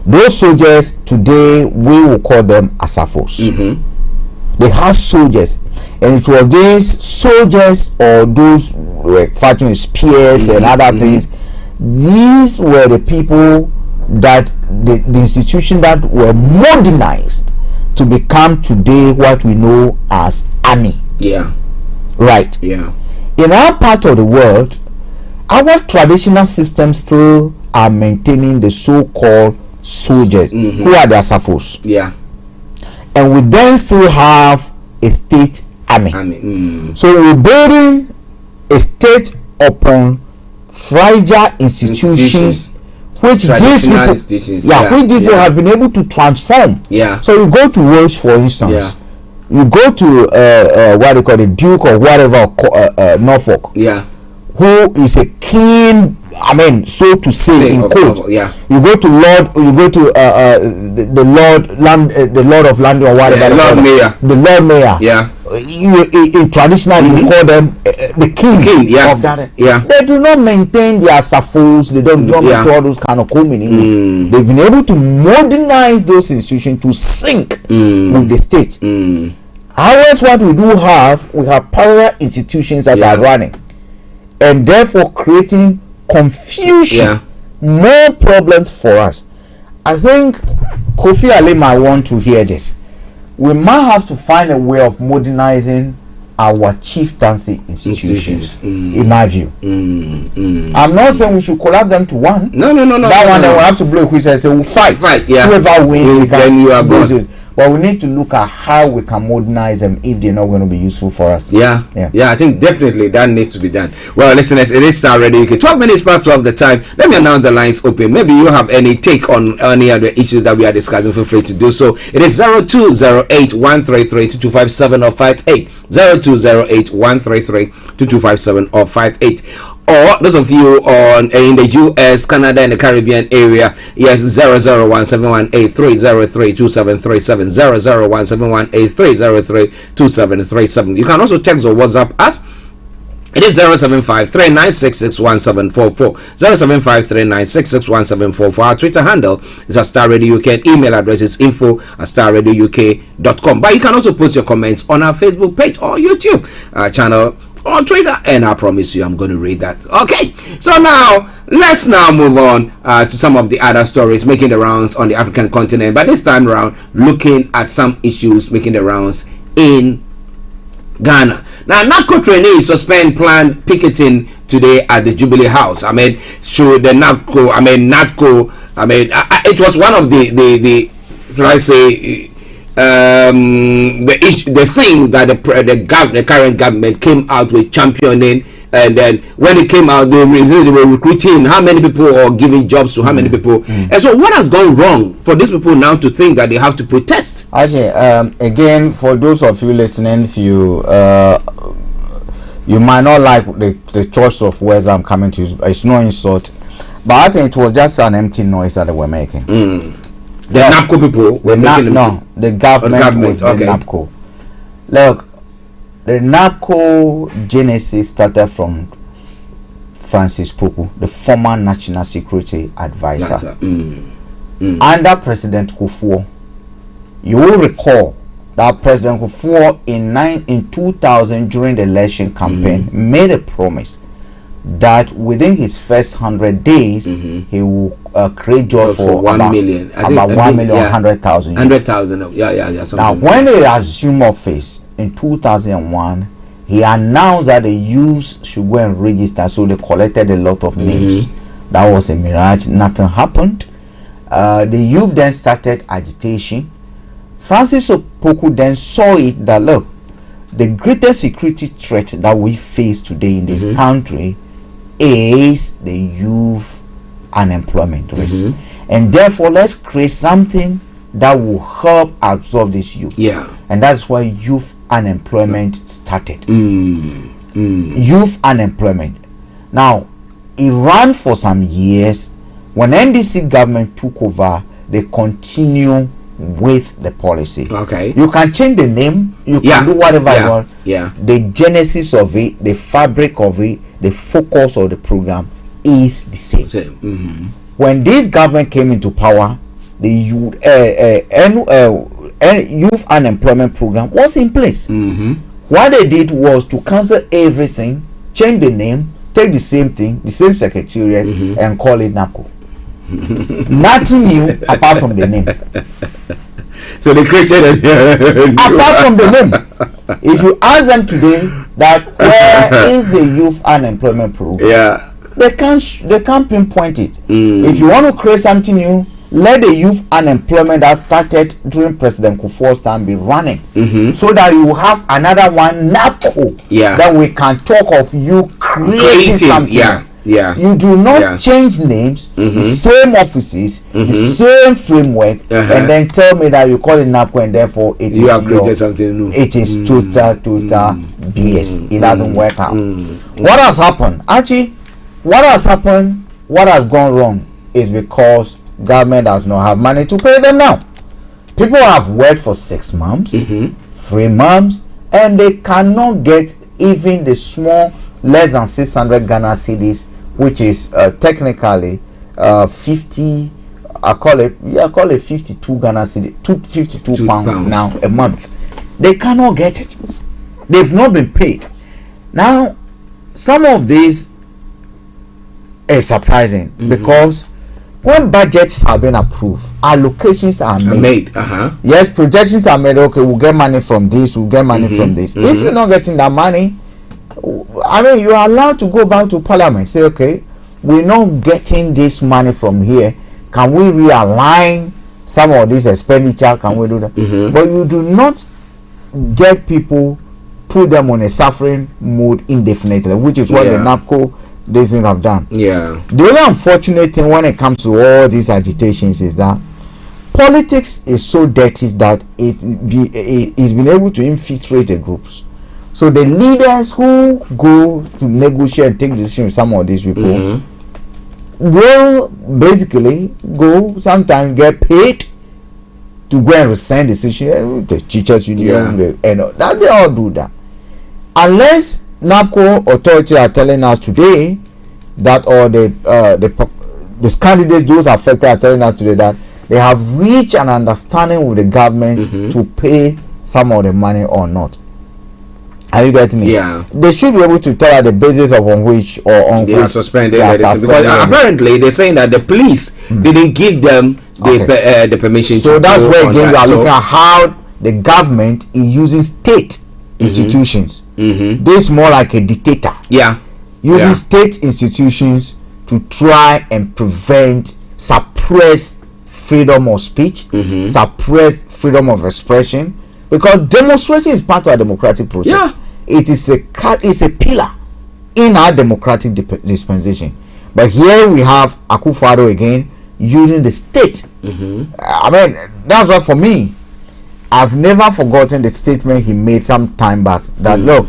Those soldiers today we will call them asafos. They had soldiers, and it was these soldiers or those who were fighting with spears and other things. These were the people that the institution that were modernized to become today what we know as army. Right. In our part of the world, our traditional systems still are maintaining the so-called soldiers who are the asafos. And we then still have a state army. So we're building a state upon fragile institutions which these people have been able to transform. So you go to Wales, for instance. You go to what they call the Duke or whatever, Norfolk, who is a king, so to say, in quote. You go to the Lord of London or whatever, the Lord Mayor. In traditional, you call them the king of that. They do not maintain their safos. They don't maintain all those kind of communities. They've been able to modernize those institutions to sync with the state. However, what we have parallel institutions that are running, and therefore creating confusion, more problems for us. I think Kofi Ali might want to hear this. We might have to find a way of modernizing our chieftaincy institutions, in my view. I'm not saying we should collapse them to one. No. That one, they will have to blow a whistle and say we'll fight. Yeah. Whoever wins, then you are gone. But we need to look at how we can modernize them if they're not going to be useful for us. Yeah. I think definitely that needs to be done. Well, listeners, it is Starr Radio UK. 12 minutes past 12 the time. Let me announce the lines open. Maybe you have any take on any other issues that we are discussing. Feel free to do so. It is 0208-133-2257 or 58. 0208-133-2257 or 58. Or those of you on in the US, Canada, and the Caribbean area, yes, 0017183032737, 0017183032737. You can also text or WhatsApp us. It is 07539661744, 07539661744. Our Twitter handle is Starr Radio UK, and email address is info@starradiouk.com. But you can also post your comments on our Facebook page or YouTube channel on Twitter, and I promise you I'm going to read that. Okay, so now let's move on to some of the other stories making the rounds on the African continent, but this time around looking at some issues making the rounds in Ghana. Now, NAPCO trainees suspend planned picketing today at the Jubilee House. Should the NAPCO, it was one of the should I say, the thing that the current government came out with championing, and then when it came out, they were recruiting how many people or giving jobs to how many people. And so what has gone wrong for these people now to think that they have to protest? Actually, again, for those of you listening, if you might not like the choice of words I'm coming to use, it's no insult, but I think it was just an empty noise that they were making. The NAPCO people were making the government with the NAPCO. Look, the NAPCO genesis started from Francis Poku, the former National Security Advisor. Under President Kufuor. You will recall that President Kufuor in 2000 during the election campaign made a promise that within his first 100 days he will create jobs for 1 million. About 1,100,000. 100,000. Yeah. Now, when they assumed office in 2001, he announced that the youths should go and register. So they collected a lot of names. That was a mirage. Nothing happened. The youth then started agitation. Francis Opoku then saw it that, look, the greatest security threat that we face today in this country is the youth unemployment risk, and therefore let's create something that will help absorb this youth. And that's why youth unemployment started. Youth unemployment. Now, it ran for some years. When NDC government took over, they continue with the policy. You can change the name, you can do whatever you want. The genesis of it, the fabric of it, the focus of the program is the same. When this government came into power, the youth unemployment program was in place. What they did was to cancel everything, change the name, take the same thing, the same secretariat, and call it NAPCO. Nothing new apart from the name. So they created apart from the name. If you ask them today that where is the youth unemployment program, they can't pinpoint it. If you want to create something new, let the youth unemployment that started during President Kufuor's time be running, so that you have another one, NAPCO. Then we can talk of you creating something. You do not change names, the same offices, the same framework, and then tell me that you call it NAPCO and therefore you have created something new. It is total BS. It doesn't work out. What has happened? Actually, what has happened, what has gone wrong is because government does not have money to pay them now. People have worked for 6 months, 3 months, and they cannot get even the small less than 600 Ghana cedis, which is technically 50. I call it 52 Ghana cedi, 52 pounds now a month. They cannot get it. They've not been paid. Now, some of this is surprising because when budgets have been approved, allocations are made. Yes, projections are made. Okay, we'll get money from this, we'll get money from this. If you're not getting that money, I mean, you are allowed to go back to parliament, say, okay, we're not getting this money from here. Can we realign some of this expenditure? Can we do that? But you do not get people, put them on a suffering mode indefinitely, which is what the NAPCO doesn't have done. Yeah. The only unfortunate thing when it comes to all these agitations is that politics is so dirty that it's been able to infiltrate the groups. So the leaders who go to negotiate and take decisions with some of these people will basically go sometimes get paid to go and rescind decision. The teachers union, that they all do that. Unless NAPCO authorities are telling us today that, or the candidates, those affected, are telling us today that they have reached an understanding with the government to pay some of the money or not. Are you getting me? Yeah. They should be able to tell us the basis of on which they are suspended. Because apparently they're saying that the police didn't give them the permission. So that's where again we are looking at how the government is using state institutions. This is more like a dictator. Using state institutions to try and suppress freedom of speech, suppress freedom of expression, because demonstration is part of a democratic process. It is a pillar in our democratic dispensation. But here we have Akufo-Addo again using the state. I mean, that's why for me, I've never forgotten the statement he made some time back that look,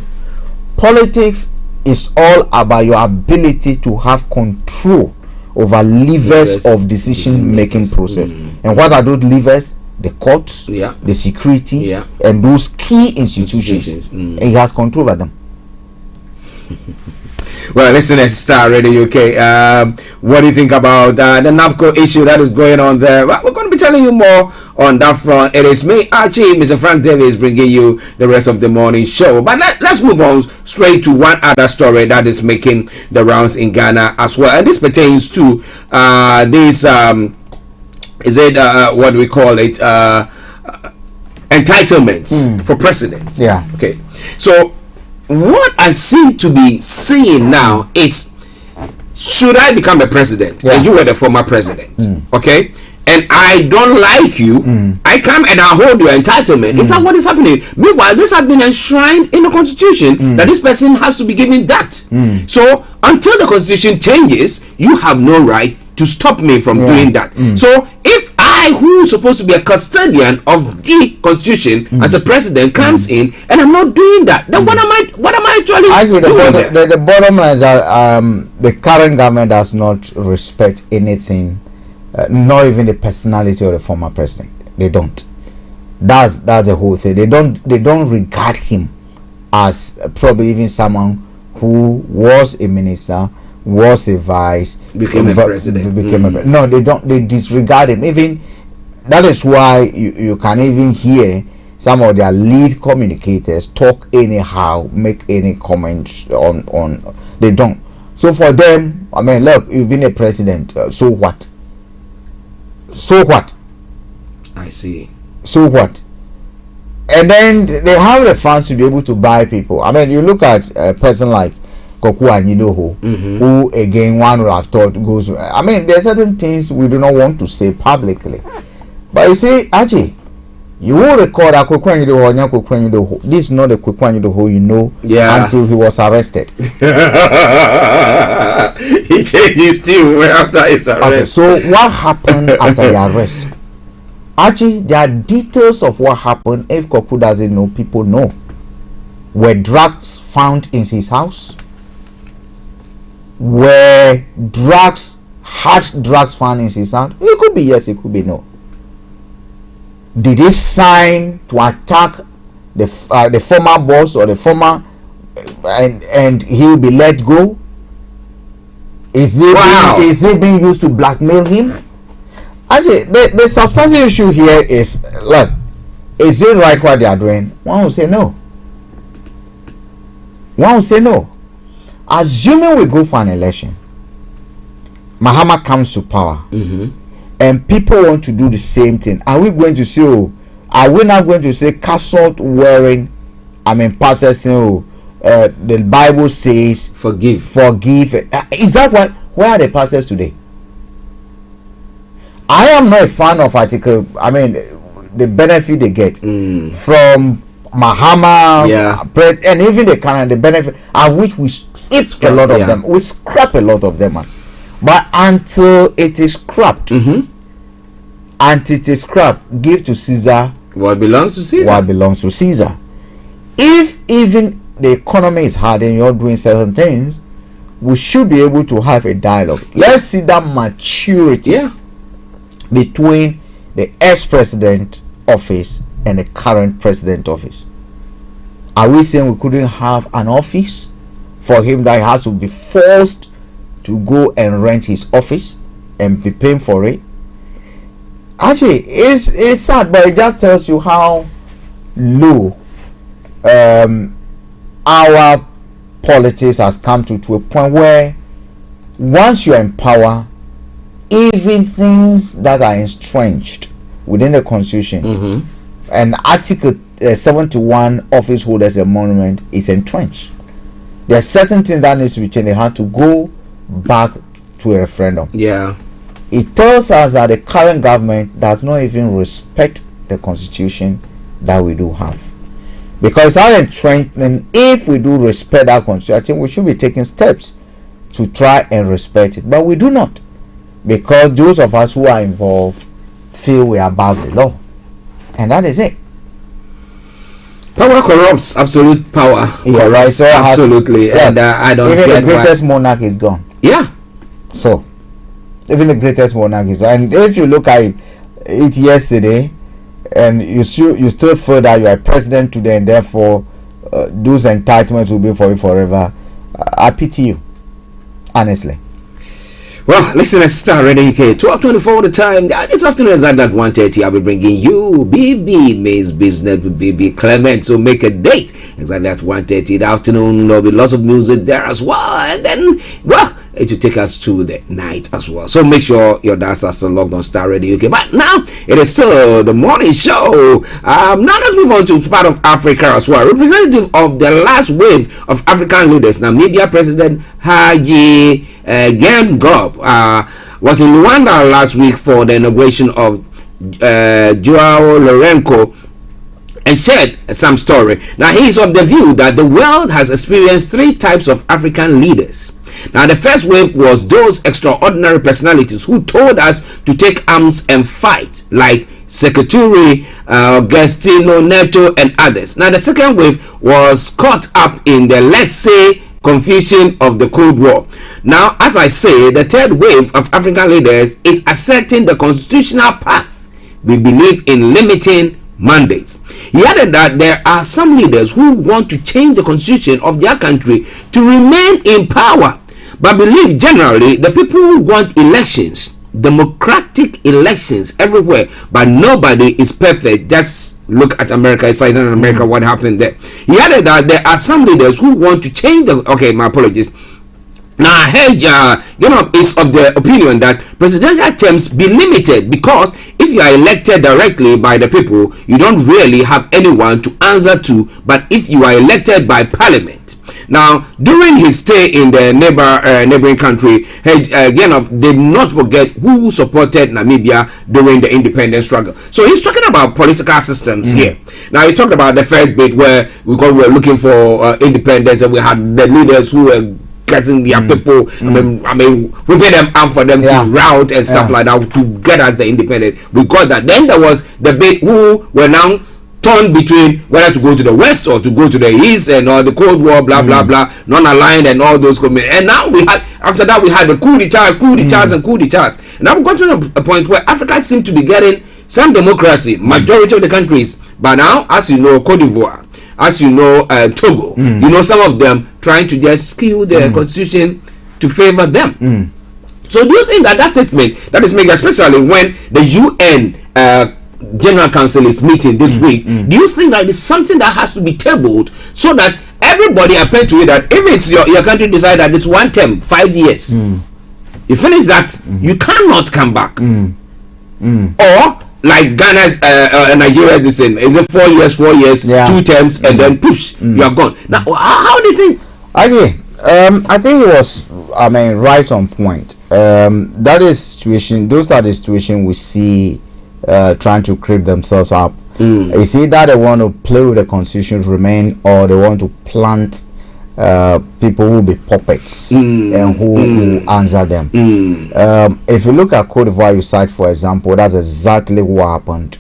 politics is all about your ability to have control over levers of decision making process. And what are those levers? The courts, the security, and those key institutions. And he has control over them. Well, listen to Starr Radio UK. What do you think about the NAPCO issue that is going on there? Well, we're going to be telling you more on that front. It is me, Archie, Mr. Frank Davis, bringing you the rest of the morning show. But let's move on straight to one other story that is making the rounds in Ghana as well. And this pertains to this, what do we call it? Entitlements for presidents. Okay. So what I seem to be seeing now is, should I become a president and you were the former president, okay, and I don't like you, I come and I hold your entitlement. Is that what is happening? Meanwhile, this has been enshrined in the constitution that this person has to be given that. So until the constitution changes, you have no right to stop me from doing that. So if I, who is supposed to be a custodian of the constitution as a president, comes in and I'm not doing that, then what am I actually doing? The bottom line is that the current government does not respect anything, not even the personality of the former president. They don't. That's the whole thing. They don't regard him as probably even someone who was a minister, was a vice, became a president. No, they don't. They disregard him. Even that is why you can even hear some of their lead communicators talk anyhow, make any comments on. They don't. So for them, I mean, look, you've been a president. So what? So what? I see. So what? And then they have the funds to be able to buy people. I mean, you look at a person like Koku Anyidoho, who again one would have thought goes. I mean, there are certain things we do not want to say publicly, but you see, Archie, you will record a Koku Anyidoho. This is not the Koku Anyidoho you know until he was arrested. He changed his tune after his arrest. Okay, so what happened after the arrest? Archie, there are details of what happened. If Koku doesn't know, people know. Were drugs found in his house? Were hard drugs found in his house? It could be yes, it could be no. Did he sign to attack the former boss or the former, and he'll be let go? Is it being used to blackmail him? Actually, the substantive issue here is, look, is it right what they are doing? One will say no. One will say no. Assuming we go for an election, Mahama comes to power, and people want to do the same thing, are we going to say, are we not going to say castle wearing, pastors saying, the Bible says forgive? Is that what? Where are the pastors today? I am not a fan of article. The benefit they get from Mahama, and even the benefit, of which we strip a lot of them, we scrap a lot of them, man. But until it is scrapped, give to Caesar what belongs to Caesar. What belongs to Caesar. If even the economy is hard and you're doing certain things, we should be able to have a dialogue. Let's see that maturity between the ex-president office and the current president office. Are we saying we couldn't have an office for him that he has to be forced to go and rent his office and be paying for it? Actually, it's sad, but it just tells you how low our politics has come to a point where once you're in power, even things that are entrenched within the constitution, and Article 71 office holders emolument is entrenched. There are certain things that needs to be changed. They have to go back to a referendum. It tells us that the current government does not even respect the constitution that we do have. Because our entrenchment, if we do respect that constitution, I think we should be taking steps to try and respect it. But we do not. Because those of us who are involved feel we are above the law. And that is it. Power corrupts. Absolute power corrupts. So absolutely. And I don't even get the greatest monarch is gone. So even the greatest monarch is gone. And if you look at it yesterday, and you still feel that you are president today, and therefore those entitlements will be for you forever, I pity you, honestly. Well, listen, let's start Radio UK. 12:24 the time. This afternoon exactly at 1:30. I'll be bringing you BB Means Business with BB Clement. So make a date exactly at 1:30 in the afternoon. There'll be lots of music there as well, and then it will take us to the night as well. So make sure your dance are still logged on Starr Radio UK. But now it is still the morning show. Now let's move on to part of Africa as well. Representative of the last wave of African leaders, Namibia President Haji Geingob was in Rwanda last week for the inauguration of Joao Lourenço and shared some story. Now he is of the view that the world has experienced three types of African leaders. Now the first wave was those extraordinary personalities who told us to take arms and fight, like Sekaturi, Agostino Neto and others. Now the second wave was caught up in the, let's say, confusion of the Cold War. Now, as I say, the third wave of African leaders is asserting the constitutional path. We believe in limiting mandates. He added that there are some leaders who want to change the constitution of their country to remain in power, but believe generally the people want elections, democratic elections everywhere, but nobody is perfect. Just look at America, Southern America, what happened there. He added that there are some leaders who want to change the, my apologies. Now, Hedge is of the opinion that presidential terms be limited, because if you are elected directly by the people, you don't really have anyone to answer to, but if you are elected by parliament. Now, during his stay in the neighboring country, Hedge did not forget who supported Namibia during the independence struggle. So he's talking about political systems here. Now, he talked about the first bit where we were looking for independence, and we had the leaders who were getting their people, we made them out for them to route and stuff like that to get us the independence. We got that. Then there was the bit who were now torn between whether to go to the west or to go to the east, and all the Cold War, blah blah blah, non-aligned and all those comments. And now we had, after that, we had the coup d'etat, and coup d'etats. And now we've got to a point where Africa seems to be getting some democracy, majority of the countries. But now, as you know, Cote d'Ivoire, as you know, Togo, you know, some of them trying to just skew the constitution to favor them. So do you think that statement that is made, especially when the UN General Council is meeting this week, do you think that it's something that has to be tabled so that everybody append to it, that if it's your country decide that it's one term, 5 years, You finish that, you cannot come back. Or like Ghana's Nigeria, this thing is it 4 years, 4 years, 2 terms, and then push, you are gone. Now, how do you think? Actually, I think it was, right on point. That is situation. Those are the situation we see trying to creep themselves up. It's either they want to play with the constitution to remain, or they want to plant people who will be puppets and who will answer them. If you look at Cote d'Ivoire, you cite for example, that's exactly what happened.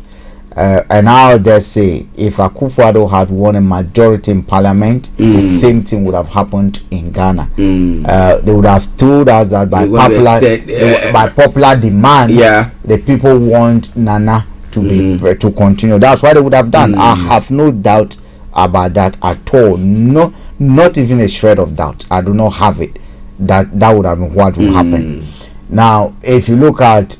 And I'll just say, if Akufo-Addo had won a majority in parliament, the same thing would have happened in Ghana. They would have told us that by popular demand, the people want Nana to be to continue. That's what they would have done. I have no doubt about that at all. No, not even a shred of doubt. I do not have it. That would have been what would happen. Now, if you look at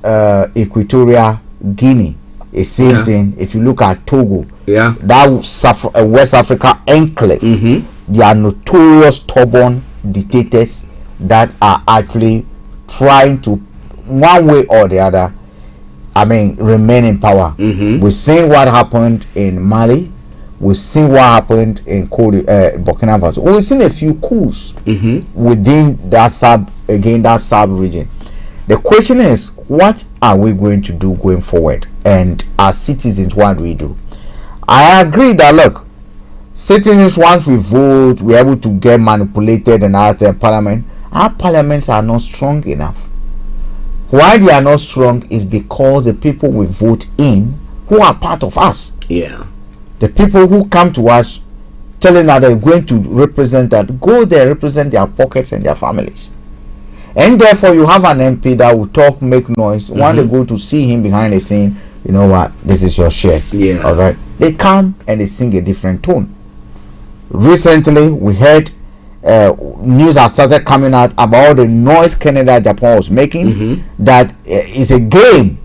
Equatorial Guinea, the same thing. If you look at Togo, that West Africa enclave, they are notorious stubborn dictators that are actually trying to, one way or the other, remain in power. We've seen what happened in Mali. We've seen what happened in Burkina Faso. We've seen a few coups within that sub region. The question is, what are we going to do going forward? And as citizens, what do we do? I agree that, look, citizens, once we vote, we're able to get manipulated and out of parliament. Our parliaments are not strong enough. Why they are not strong is because the people we vote in, who are part of us, the people who come to us telling us they're going to represent that, go there, represent their pockets and their families. And therefore, you have an MP that will talk, make noise. When they go to see him behind the scene, you know what? This is your share. All right. They come and they sing a different tone. Recently, we heard news has started coming out about the noise Canada Japan was making. That is a game.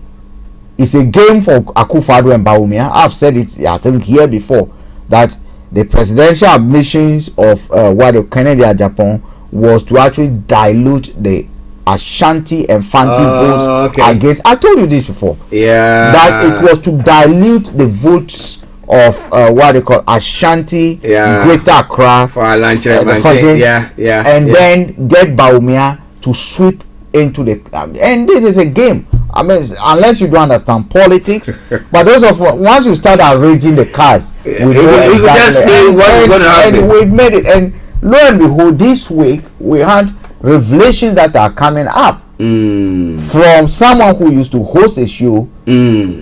It's a game for Akufo-Addo and Bawumia. I've said it, I think, here before, that the presidential admissions of what the Canada Japan was to actually dilute the Ashanti and Fanti votes against. I told you this before. That it was to dilute the votes of what they call Ashanti, Greater Accra, and then get Bawumia to sweep into the. And this is a game. Unless you don't understand politics, but those of once you start arranging the cards, we just say what's going to happen. And we've made it. And lo and behold, this week we had revelations that are coming up from someone who used to host a show, who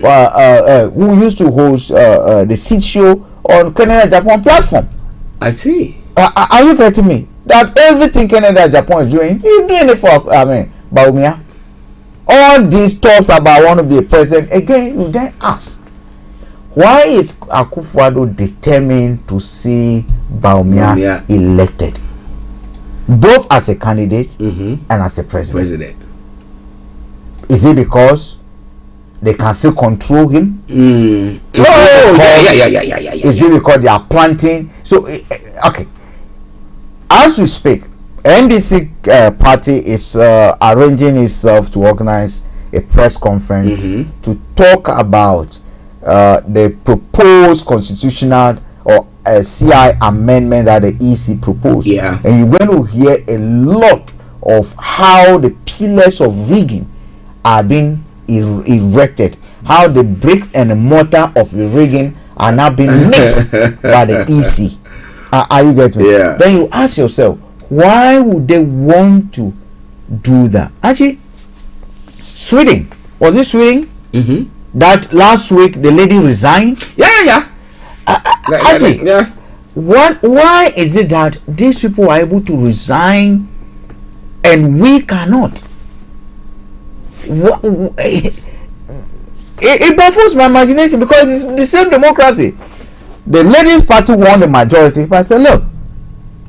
used to host the seat show on Canada Japan platform. I see. Are you getting me? That everything Canada Japan is doing, he's doing it for Bawumia. All these talks about want to be a president again, you then ask, why is Akufo-Addo determined to see Bawumia elected, both as a candidate and as a president? Is it because they can still control him? Is it because they are planting? So, okay, as we speak, NDC party is arranging itself to organize a press conference to talk about the proposed constitutional or CI amendment that the EC proposed. And you're going to hear a lot of how the pillars of rigging are being erected, how the bricks and the mortar of the rigging are now being mixed by the EC. Are you getting me? Then you ask yourself, why would they want to do that? Actually, Sweden, was it Sweden? That last week the lady resigned. Actually, why is it that these people are able to resign and we cannot? It baffles my imagination, because it's the same democracy. The ladies' party won the majority, but I said, look,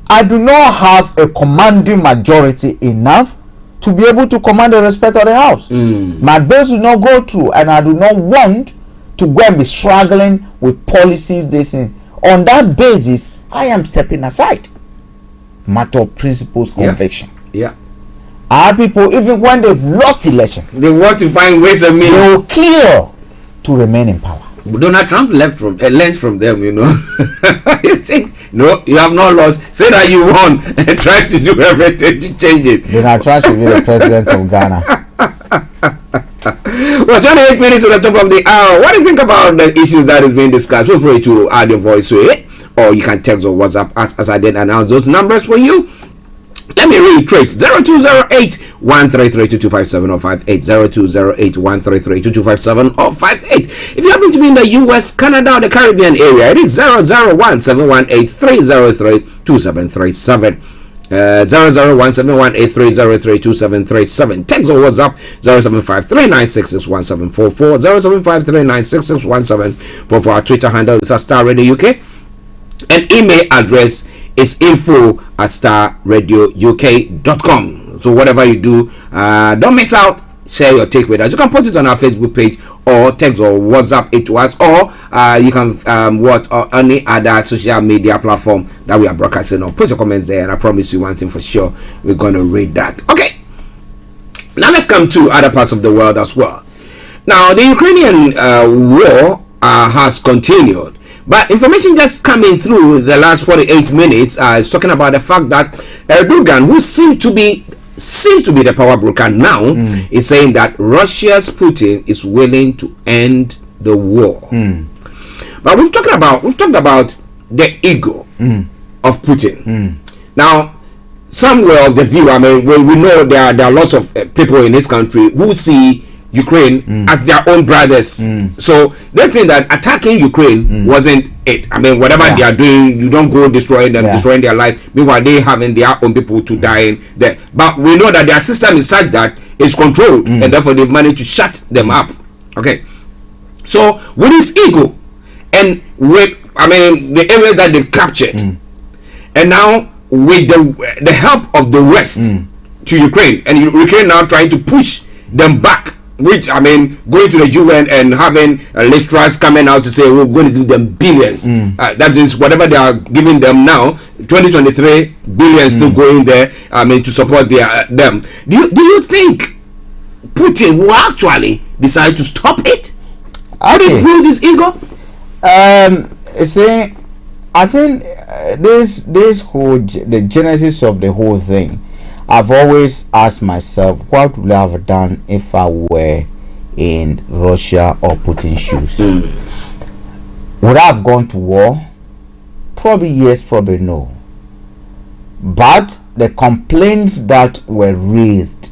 I do not have a commanding majority enough to be able to command the respect of the house. My bills will not go through, and I do not want to go and be struggling with policies. On that basis, I am stepping aside. Matter of principles, conviction. Our people, even when they've lost election, they want to find ways and means. They will kill to remain in power. Donald Trump learned from them, you know. You think, no, you have not lost. Say that you won and try to do everything to change it. Donald Trump should be the president of Ghana. Well, 28 minutes to the top of the hour. What do you think about the issues that is being discussed? Feel free to add your voice to it, or you can text or WhatsApp as I did announce those numbers for you. Let me reiterate: 0208-133-2257 or 58 0208-133-2257 or 58. If you happen to be in the US, Canada, or the Caribbean area, it is 001-718-303-2737. 001-718-303-2737. Text or WhatsApp 075-3966-1744, 075-3966-1744. Our Twitter handle is Starr Radio UK, and email address is info@starradiouk.com. So whatever you do, don't miss out. Share your take with us. You can put it on our Facebook page, or text or WhatsApp it to us, or you can or any other social media platform that we are broadcasting on. Put your comments there, and I promise you one thing for sure: we're going to read that. Okay. Now let's come to other parts of the world as well. Now the Ukrainian war has continued, but information just coming through the last 48 minutes is talking about the fact that Erdogan, who seemed to be the power broker now, is saying that Russia's Putin is willing to end the war. But we've talked about the ego of Putin. Now, some were of the view, I mean, we know there are lots of people in this country who see Ukraine as their own brothers. So they think that attacking Ukraine wasn't it. I mean, whatever they are doing, you don't go destroying them, destroying their lives. Meanwhile, they having their own people to die in there. But we know that their system is such that it's controlled, and therefore they've managed to shut them up. Okay. So with his ego, and with the areas that they've captured, and now with the help of the West to Ukraine, and Ukraine now trying to push them back, which going to the UN and having Liz Truss coming out to say we're going to give them billions. That is whatever they are giving them now. 2023 billions still going there. To support them. Do you think Putin will actually decide to stop it? Would it bruise his ego? See, I think the genesis of the whole thing, I've always asked myself, what would I have done if I were in Russia or Putin's shoes? Would I have gone to war? Probably yes, probably no. But the complaints that were raised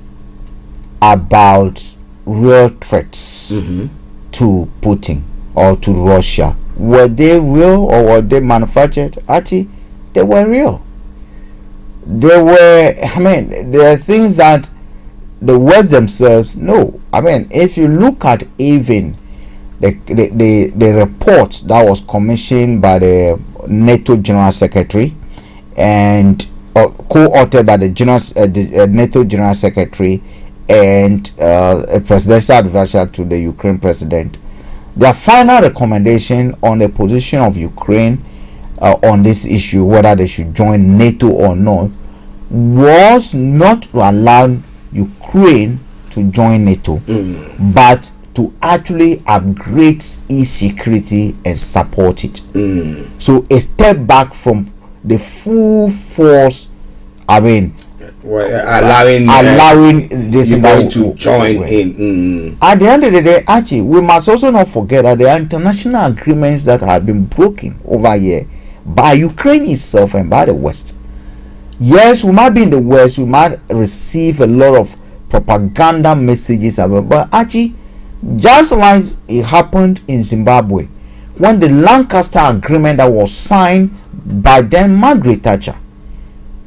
about real threats to Putin or to Russia, were they real or were they manufactured? Actually, they were real. There are things that the West themselves know. If you look at even the report that was commissioned by the NATO General Secretary and co-authored by the NATO General Secretary and a presidential advisor to the Ukraine president, their final recommendation on the position of Ukraine on this issue, whether they should join NATO or not, was not to allow Ukraine to join NATO, but to actually upgrade its security and support it. So a step back from the full force, allowing this Ukraine to join in. At the end of the day, Archie, we must also not forget that there are international agreements that have been broken over here by Ukraine itself and by the West. Yes, we might be in the West, we might receive a lot of propaganda messages about, but Archie, just like it happened in Zimbabwe when the Lancaster Agreement that was signed by then Margaret Thatcher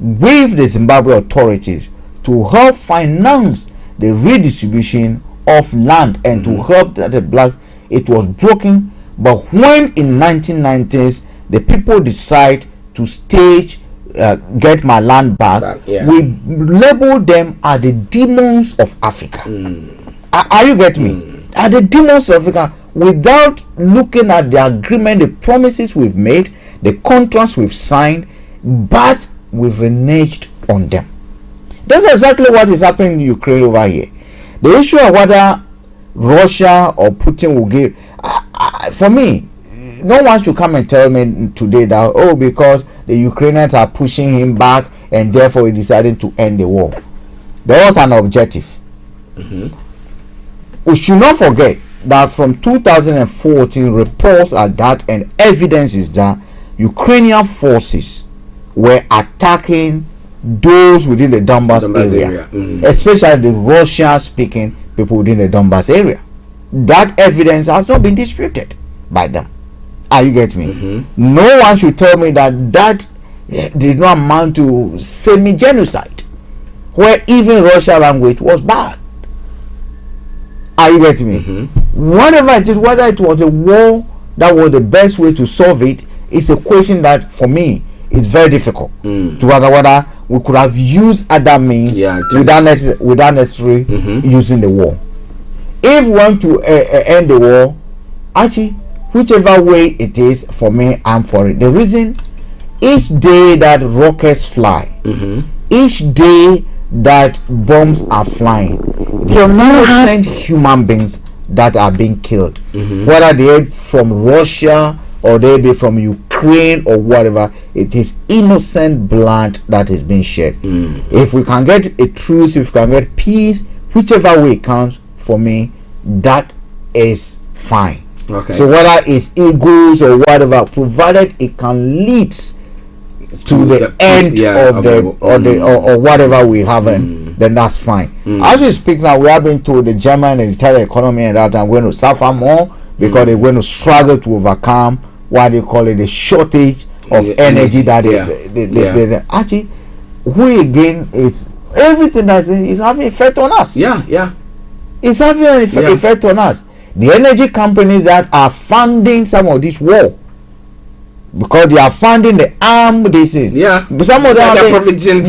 with the Zimbabwe authorities to help finance the redistribution of land and to help the blacks, it was broken. But when in 1990s the people decide to stage get my land back, we label them as the demons of Africa. Are you getting me? Are the demons of Africa, without looking at the agreement, the promises we've made, the contracts we've signed, but we've reneged on them. That's exactly what is happening in Ukraine over here. The issue of whether Russia or Putin will give, for me, no one should come and tell me today that because the Ukrainians are pushing him back and therefore he decided to end the war. There was an objective. We should not forget that from 2014 reports are that and evidence is that Ukrainian forces were attacking those within the Donbass area. Especially the Russian speaking people within the Donbass area. That evidence has not been disputed by them. Are you get me? No one should tell me that did not amount to semi-genocide, where even Russian language was bad. Are you getting me? Whatever it is, whether it was a war that was the best way to solve it, is a question that for me is very difficult to whether we could have used other means without necessarily using the war. If we want to end the war, Archie, whichever way it is, for me, I'm for it. The reason, each day that rockets fly, each day that bombs are flying, the innocent human beings that are being killed, whether they from Russia or they be from Ukraine or whatever, it is innocent blood that is being shed. If we can get a truce, if we can get peace, whichever way it comes, for me, that is fine. So whether it's egos or whatever, provided it can lead to the end of the or whatever we haven't, then that's fine. As we speak now, we have been told the German and the economy and that are going to suffer more because they're going to struggle to overcome what they call it, the shortage of energy that they actually, we again is everything that is having effect on us. It's having an effect on us. The energy companies that are funding some of this war, because they are funding the arm, this is but some of them they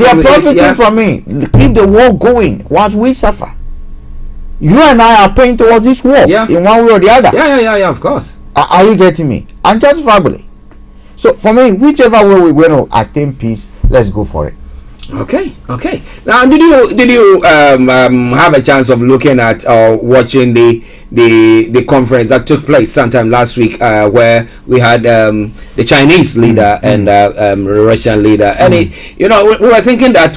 are profiting from it. Keep the war going once we suffer. You and I are paying towards this war in one way or the other. Of course. Are you getting me? Unjustifiably. So for me, whichever way we're going to attain peace, let's go for it. Okay. Now, did you have a chance of looking at or watching the conference that took place sometime last week, where we had the Chinese leader and the Russian leader, and we were thinking that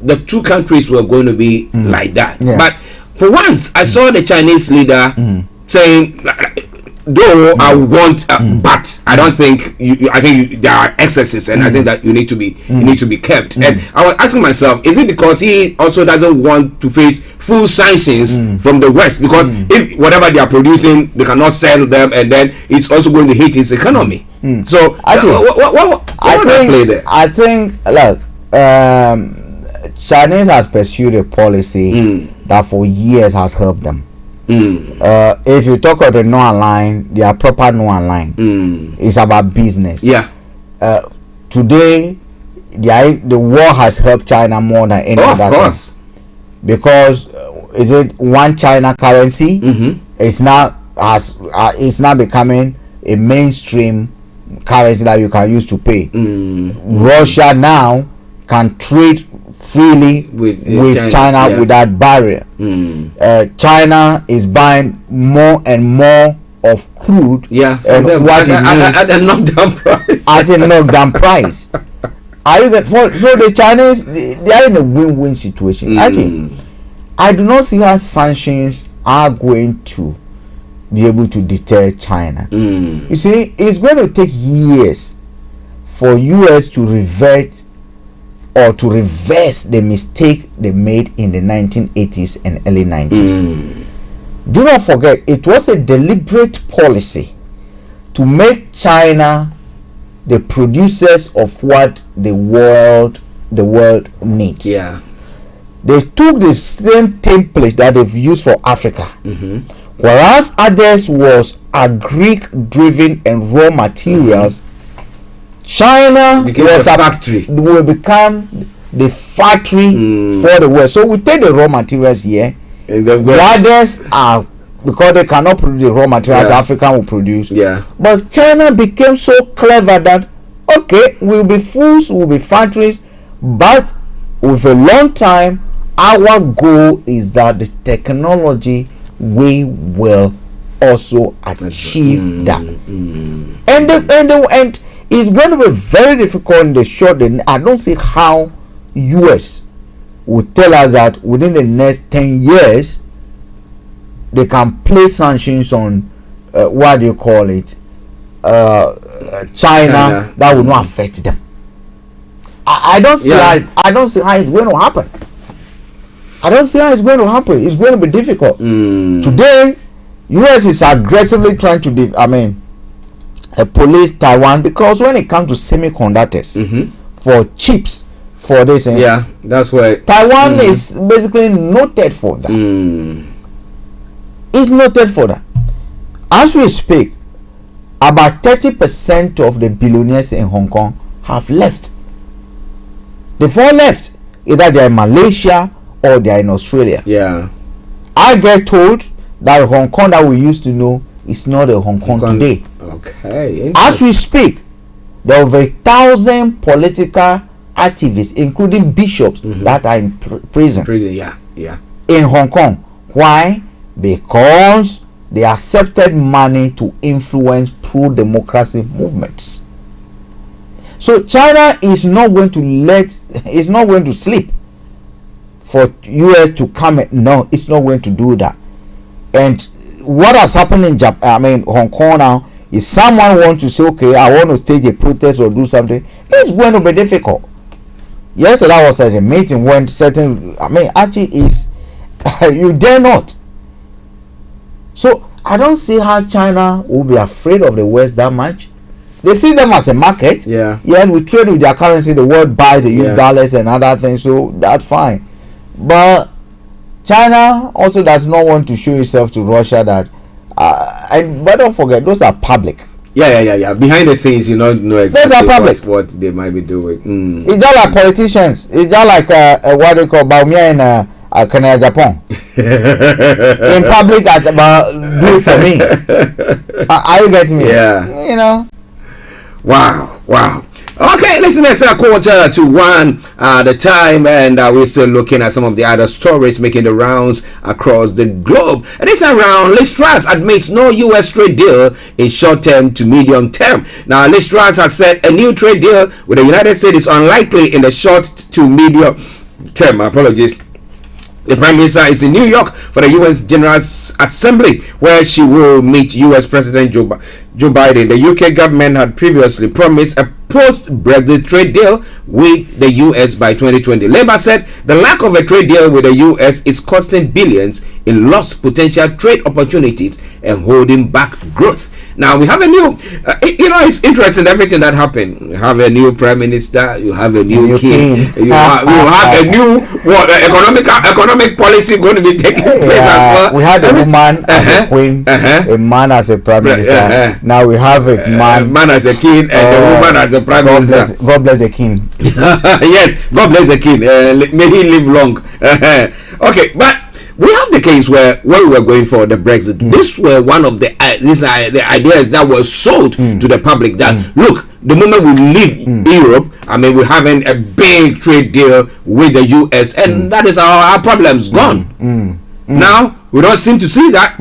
the two countries were going to be like that, but for once I saw the Chinese leader saying, though I want, but I don't think I think there are excesses, and I think that you need to be kept. And I was asking myself, is it because he also doesn't want to face full sanctions from the West? Because if whatever they are producing, they cannot sell them, and then it's also going to hit his economy. So I think look, Chinese has pursued a policy that for years has helped them. If you talk about the non-aligned, they are proper non-aligned. It's about business. Today, the war has helped China more than any other thing. Because is it one China currency? It's now becoming a mainstream currency that you can use to pay. Russia now can trade freely with China without barrier. China is buying more and more of crude and what it needs at a knockdown price. At a knockdown price. So the Chinese, they are in a win-win situation. Actually, I do not see how sanctions are going to be able to deter China. You see, it's going to take years for US to revert or to reverse the mistake they made in the 1980s and early 90s. Do not forget, it was a deliberate policy to make China the producers of what the world needs. They took the same template that they've used for Africa, whereas others was agri-driven and raw materials. China will become the factory for the world. So we take the raw materials here. The others are, because they cannot produce the raw materials Africa will produce. But China became so clever that we'll be fools, we'll be factories, but with a long time, our goal is that the technology we will also achieve that. And it's going to be very difficult in the short term. I don't see how US will tell us that within the next 10 years they can place sanctions on what do you call it, China that will not affect them. I don't see how it's going to happen. I don't see how it's going to happen. It's going to be difficult. Today, US is aggressively trying to police Taiwan, because when it comes to semiconductors, for chips, for this, that's why Taiwan is basically noted for that. It's noted for that. As we speak, about 30% of the billionaires in Hong Kong have left. They've all left. Either they are in Malaysia or they are in Australia. I get told that Hong Kong that we used to know is not the Hong Kong today. Okay. As we speak, there are over 1,000 political activists, including bishops, that are in prison. In Hong Kong. Why? Because they accepted money to influence pro-democracy movements. So China is not going to sleep for US to come. No, it's not going to do that. And what has happened in Hong Kong now is someone wants to say, okay, I want to stage a protest or do something. It's going to be difficult. Yesterday I was at a meeting when Archie is you dare not. So I don't see how China will be afraid of the West that much. They see them as a market. And we trade with their currency. The world buys the US dollars and other things, so that's fine. But China also does not want to show itself to Russia that. But don't forget, those are public. Behind the scenes, you don't know exactly what they might be doing. It's just like politicians. It's just like what they call Baumia in Canada, Japan. In public, do it for me. Are you getting me? You know. Wow. Okay, listeners, 1:15 the time, and we're still looking at some of the other stories making the rounds across the globe. And this around, Liz Truss admits no U.S. trade deal in short term to medium term. Now, Liz Truss has said a new trade deal with the United States is unlikely in the short to medium term. Apologies. The Prime Minister is in New York for the U.S. General Assembly, where she will meet U.S. President Joe Biden. The UK government had previously promised a post-Brexit trade deal with the U.S. by 2020. Labour said the lack of a trade deal with the U.S. is costing billions in lost potential trade opportunities and holding back growth. Now we have a new, it's interesting everything that happened. You have a new prime minister, you have a new king, you have a new economic policy going to be taking place as well. We had a woman as a queen, a man as a prime minister. Now we have a man as a king and a woman as a prime minister. God bless the king. Yes, God bless the king. May he live long. Okay, but we have the case where when we were going for the Brexit, this were one of the ideas that were sold to the public that look, the moment we leave Europe, we're having a big trade deal with the US, and that is our problems gone. Now we don't seem to see that.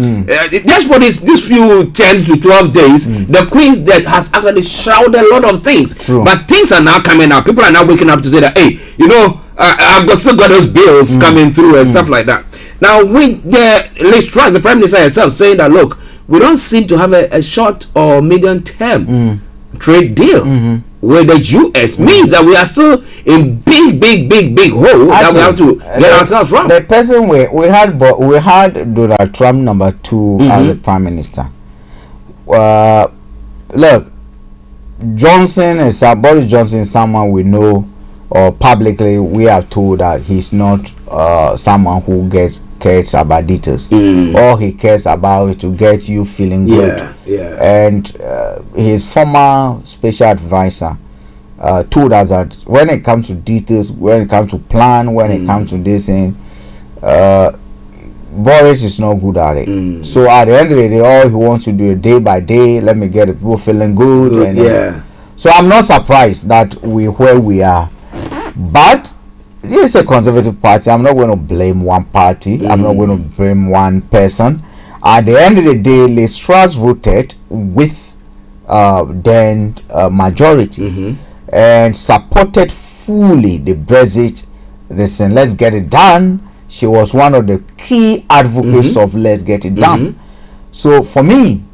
Just for this few 10 to 12 days, the Queen's death has actually shrouded a lot of things. But things are now coming out. People are now waking up to say that, hey, I've still got those bills coming through and stuff like that. Now, with Liz Truss, the Prime Minister herself, saying that, look, we don't seem to have a short or medium term trade deal with the US, means that we are still in big hole that we have to get ourselves from. The person we had Donald Trump number 2 as the Prime Minister. Look, Boris Johnson is someone we know, or publicly we are told that he's not someone who cares about details. All he cares about is to get you feeling good. And his former special advisor told us that when it comes to details, when it comes to plan, when it comes to this thing, Boris is not good at it. So at the end of the day, all he wants to do is day by day, let me get the people feeling good. So I'm not surprised that where we are. But this is a conservative party. I'm not going to blame one party. I'm not going to blame one person. At the end of the day, Les Truss voted with then majority and supported fully the Brexit. Listen, let's get it done. She was one of the key advocates of let's get it done. So for me,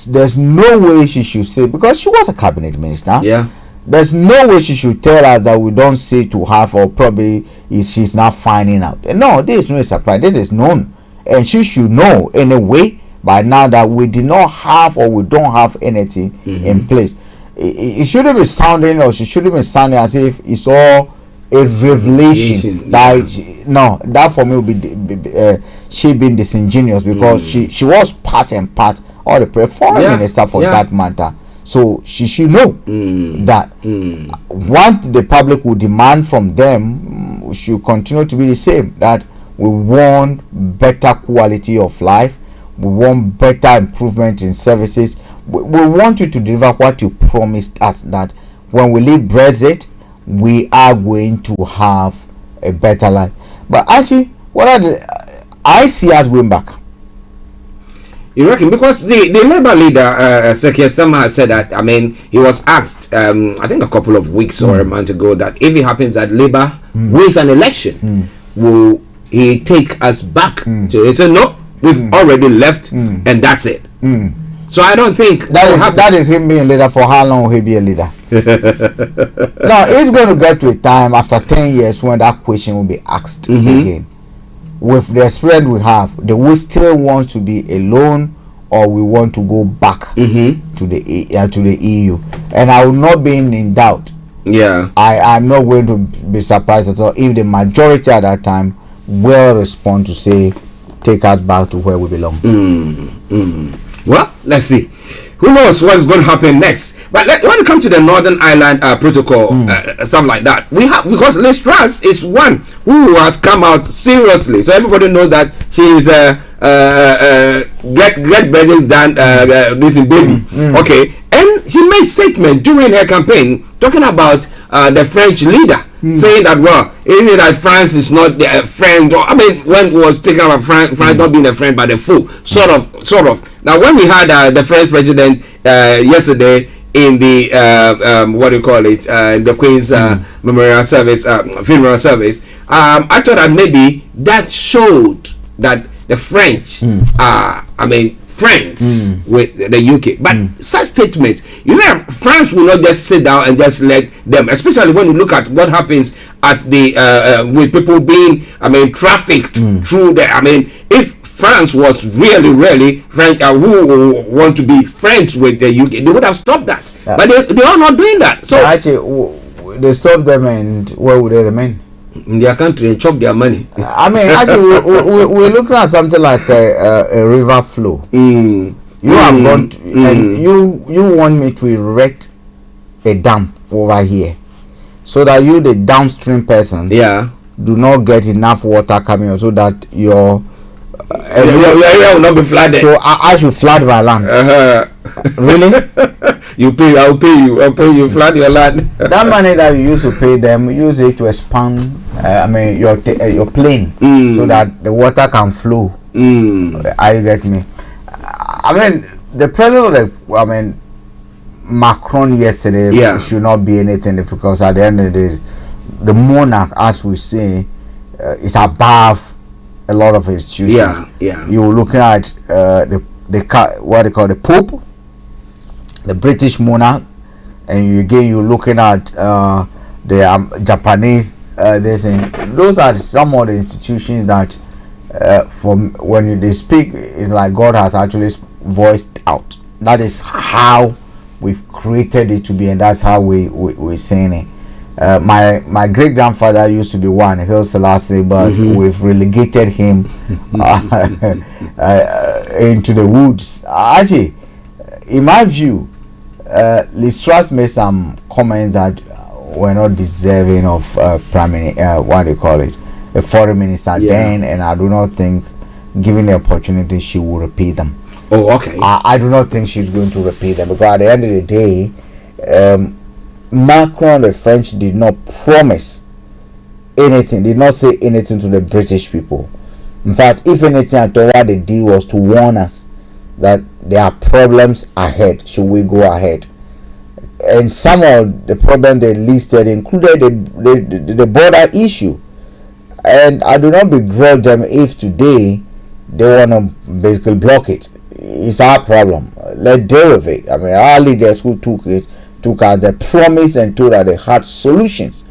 there's no way she should say, because she was a cabinet minister. Yeah. There's no way she should tell us that we don't say to her, or probably she's not finding out. No, this is no surprise. This is known, and she should know anyway by now that we did not have or we don't have anything in place. It shouldn't be sounding, or she shouldn't be sounding as if it's all a revelation. That for me would be she being disingenuous, because she was part and part of the foreign minister for that matter. So she should know that what the public will demand from them should continue to be the same. That we want better quality of life, we want better improvement in services. We want you to deliver what you promised us, that when we leave Brexit, we are going to have a better life. But actually, what are the I see us going back? You reckon? Because the Labour leader, Keir Starmer, has said that, I mean, he was asked, I think a couple of weeks or a month ago, that if it happens that Labour wins an election, will he take us back? So he said, no, we've already left, and that's it. So I don't think that is him being leader. For how long will he be a leader? Now, it's going to get to a time after 10 years when that question will be asked again. With the spread we have, do we still want to be alone, or we want to go back to the EU? And I will not be in doubt. Yeah, I am not going to be surprised at all if the majority at that time will respond to say, take us back to where we belong. Well, let's see. Who knows what's going to happen next? But when it comes to the Northern Ireland protocol, stuff like that, we have, because Les Truss is one who has come out seriously, so everybody knows that she is get better than this baby. Okay, and she made statement during her campaign talking about the French leader, saying that, well, is it that France is not a friend, or I mean, when it was talking about France not being a friend but a foe, sort of. Now, when we had the French president yesterday in the what do you call it, the Queen's memorial service, funeral service, I thought that maybe that showed that the French are, I mean, friends with the UK. But such statements, you know, France will not just sit down and just let them, especially when you look at what happens at the with people being, I mean, trafficked through the, I mean, if France was really French who want to be friends with the UK, they would have stopped that. But they are not doing that. So actually, they stopped them, and where would they remain? In their country and chop their money. I mean, actually, we're looking at something like a river flow. You have gone to, and you want me to erect a dam over here, so that you, the downstream person, do not get enough water coming out, so that your area will not be flooded. So I should flood my land. Really? You pay, I'll pay you, flood your land. That money that you used to pay them, use it to expand, I mean, your plane, so that the water can flow. I get me. I mean, the president of Macron yesterday should not be anything, because at the end of the day, the monarch, as we say, is above a lot of institutions. You're looking at the what they call the Pope, the British monarch, and you're looking at the Japanese. Those are some of the institutions that, from when they speak, it's like God has actually voiced out. That is how we've created it to be, and that's how we're saying it. My great grandfather used to be one, Haile Selassie, but we've relegated him into the woods. Actually, in my view, Les Truss made some comments that were not deserving of prime minister, what do you call it, a foreign minister then, and I do not think, given the opportunity, she will repeat them. Oh, okay. I do not think she's going to repeat them, because at the end of the day, Macron, the French, did not promise anything, did not say anything to the British people. In fact, if anything at all, what they did was to warn us that there are problems ahead should we go ahead. And some of the problems they listed included the border issue. And I do not begrudge them if today they want to basically block it. It's our problem. Let's deal with it. I mean, our leaders who took out the promise and told that they had solutions.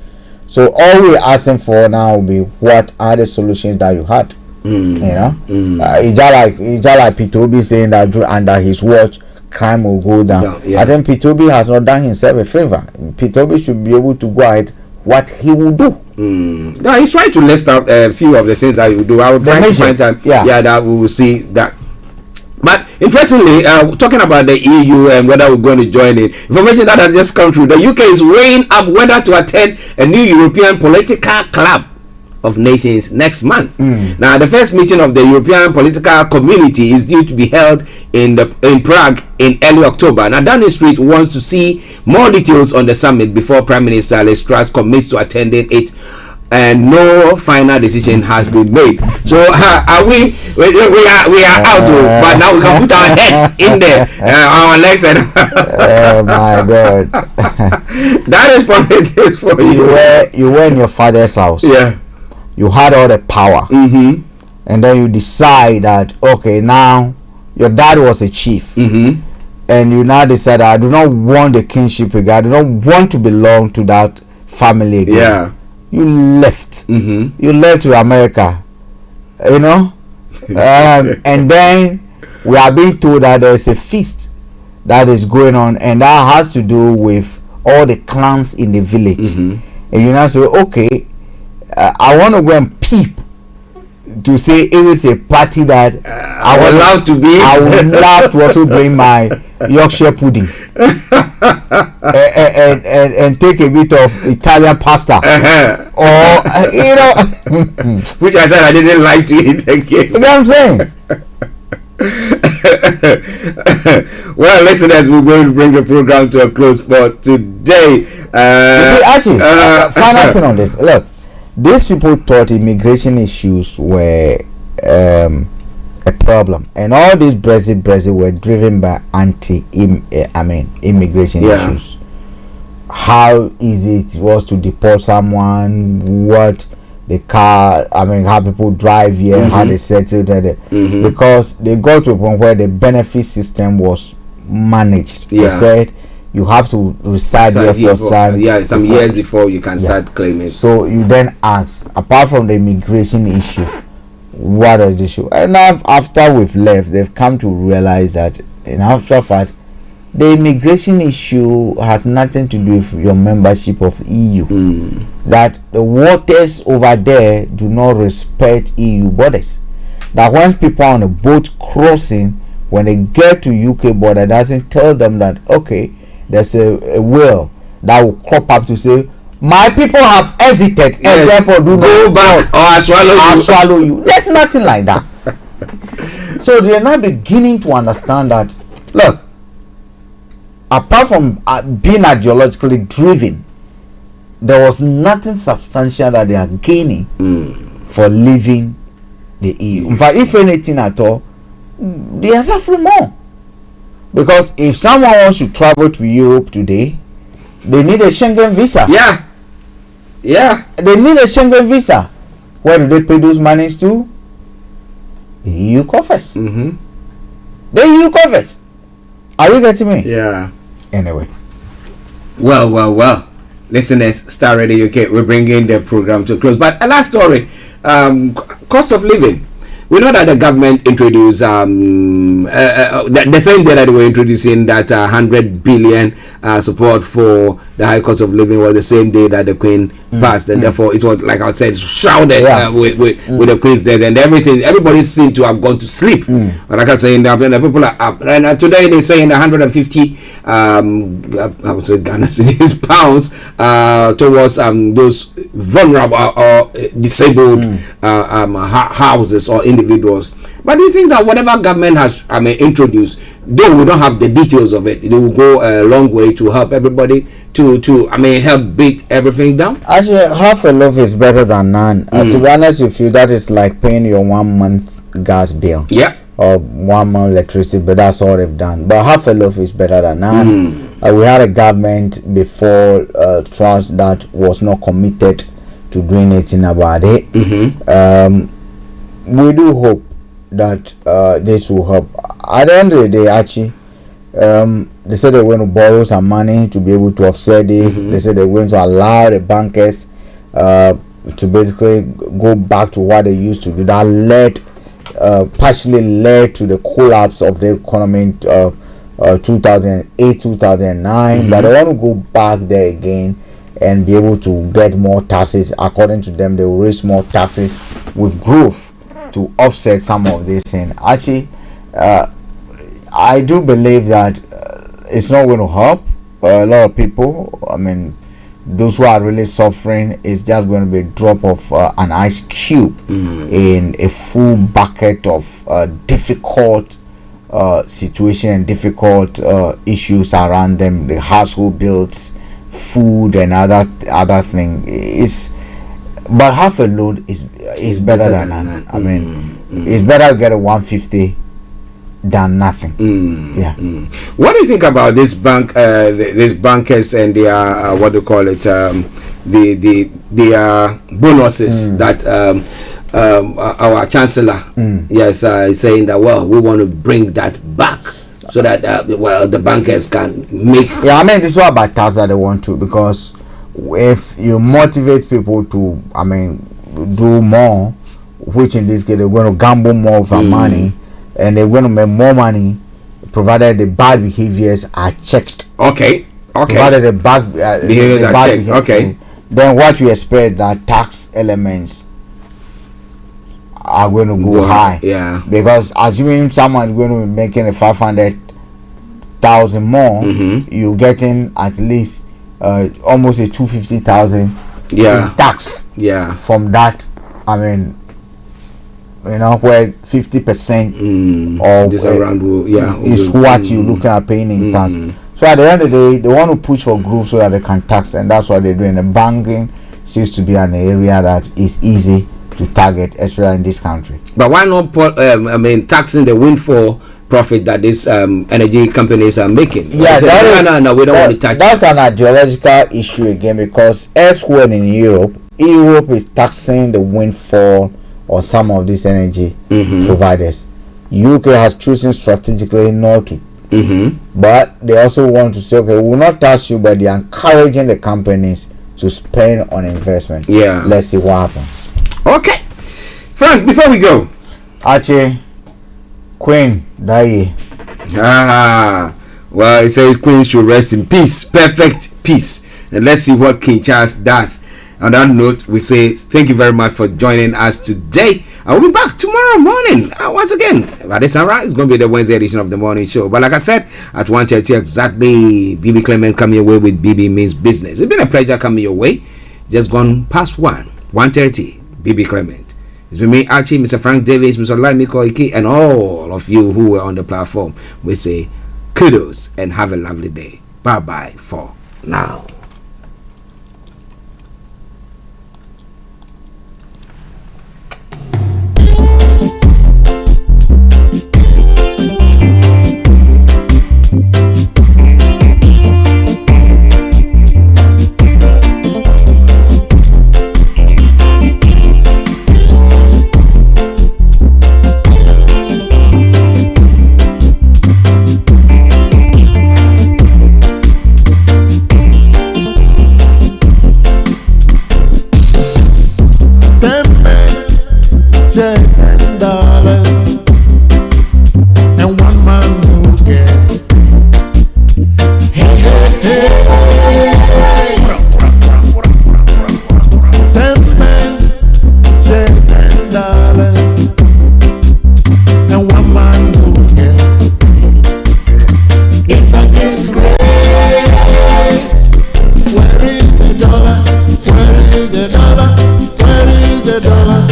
So all we're asking for now will be, what are the solutions that you had? You know, it's just like P2B saying that under his watch crime will go down. I think P2B has not done himself a favor. P2B should be able to go ahead what he will do. No, he's trying to list out a few of the things that he will do. I will try to find time. That we will see that. But interestingly, talking about the EU and whether we're going to join it, information that has just come through, the UK is weighing up whether to attend a new European political club of nations next month. Now, the first meeting of the European political community is due to be held in Prague in early October. Now, Downing Street wants to see more details on the summit before Prime Minister Liz Truss commits to attending it, and no final decision has been made. So we are out, but now we can put our head in there, our legs, and oh my God, that is probably for you. You were in your father's house. You had all the power, and then you decide that, okay, now your dad was a chief, and you now decide, I do not want the kingship again. I do not want to belong to that family again. You left. You left to America, you know, and then we are being told that there's a feast that is going on, and that has to do with all the clans in the village. And you now say, okay, I want to go and peep to say it is a party that I would love to be. I would love to also bring my Yorkshire pudding and take a bit of Italian pasta, or you know, which I said I didn't like to eat again. You know what I'm saying? Well, listeners, we're going to bring the program to a close for today. Actually, final thing on this. Look, these people thought immigration issues were a problem, and all these Brexit were driven by immigration issues. How easy it was to deport someone, what the car, how people drive here, how they settled there, because they got to a point where the benefit system was managed. They said you have to reside here for some years before you can start claiming. So you then ask, apart from the immigration issue, what is the issue? And now after we've left, they've come to realize that in actual fact, the immigration issue has nothing to do with your membership of EU. That the waters over there do not respect EU borders. That when people are on a boat crossing, when they get to UK border, doesn't tell them that, okay, there's a will that will crop up to say, my people have hesitated, and therefore do not go back, or I'll swallow you. There's nothing like that. So they are now beginning to understand that, look, apart from being ideologically driven, there was nothing substantial that they are gaining for leaving the EU. In fact, if anything at all, they are suffering more. Because if someone wants to travel to Europe today, they need a Schengen visa. They need a Schengen visa. Where do they pay those monies to? The EU coffers. The EU coffers. Are you getting me? Anyway. Well. Listeners, Starr Radio UK, we're bringing the program to a close. But a last story, cost of living. We know that the government introduced the same day that they were introducing that 100 billion support for the high cost of living was the same day that the Queen passed, and therefore it was, like I said, shrouded with the Queen's death, and everybody seemed to have gone to sleep. But like I said, the people are up, and today they're saying 150 I would say Ghana cedis pounds towards those vulnerable or disabled houses or individuals. But do you think that whatever government has introduced, though we don't have the details of it, they will go a long way to help everybody to I mean help beat everything down? Actually, half a loaf is better than none. To be honest with you, that is like paying your 1 month gas bill. Yeah. Or 1 month electricity, but that's all they've done. But half a loaf is better than none. We had a government before Trust that was not committed to doing anything about it. We do hope that this will help. At the end of the day, Archie, they said they're going to borrow some money to be able to offset this. They said they're going to allow the bankers to basically go back to what they used to do. That partially led to the collapse of the economy in 2008, 2009. But they want to go back there again and be able to get more taxes. According to them, they will raise more taxes with growth to offset some of this thing. Actually, I do believe that it's not going to help a lot of people. I mean, those who are really suffering, is just going to be a drop of an ice cube in a full bucket of difficult situation and difficult issues around them. The household bills, food, and other thing. But half a load is better than none. I mean, it's better to get a 150 than nothing. What do you think about this these bankers and their what do you call it? The bonuses that our chancellor is saying that we want to bring that back so that the bankers can make. I mean, this is all about tax that they want to, because if you motivate people to, I mean, do more, which in this case they're going to gamble more of our money, and they're going to make more money, provided the bad behaviors are checked. Okay. Provided the bad behaviors are checked. Okay. Then what you expect that tax elements are going to go high. Yeah. Because assuming someone is going to be making a 500,000 more, you're getting at least almost a 250,000 in tax. Yeah. From that, I mean, you know, where 50% of is what you're looking at paying in tax. So at the end of the day, they want to push for growth so that they can tax, and that's what they're doing. The banking seems to be an area that is easy to target, especially in this country. But why not taxing the windfall profit that these energy companies are making? Yeah, no, we don't want to touch. That's an ideological issue again, because elsewhere in Europe is taxing the windfall or some of these energy providers. UK has chosen strategically not to, but they also want to say, okay, we will not tax you, but they're encouraging the companies to spend on investment. Yeah, let's see what happens. Okay, Frank, before we go, Archie, Queen Dai. Well, it says Queen should rest in peace, perfect peace. And let's see what King Charles does. On that note, we say thank you very much for joining us today. I will be back tomorrow morning once again. But it's alright. It's going to be the Wednesday edition of the morning show. But like I said, at 1:30 exactly, BB Clement coming your way with BB Means Business. It's been a pleasure coming your way. Just gone past 1:30. BB Clement. It's been me, Archie, Mr. Frank Davis, Mr. Olayomi Koiki, and all of you who were on the platform. We say kudos and have a lovely day. Bye bye for now. $20